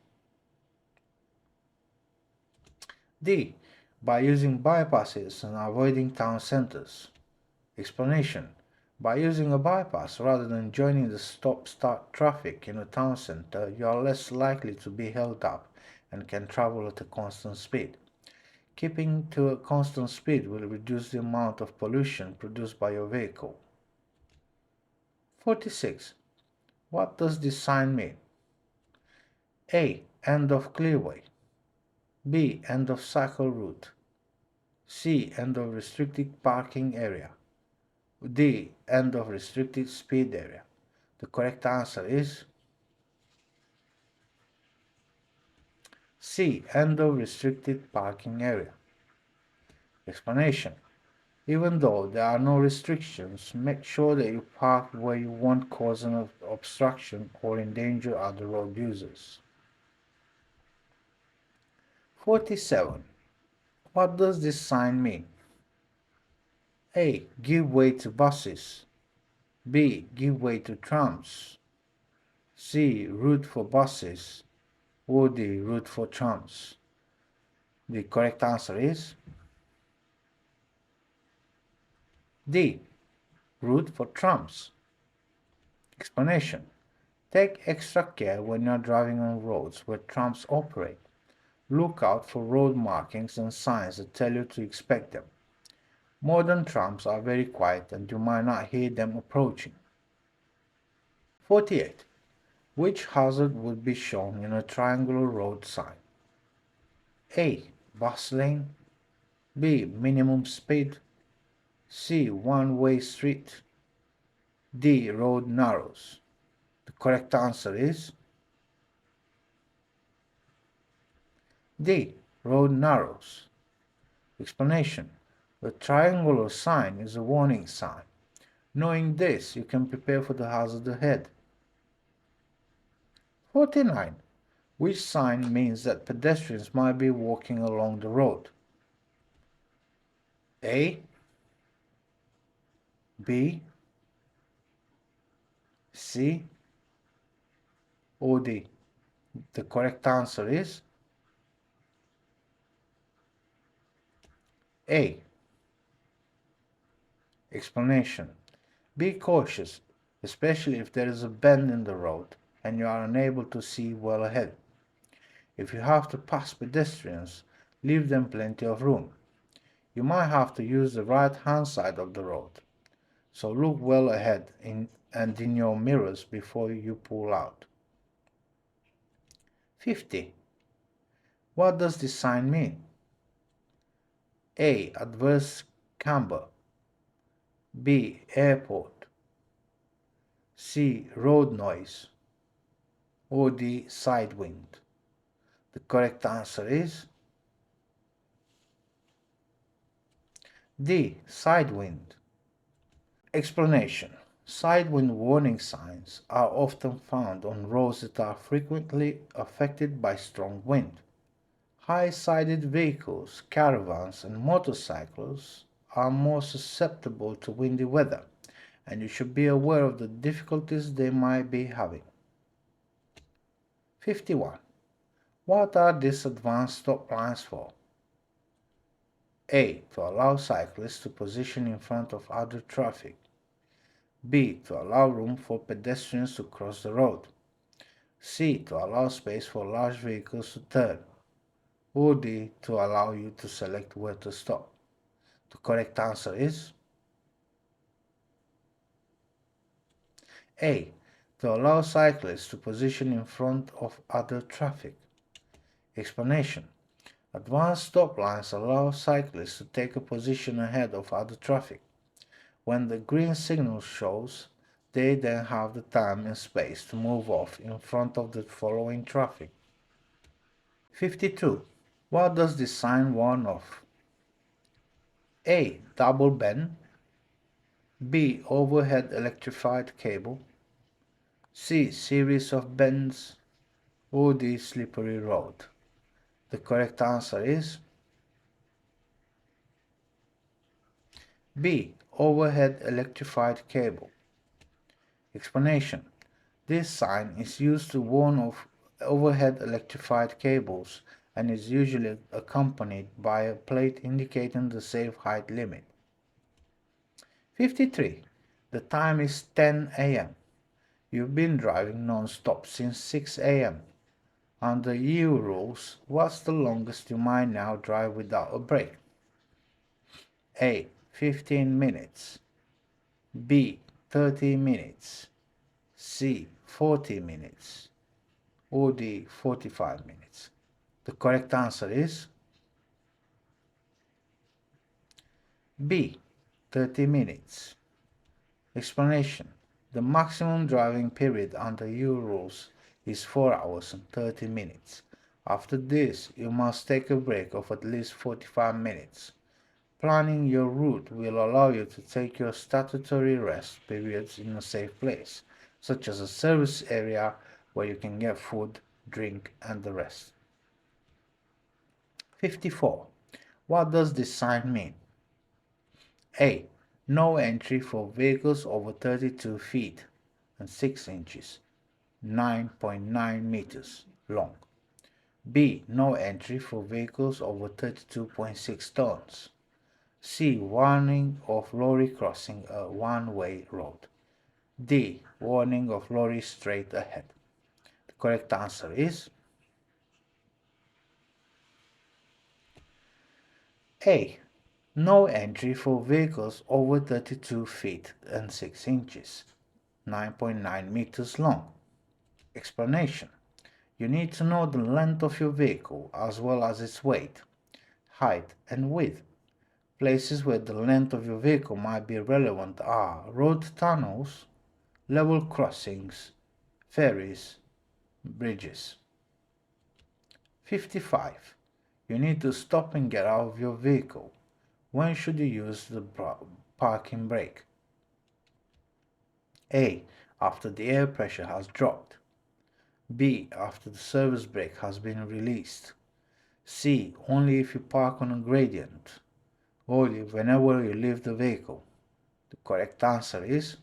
D. By using bypasses and avoiding town centers. Explanation. By using a bypass rather than joining the stop-start traffic in a town center, you are less likely to be held up and can travel at a constant speed. Keeping to a constant speed will reduce the amount of pollution produced by your vehicle. 46. What does this sign mean? A. End of clearway. B. End of cycle route. C. End of restricted parking area. D. End of restricted speed area. The correct answer is C. End of restricted parking area. Explanation. Even though there are no restrictions, make sure that you park where you won't cause an obstruction or endanger other road users. 47. What does this sign mean? A. Give way to buses. B. Give way to trams. C. Route for buses. Or D. Route for trams. The correct answer is D. Route for trams. Explanation. Take extra care when you are driving on roads where trams operate. Look out for road markings and signs that tell you to expect them. Modern trams are very quiet and you might not hear them approaching. 48. Which hazard would be shown in a triangular road sign? A. Bus lane. B. Minimum speed. C. One-way street. D. Road narrows. The correct answer is D. Road narrows. Explanation. The triangular sign is a warning sign. Knowing this, you can prepare for the hazard ahead. 49. Which sign means that pedestrians might be walking along the road? A. B. C. Or D. The correct answer is A. Explanation. Be cautious, especially if there is a bend in the road and you are unable to see well ahead. If you have to pass pedestrians, leave them plenty of room. You might have to use the right-hand side of the road, so look well ahead and in your mirrors before you pull out. 50. What does this sign mean? A. Adverse camber. B. Airport. C. Road noise. Or D. Side wind. The correct answer is D. Side wind. Explanation. Side wind warning signs are often found on roads that are frequently affected by strong wind. High-sided vehicles, caravans, and motorcycles are more susceptible to windy weather, and you should be aware of the difficulties they might be having. 51. What are these advanced stop lines for? A. To allow cyclists to position in front of other traffic. B. To allow room for pedestrians to cross the road. C. To allow space for large vehicles to turn. Or D. To allow you to select where to stop. The correct answer is A. To allow cyclists to position in front of other traffic. Explanation. Advanced stop lines allow cyclists to take a position ahead of other traffic. When the green signal shows, they then have the time and space to move off in front of the following traffic. 52. What does this sign warn of? A. Double bend. B. Overhead electrified cable. C. Series of bends. Or D. Slippery road. The correct answer is B. Overhead electrified cable. Explanation. This sign is used to warn of overhead electrified cables and is usually accompanied by a plate indicating the safe height limit. 53. The time is 10 a.m. You've been driving non-stop since 6 a.m. Under EU rules, what's the longest you might now drive without a break? A. 15 minutes. B. 30 minutes. C. 40 minutes. Or D. 45 minutes. The correct answer is B. 30 minutes. Explanation. The maximum driving period under EU rules is 4 hours and 30 minutes. After this, you must take a break of at least 45 minutes. Planning your route will allow you to take your statutory rest periods in a safe place, such as a service area where you can get food, drink, and the rest. 54. What does this sign mean? A. No entry for vehicles over 32 feet and 6 inches, 9.9 meters long. B. No entry for vehicles over 32.6 tons. C. Warning of lorry crossing a one-way road. D. Warning of lorry straight ahead. The correct answer is A. No entry for vehicles over 32 feet and 6 inches, 9.9 meters long. Explanation. You need to know the length of your vehicle as well as its weight, height, and width. Places where the length of your vehicle might be relevant are road tunnels, level crossings, ferries, bridges. 55. You need to stop and get out of your vehicle. When should you use the parking brake? A. After the air pressure has dropped. B. After the service brake has been released. C. Only if you park on a gradient. Or whenever you leave the vehicle. The correct answer is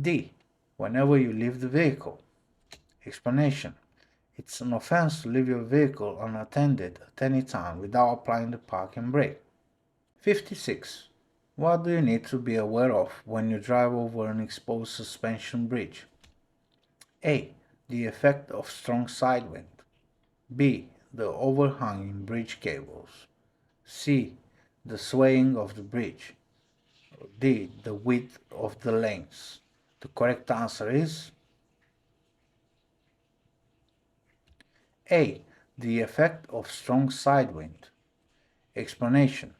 D. Whenever you leave the vehicle. Explanation. It's an offense to leave your vehicle unattended at any time without applying the parking brake. 56. What do you need to be aware of when you drive over an exposed suspension bridge? A. The effect of strong side wind. B. The overhanging bridge cables. C. The swaying of the bridge. D. The width of the lanes. The correct answer is A. The effect of strong side wind. Explanation.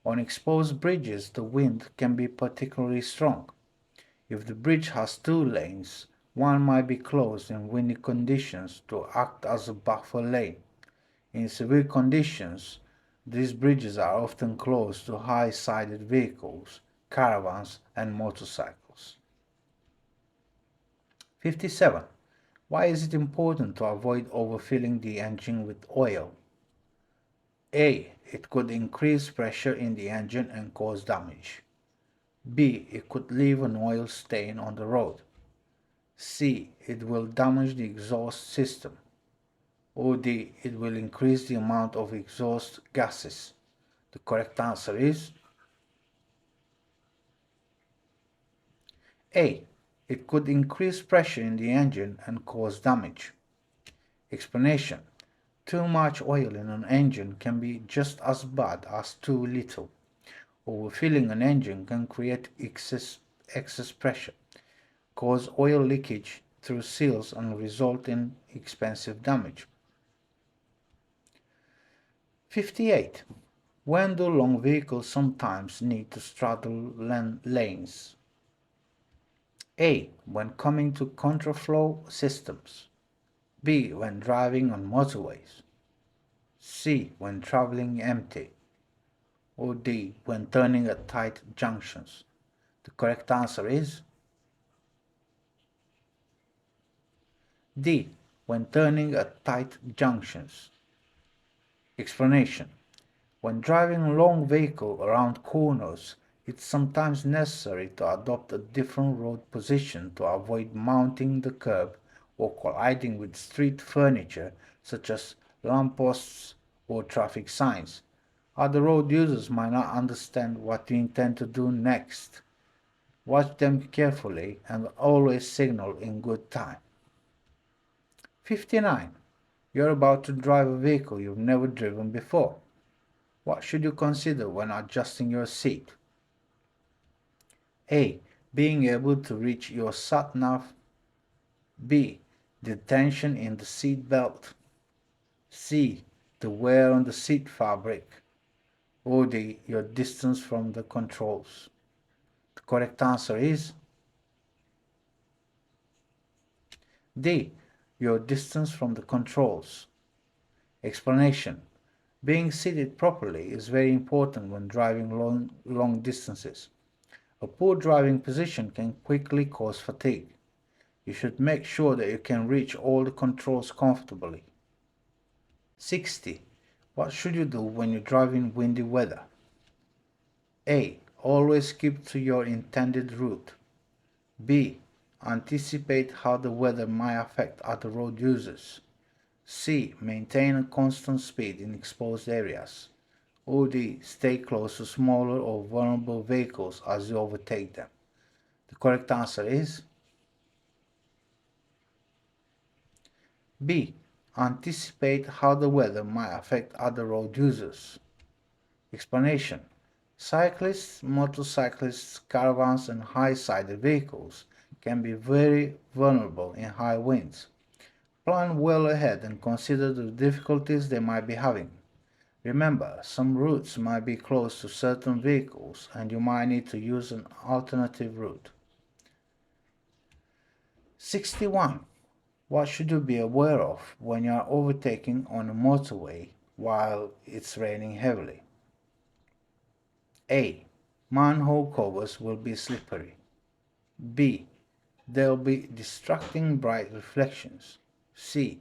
On exposed bridges, the wind can be particularly strong. If the bridge has two lanes, one might be closed in windy conditions to act as a buffer lane. In severe conditions, these bridges are often closed to high-sided vehicles, caravans, and motorcycles. 57. Why is it important to avoid overfilling the engine with oil? A. It could increase pressure in the engine and cause damage. B. It could leave an oil stain on the road. C. It will damage the exhaust system. Or D. It will increase the amount of exhaust gases. The correct answer is A. It could increase pressure in the engine and cause damage. Explanation. Too much oil in an engine can be just as bad as too little. Overfilling an engine can create excess pressure, cause oil leakage through seals and result in expensive damage. 58. When do long vehicles sometimes need to straddle lanes? A. When coming to contraflow systems. B. When driving on motorways. C. When traveling empty. Or D. When turning at tight junctions. The correct answer is D. When turning at tight junctions. Explanation. When driving a long vehicle around corners, it's sometimes necessary to adopt a different road position to avoid mounting the curb or colliding with street furniture such as lampposts or traffic signs. Other road users might not understand what you intend to do next. Watch them carefully and always signal in good time. 59. You're about to drive a vehicle you've never driven before. What should you consider when adjusting your seat? A. Being able to reach your sat-nav. B. The tension in the seat belt. C. The wear on the seat fabric. Or D. Your distance from the controls. The correct answer is D. Your distance from the controls. Explanation. Being seated properly is very important when driving long distances. A poor driving position can quickly cause fatigue. You should make sure that you can reach all the controls comfortably. 60. What should you do when you drive in windy weather? A. Always keep to your intended route. B. Anticipate how the weather might affect other road users. C. Maintain a constant speed in exposed areas. Or D. Stay close to smaller or vulnerable vehicles as you overtake them. The correct answer is B. Anticipate how the weather might affect other road users. Explanation. Cyclists, motorcyclists, caravans and high-sided vehicles can be very vulnerable in high winds. Plan well ahead and consider the difficulties they might be having. Remember, some routes might be closed to certain vehicles and you might need to use an alternative route. 61. What should you be aware of when you are overtaking on a motorway while it's raining heavily? A. Manhole covers will be slippery. B. There will be distracting bright reflections. C.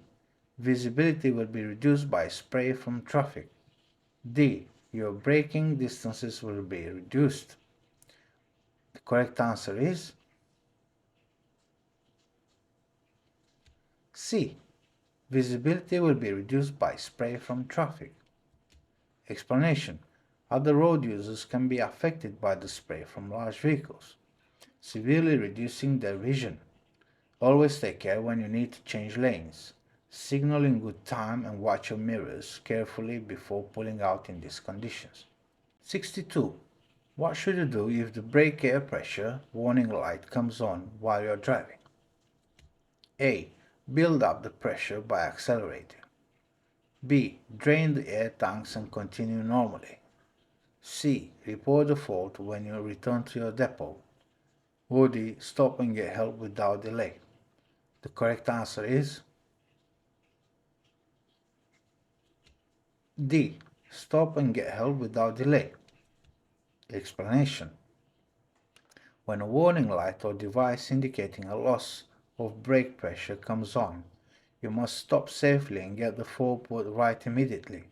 Visibility will be reduced by spray from traffic. D. Your braking distances will be reduced. The correct answer is C. Visibility will be reduced by spray from traffic. Explanation. Other road users can be affected by the spray from large vehicles, severely reducing their vision. Always take care when you need to change lanes. Signal in good time and watch your mirrors carefully before pulling out in these conditions. 62. What should you do if the brake air pressure warning light comes on while you're driving? A. Build up the pressure by accelerating. B. Drain the air tanks and continue normally. C. Report the fault when you return to your depot. Or D. Stop and get help without delay. The correct answer is D. Stop and get help without delay. Explanation. When a warning light or device indicating a loss of brake pressure comes on, you must stop safely and get the fault put right immediately.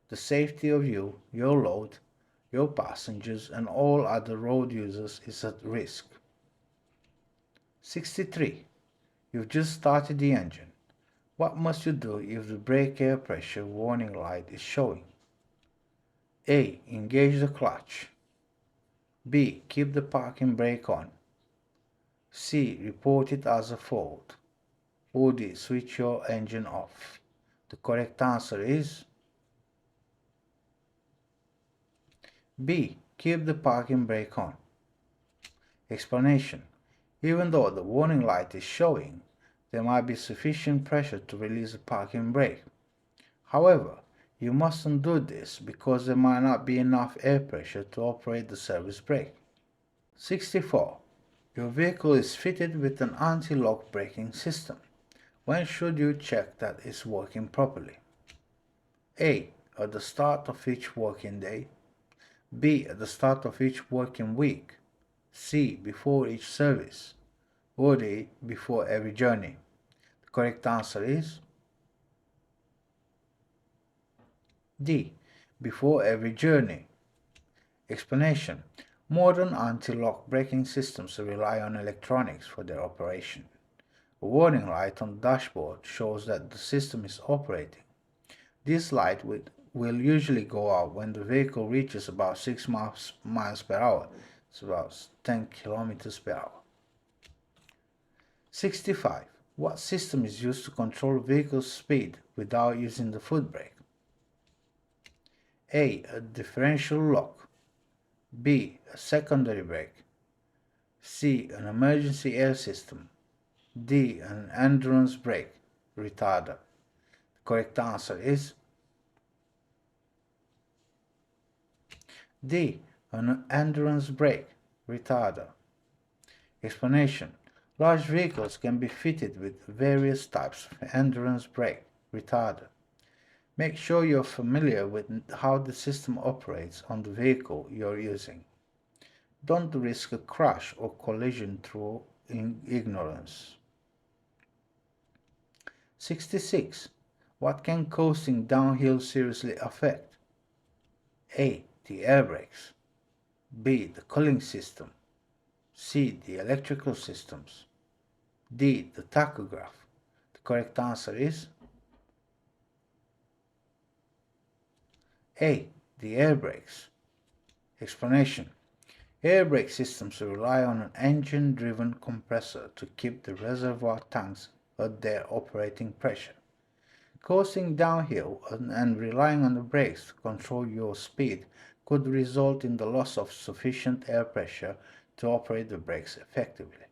The safety of you, your load, your passengers and all other road users is at risk. 63. You've just started the engine. What must you do if the brake air pressure warning light is showing? A. Engage the clutch. B. Keep the parking brake on. C. Report it as a fault. Or D. Switch your engine off. The correct answer is B. Keep the parking brake on. Explanation. Even though the warning light is showing, there might be sufficient pressure to release the parking brake. However, you mustn't do this because there might not be enough air pressure to operate the service brake. 64. Your vehicle is fitted with an anti-lock braking system. When should you check that it's working properly? A. At the start of each working day. B. At the start of each working week. C. Before each service. Or D. Before every journey. The correct answer is D. Before every journey. Explanation. Modern anti-lock braking systems rely on electronics for their operation. A warning light on the dashboard shows that the system is operating. This light will usually go out when the vehicle reaches about 6 miles per hour. It's about 10 kilometers per hour. 65. What system is used to control vehicle's speed without using the foot brake? A. A differential lock. B. A secondary brake. C. An emergency air system. D. An endurance brake retarder. The correct answer is D. An endurance brake retarder. Explanation. Large vehicles can be fitted with various types of endurance brake retarder. Make sure you're familiar with how the system operates on the vehicle you're using. Don't risk a crash or collision through ignorance. 66. What can coasting downhill seriously affect? A. The air brakes. B. The cooling system. C. The electrical systems. D. The tachograph. The correct answer is A. The air brakes. Explanation. Air brake systems rely on an engine-driven compressor to keep the reservoir tanks at their operating pressure. Coasting downhill and relying on the brakes to control your speed could result in the loss of sufficient air pressure to operate the brakes effectively.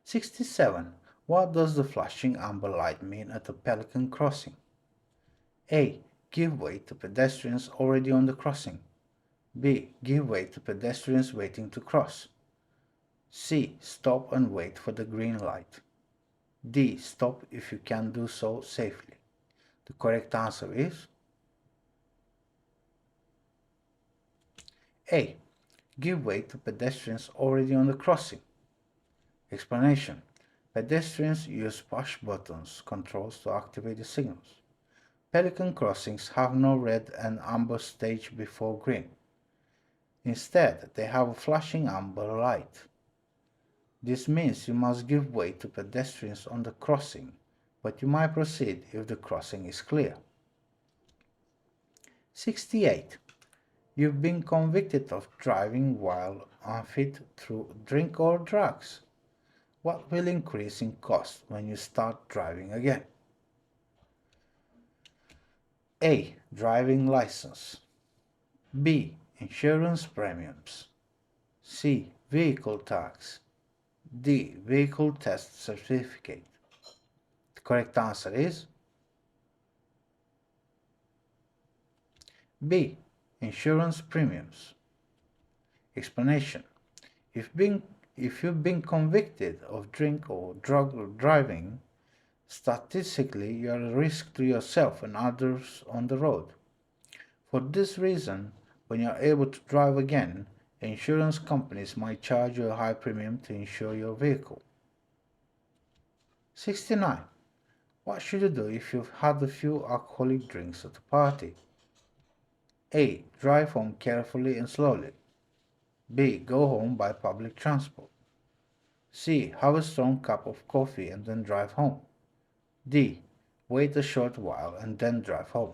67. What does the flashing amber light mean at a pelican crossing? A. Give way to pedestrians already on the crossing. B. Give way to pedestrians waiting to cross. C. Stop and wait for the green light. D. Stop if you can do so safely. The correct answer is A. Give way to pedestrians already on the crossing. Explanation. Pedestrians use push buttons controls to activate the signals. Pelican crossings have no red and amber stage before green. Instead, they have a flashing amber light. This means you must give way to pedestrians on the crossing, but you might proceed if the crossing is clear. 68. You've been convicted of driving while unfit through drink or drugs. What will increase in cost when you start driving again? A. Driving license. B. Insurance premiums. C. Vehicle tax. D. Vehicle test certificate. The correct answer is B. Insurance premiums. Explanation. If you've been convicted of drink or drug driving, statistically you are a risk to yourself and others on the road. For this reason, when you are able to drive again, insurance companies might charge you a high premium to insure your vehicle. 69. What should you do if you've had a few alcoholic drinks at a party? A. Drive home carefully and slowly. B. Go home by public transport. C. Have a strong cup of coffee and then drive home. D. Wait a short while and then drive home.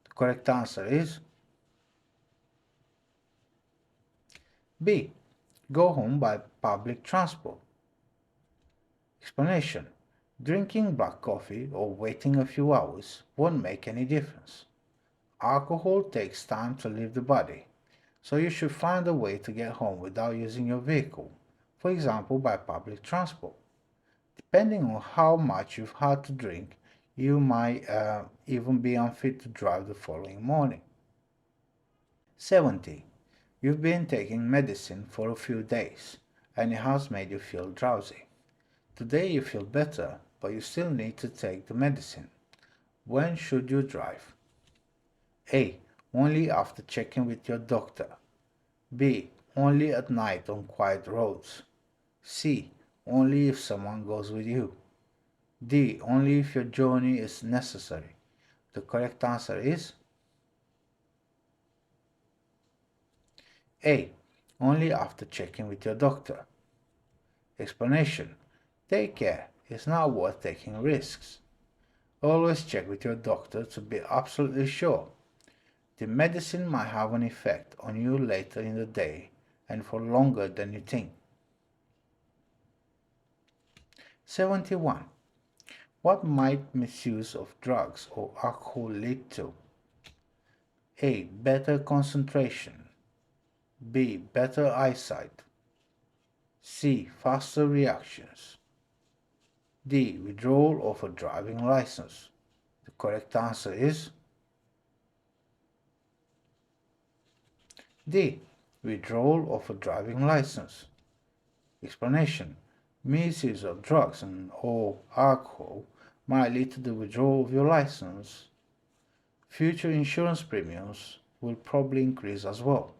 The correct answer is B. Go home by public transport. Explanation. Drinking black coffee or waiting a few hours won't make any difference. Alcohol takes time to leave the body, so you should find a way to get home without using your vehicle, for example by public transport. Depending on how much you've had to drink, you might even be unfit to drive the following morning. 70. You've been taking medicine for a few days and it has made you feel drowsy. Today you feel better, but you still need to take the medicine. When should you drive? A. Only after checking with your doctor. B. Only at night on quiet roads. C. Only if someone goes with you. D. Only if your journey is necessary. The correct answer is A. Only after checking with your doctor. Explanation. Take care. It's not worth taking risks. Always check with your doctor to be absolutely sure. The medicine might have an effect on you later in the day and for longer than you think. 71. What might misuse of drugs or alcohol lead to? A. Better concentration. B. Better eyesight. C. Faster reactions. D. Withdrawal of a driving license. The correct answer is D. Withdrawal of a driving license. Explanation. Misuse of drugs and or alcohol might lead to the withdrawal of your license. Future insurance premiums will probably increase as well.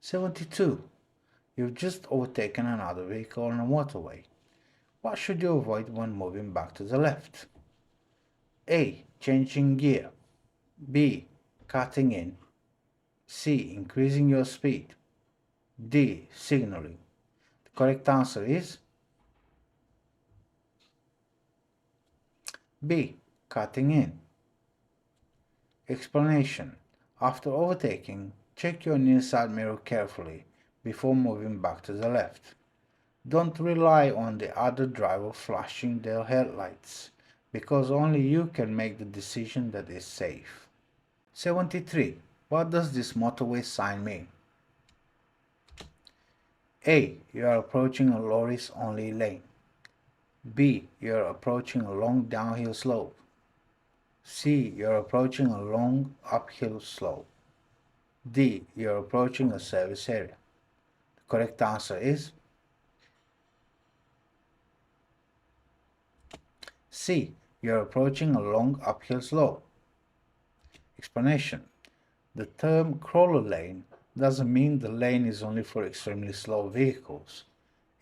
72. You've just overtaken another vehicle on a motorway. What should you avoid when moving back to the left? A. Changing gear. B. Cutting in. C. Increasing your speed. D. Signaling. The correct answer is B. Cutting in. Explanation. After overtaking, check your near side mirror carefully before moving back to the left. Don't rely on the other driver flashing their headlights, because only you can make the decision that is safe. 73. What does this motorway sign mean? A. You are approaching a lorries only lane. B. You are approaching a long downhill slope. C. You are approaching a long uphill slope. D. You are approaching a service area. The correct answer is C. You are approaching a long uphill slope. Explanation. The term crawler lane doesn't mean the lane is only for extremely slow vehicles.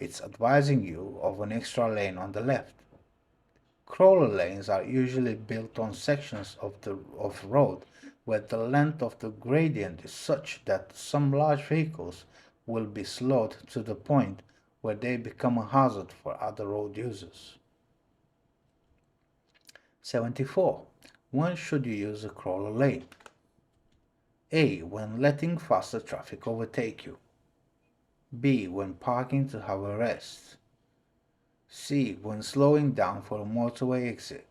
It's advising you of an extra lane on the left. Crawler lanes are usually built on sections of road where the length of the gradient is such that some large vehicles will be slowed to the point where they become a hazard for other road users. 74. When should you use a crawler lane? A. When letting faster traffic overtake you. B. When parking to have a rest. C. When slowing down for a motorway exit.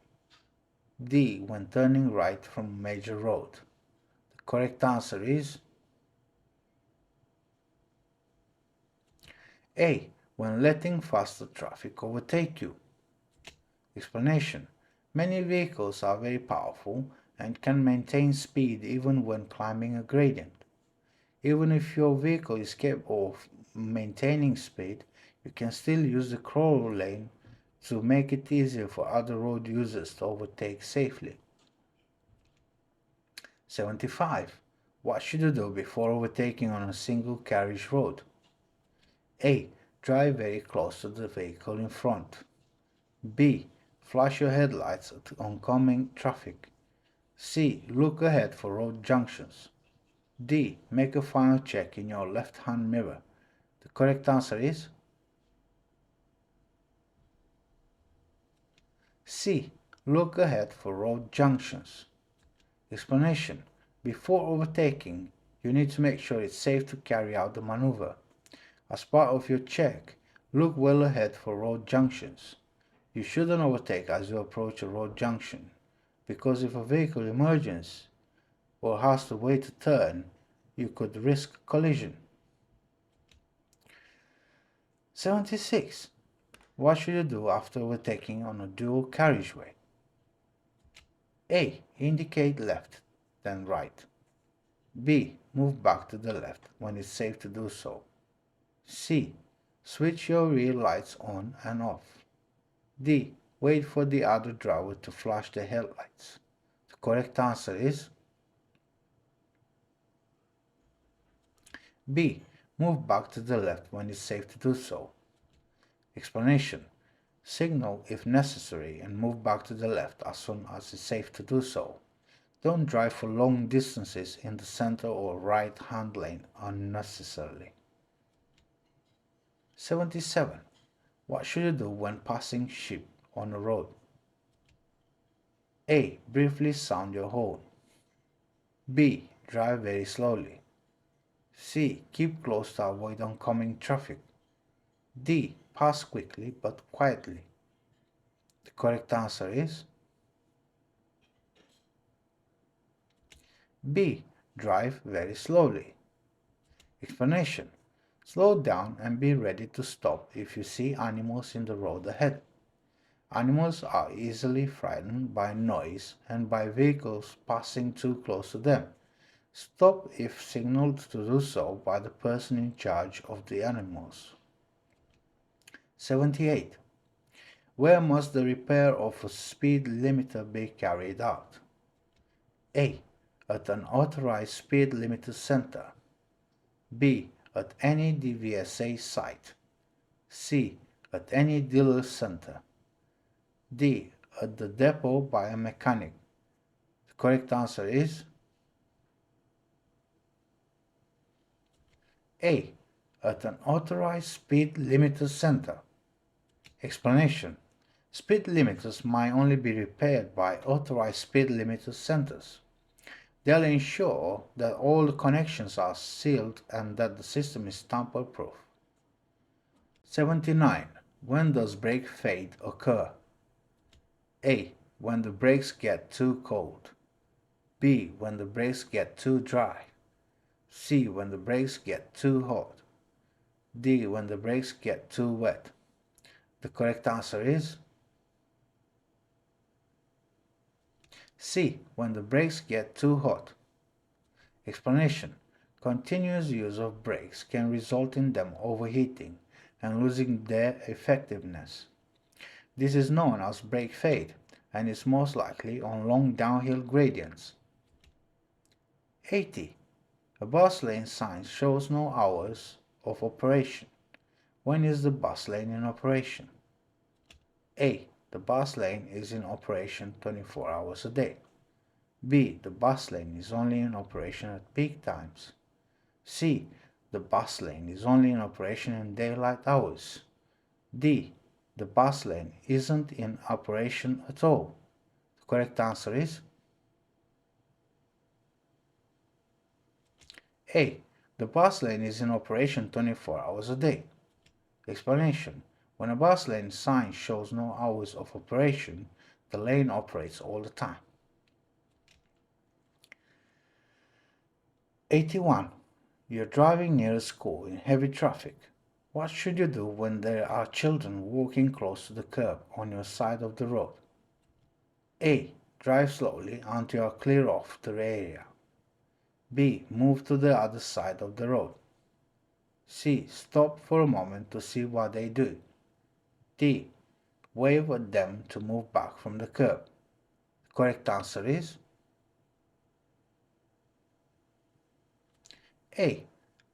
D. When turning right from a major road. The correct answer is A. When letting faster traffic overtake you. Explanation. Many vehicles are very powerful and can maintain speed even when climbing a gradient. Even if your vehicle is capable of maintaining speed, you can still use the crawler lane to make it easier for other road users to overtake safely. 75. What should you do before overtaking on a single carriage road? A. Drive very close to the vehicle in front. B. Flash your headlights at oncoming traffic. C. Look ahead for road junctions. D. Make a final check in your left-hand mirror. The correct answer is C. Look ahead for road junctions. Explanation. Before overtaking, you need to make sure it's safe to carry out the maneuver. As part of your check, look well ahead for road junctions. You shouldn't overtake as you approach a road junction, because if a vehicle emerges or has to wait to turn, you could risk collision. 76. What should you do after overtaking on a dual carriageway? A. Indicate left, then right. B. Move back to the left when it's safe to do so. C. Switch your rear lights on and off. D. Wait for the other driver to flash the headlights. The correct answer is B. Move back to the left when it's safe to do so. Explanation. Signal if necessary and move back to the left as soon as it's safe to do so. Don't drive for long distances in the center or right-hand lane unnecessarily. 77. What should you do when passing sheep on a road? A. Briefly sound your horn. B. Drive very slowly. C. Keep close to avoid oncoming traffic. D. Pass quickly but quietly. The correct answer is B. Drive very slowly. Explanation. Slow down and be ready to stop if you see animals in the road ahead. Animals are easily frightened by noise and by vehicles passing too close to them. Stop if signaled to do so by the person in charge of the animals. 78. Where must the repair of a speed limiter be carried out? A. At an authorized speed limiter center. B. At any DVSA site. C. At any dealer center. D. At the depot by a mechanic. The correct answer is A. At an authorized speed limiter center. Explanation. Speed limiters might only be repaired by authorized speed limiter centers. They'll ensure that all the connections are sealed and that the system is tamper-proof. 79. When does brake fade occur? A. When the brakes get too cold. B. When the brakes get too dry. C. When the brakes get too hot. D. When the brakes get too wet. The correct answer is C. When the brakes get too hot. Explanation. Continuous use of brakes can result in them overheating and losing their effectiveness. This is known as brake fade and is most likely on long downhill gradients. 80. A bus lane sign shows no hours of operation. When is the bus lane in operation? A. The bus lane is in operation 24 hours a day. B. The bus lane is only in operation at peak times. C. The bus lane is only in operation in daylight hours. D. The bus lane isn't in operation at all. The correct answer is A. The bus lane is in operation 24 hours a day. Explanation. When a bus lane sign shows no hours of operation, the lane operates all the time. 81. You're driving near a school in heavy traffic. What should you do when there are children walking close to the curb on your side of the road? A. Drive slowly until you are clear of the area. B. Move to the other side of the road. C. Stop for a moment to see what they do. D. Wave at them to move back from the curb. The correct answer is A.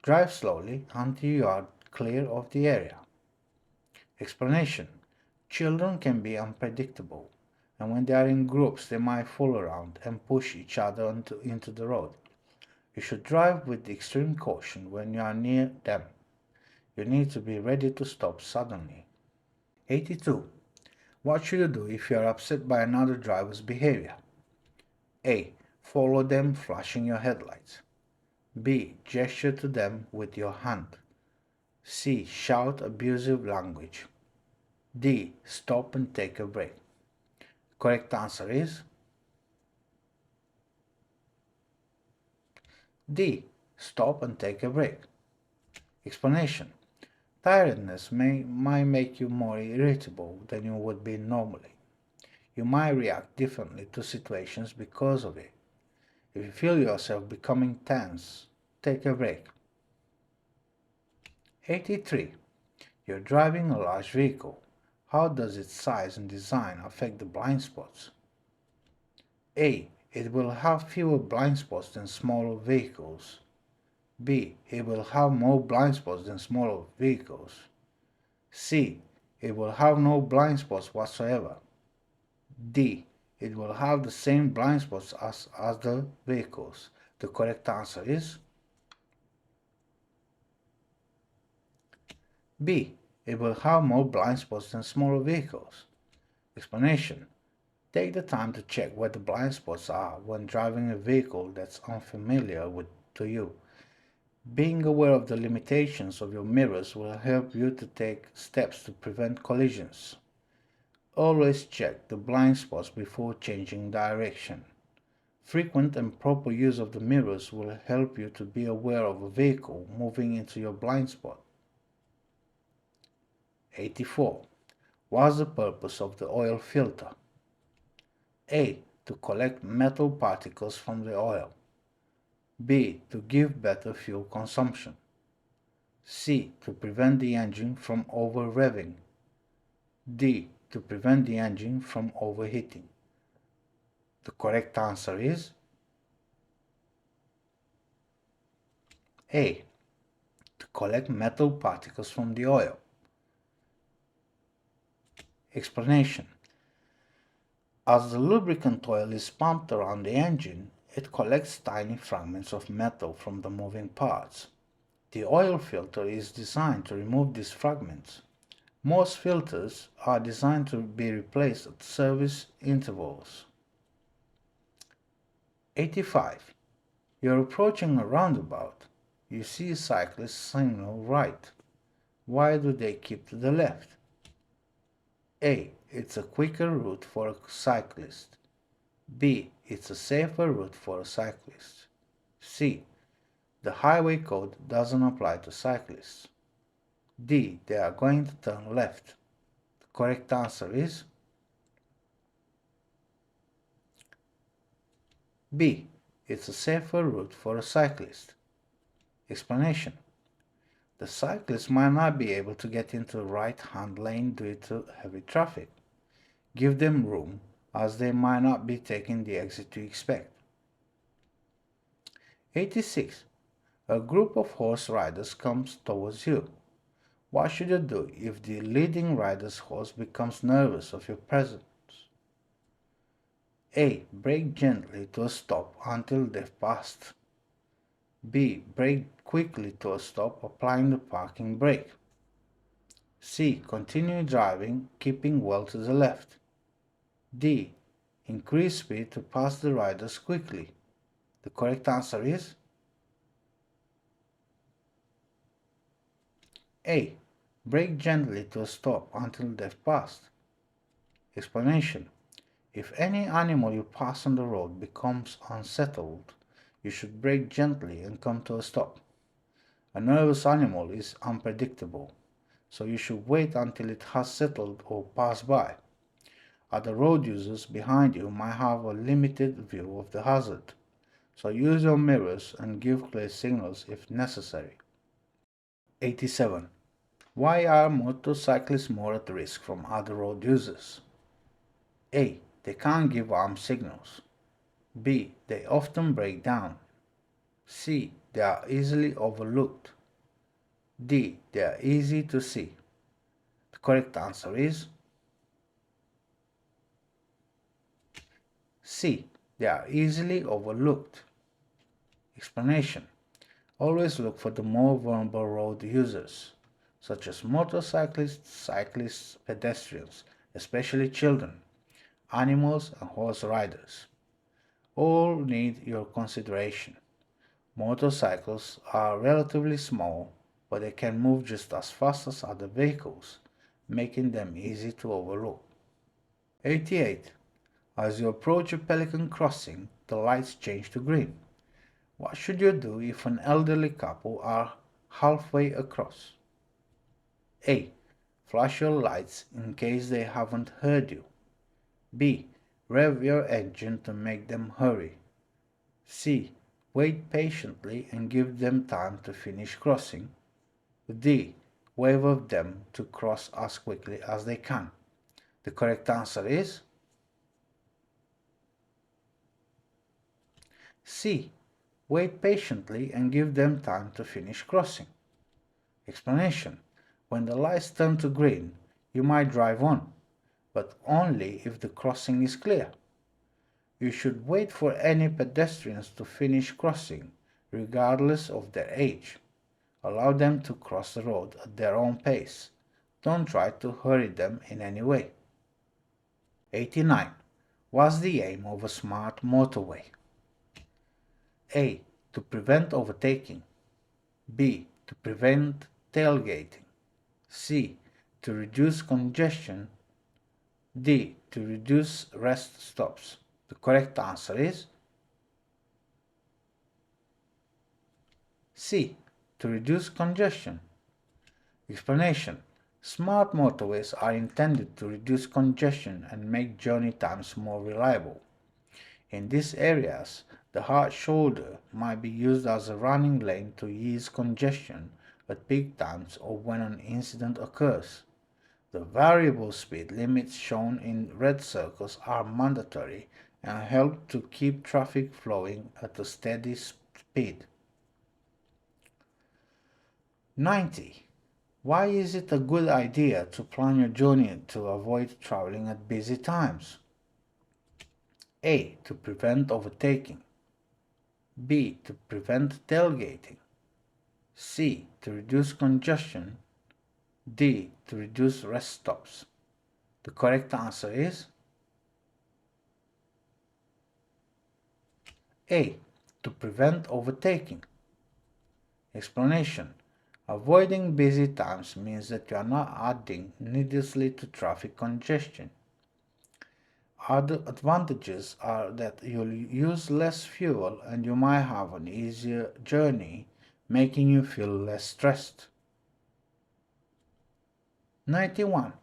Drive slowly until you are clear of the area. Explanation. Children can be unpredictable, and when they are in groups they might fall around and push each other into the road. You should drive with extreme caution when you are near them. You need to be ready to stop suddenly. 82. What should you do if you are upset by another driver's behavior? A. Follow them flashing your headlights. B. Gesture to them with your hand. C. Shout abusive language. D. Stop and take a break. Correct answer is D. Stop and take a break. Explanation. Tiredness might make you more irritable than you would be normally. You might react differently to situations because of it. If you feel yourself becoming tense, take a break. 83. You're driving a large vehicle. How does its size and design affect the blind spots? A. It will have fewer blind spots than smaller vehicles. B. It will have more blind spots than smaller vehicles. C. It will have no blind spots whatsoever. D. It will have the same blind spots as other vehicles. The correct answer is B. It will have more blind spots than smaller vehicles. Explanation. Take the time to check where the blind spots are when driving a vehicle that's unfamiliar to you. Being aware of the limitations of your mirrors will help you to take steps to prevent collisions. Always check the blind spots before changing direction. Frequent and proper use of the mirrors will help you to be aware of a vehicle moving into your blind spot. 84. What's the purpose of the oil filter? A. To collect metal particles from the oil. B. To give better fuel consumption. C. To prevent the engine from over-revving. D. To prevent the engine from overheating. The correct answer is A. To collect metal particles from the oil. Explanation. As the lubricant oil is pumped around the engine, it collects tiny fragments of metal from the moving parts. The oil filter is designed to remove these fragments. Most filters are designed to be replaced at service intervals. 85. You're approaching a roundabout. You see a cyclist signal right. Why do they keep to the left? A. It's a quicker route for a cyclist. B. It's a safer route for a cyclist. C. The highway code doesn't apply to cyclists. D. They are going to turn left. The correct answer is B. It's a safer route for a cyclist. Explanation. The cyclist might not be able to get into the right-hand lane due to heavy traffic. Give them room, as they might not be taking the exit you expect. 86. A group of horse riders comes towards you. What should you do if the leading rider's horse becomes nervous of your presence? A. Brake gently to a stop until they've passed. B. Brake quickly to a stop, applying the parking brake. C. Continue driving, keeping well to the left. D. Increase speed to pass the riders quickly. The correct answer is A. Brake gently to a stop until they've passed. Explanation. If any animal you pass on the road becomes unsettled, you should brake gently and come to a stop. A nervous animal is unpredictable, so you should wait until it has settled or passed by. Other road users behind you might have a limited view of the hazard, so use your mirrors and give clear signals if necessary. 87. Why are motorcyclists more at risk from other road users? A. They can't give arm signals. B. They often break down. C. They are easily overlooked. D. They are easy to see. The correct answer is C. They are easily overlooked. Explanation. Always look for the more vulnerable road users, such as motorcyclists, cyclists, pedestrians, especially children, animals, and horse riders. All need your consideration. Motorcycles are relatively small, but they can move just as fast as other vehicles, making them easy to overlook. 88. As you approach a pelican crossing, the lights change to green. What should you do if an elderly couple are halfway across? A. Flash your lights in case they haven't heard you. B. Rev your engine to make them hurry. C. Wait patiently and give them time to finish crossing. D. Wave at them to cross as quickly as they can. The correct answer is C. Wait patiently and give them time to finish crossing. Explanation: when the lights turn to green, you might drive on, but only if the crossing is clear. You should wait for any pedestrians to finish crossing, regardless of their age. Allow them to cross the road at their own pace. Don't try to hurry them in any way. 89. What's the aim of a smart motorway? A. To prevent overtaking. B. To prevent tailgating. C. To reduce congestion. D. To reduce rest stops. The correct answer is C. To reduce congestion. Explanation: smart motorways are intended to reduce congestion and make journey times more reliable. In these areas, the hard shoulder might be used as a running lane to ease congestion at peak times or when an incident occurs. The variable speed limits shown in red circles are mandatory and help to keep traffic flowing at a steady speed. 90. Why is it a good idea to plan your journey to avoid traveling at busy times? A. To prevent overtaking. B. To prevent tailgating. C. To reduce congestion. D. To reduce rest stops. The correct answer is A. To prevent overtaking. Explanation: avoiding busy times means that you are not adding needlessly to traffic congestion. Other advantages are that you'll use less fuel and you might have an easier journey, making you feel less stressed. 91.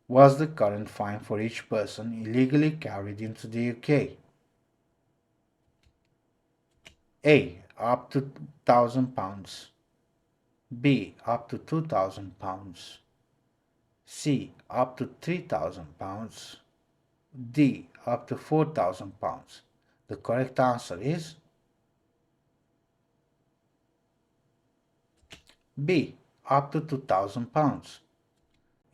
What's the current fine for each person illegally carried into the UK? A. Up to £1,000. B. Up to £2,000. C. Up to £3,000. D. Up to £4,000. The correct answer is B. Up to £2,000.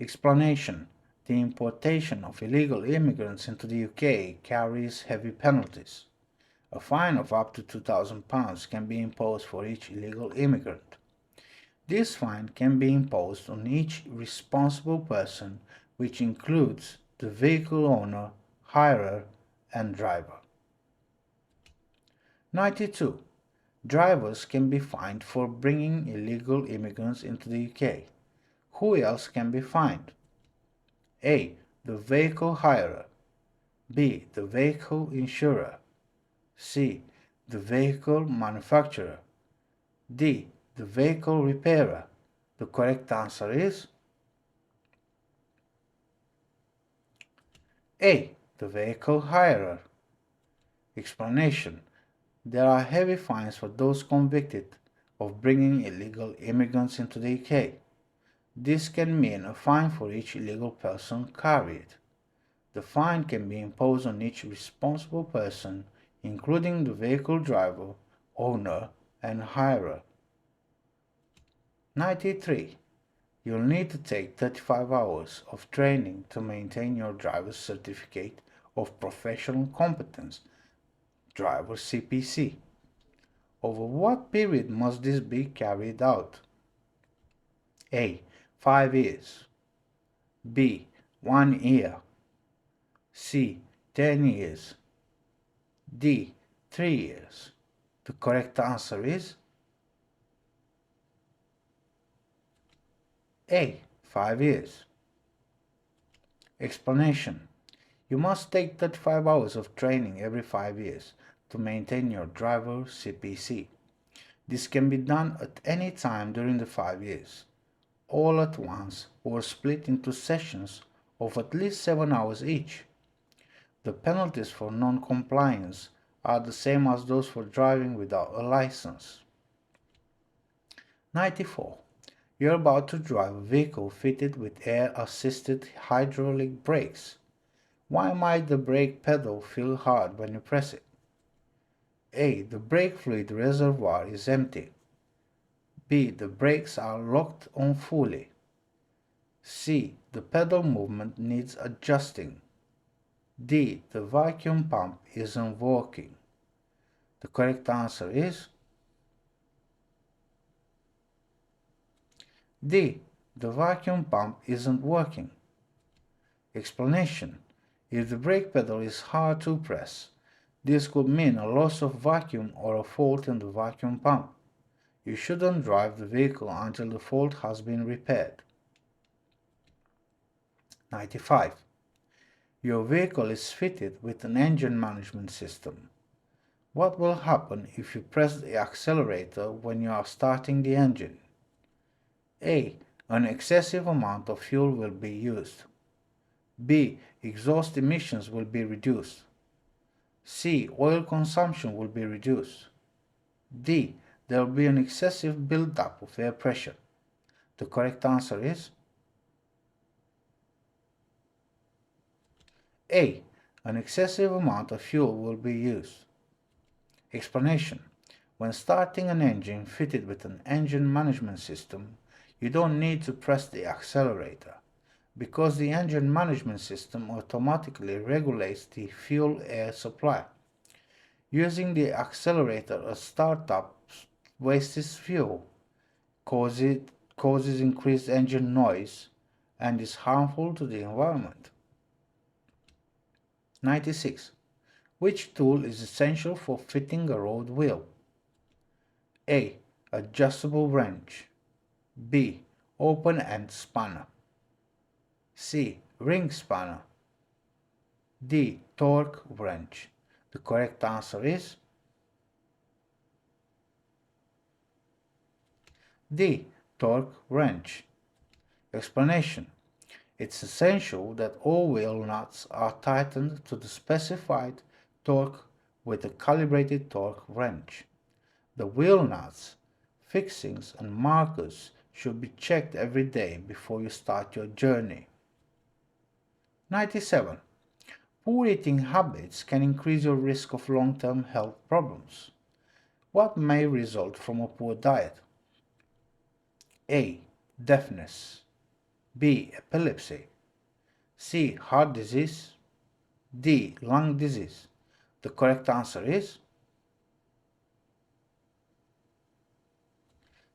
Explanation: the importation of illegal immigrants into the UK carries heavy penalties. A fine of up to £2,000 can be imposed for each illegal immigrant. This fine can be imposed on each responsible person, which includes the vehicle owner, hirer, and driver. 92. Drivers can be fined for bringing illegal immigrants into the UK. Who else can be fined? A. The vehicle hirer. B. The vehicle insurer. C. The vehicle manufacturer. D. The vehicle repairer. The correct answer is A. The vehicle hirer. Explanation: there are heavy fines for those convicted of bringing illegal immigrants into the UK. This can mean a fine for each illegal person carried. The fine can be imposed on each responsible person, including the vehicle driver, owner, and hirer. 93. You'll need to take 35 hours of training to maintain your driver's certificate of professional competence, driver CPC. Over what period must this be carried out? A. 5 years. B. 1 year. C. 10 years. D. 3 years. The correct answer is A. 5 years. Explanation. You must take 35 hours of training every 5 years to maintain your driver CPC. This can be done at any time during the 5 years, all at once or split into sessions of at least 7 hours each. The penalties for non-compliance are the same as those for driving without a license. 94. You're about to drive a vehicle fitted with air-assisted hydraulic brakes. Why might the brake pedal feel hard when you press it? A. The brake fluid reservoir is empty. B. The brakes are locked on fully. C. The pedal movement needs adjusting. D. The vacuum pump isn't working. The correct answer is D. The vacuum pump isn't working. Explanation. If the brake pedal is hard to press, this could mean a loss of vacuum or a fault in the vacuum pump. You shouldn't drive the vehicle until the fault has been repaired. 95. Your vehicle is fitted with an engine management system. What will happen if you press the accelerator when you are starting the engine? A. An excessive amount of fuel will be used. B. Exhaust emissions will be reduced. C. Oil consumption will be reduced. D. There will be an excessive build-up of air pressure. The correct answer is A. An excessive amount of fuel will be used. Explanation. When starting an engine fitted with an engine management system, you don't need to press the accelerator, because the engine management system automatically regulates the fuel-air supply. Using the accelerator at startup wastes fuel, causes increased engine noise, and is harmful to the environment. 96. Which tool is essential for fitting a road wheel? A. Adjustable wrench. B. Open-end spanner. C. Ring spanner. D. Torque wrench. The correct answer is D. Torque wrench. Explanation. It's essential that all wheel nuts are tightened to the specified torque with a calibrated torque wrench. The wheel nuts, fixings and markers should be checked every day before you start your journey. 97. Poor eating habits can increase your risk of long-term health problems. What may result from a poor diet? A. Deafness. B. Epilepsy. C. Heart disease. D. Lung disease. The correct answer is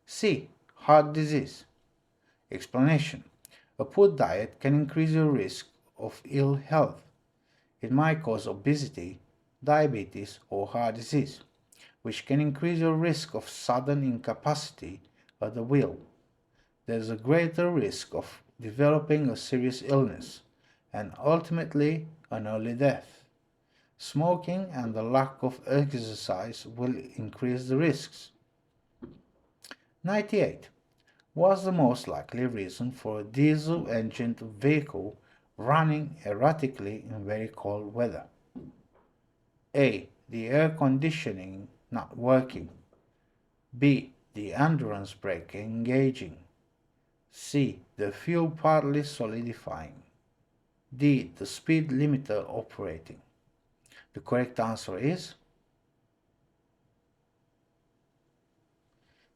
C. Heart disease. Explanation. A poor diet can increase your risk of ill health. It might cause obesity, diabetes, or heart disease, which can increase your risk of sudden incapacity at the wheel. There is a greater risk of developing a serious illness and ultimately an early death. Smoking and the lack of exercise will increase the risks. 98. What's the most likely reason for a diesel-engined vehicle running erratically in very cold weather? A. The air conditioning not working. B. The endurance brake engaging. C. The fuel partly solidifying. D. The speed limiter operating. The correct answer is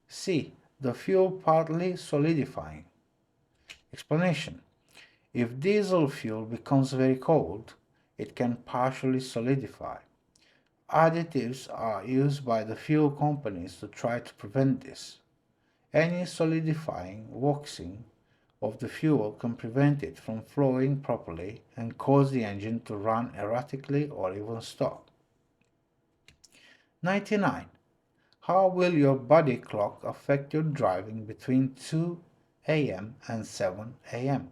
C. The fuel partly solidifying. Explanation. If diesel fuel becomes very cold, it can partially solidify. Additives are used by the fuel companies to try to prevent this. Any solidifying, waxing, of the fuel can prevent it from flowing properly and cause the engine to run erratically or even stop. 99. How will your body clock affect your driving between 2 a.m. and 7 a.m.?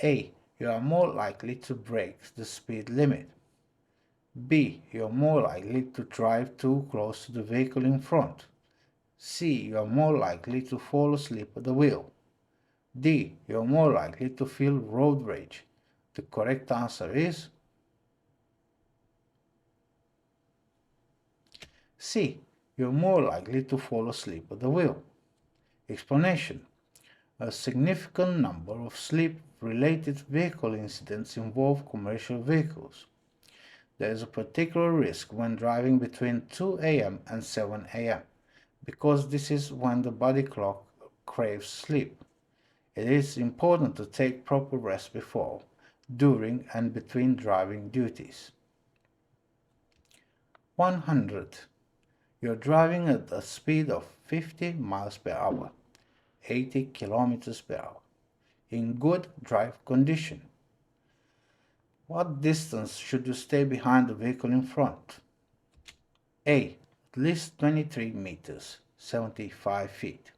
A. You are more likely to break the speed limit. B. You are more likely to drive too close to the vehicle in front. C. You are more likely to fall asleep at the wheel. D. You are more likely to feel road rage. The correct answer is C. You are more likely to fall asleep at the wheel. Explanation. A significant number of sleep-related vehicle incidents involve commercial vehicles. There is a particular risk when driving between 2 a.m. and 7 a.m. because this is when the body clock craves sleep. It is important to take proper rest before, during, and between driving duties. 100. You're driving at a speed of 50 miles per hour, 80 kilometers per hour, in good drive condition. What distance should you stay behind the vehicle in front? A. At least 23 meters, 75 feet.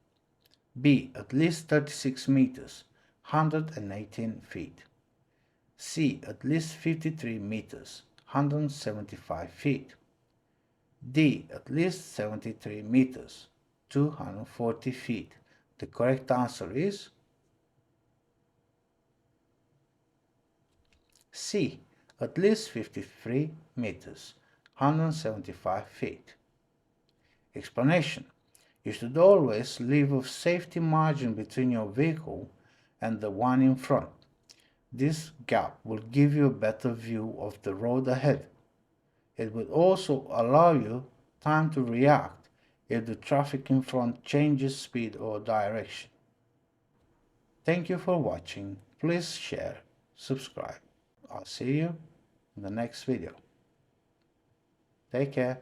B. At least 36 meters, 118 feet. C. At least 53 meters, 175 feet. D. At least 73 meters, 240 feet. The correct answer is C. At least 53 meters, 175 feet. Explanation. You should always leave a safety margin between your vehicle and the one in front. This gap will give you a better view of the road ahead. It will also allow you time to react if the traffic in front changes speed or direction. Thank you for watching. Please share, subscribe. I'll see you in the next video. Take care.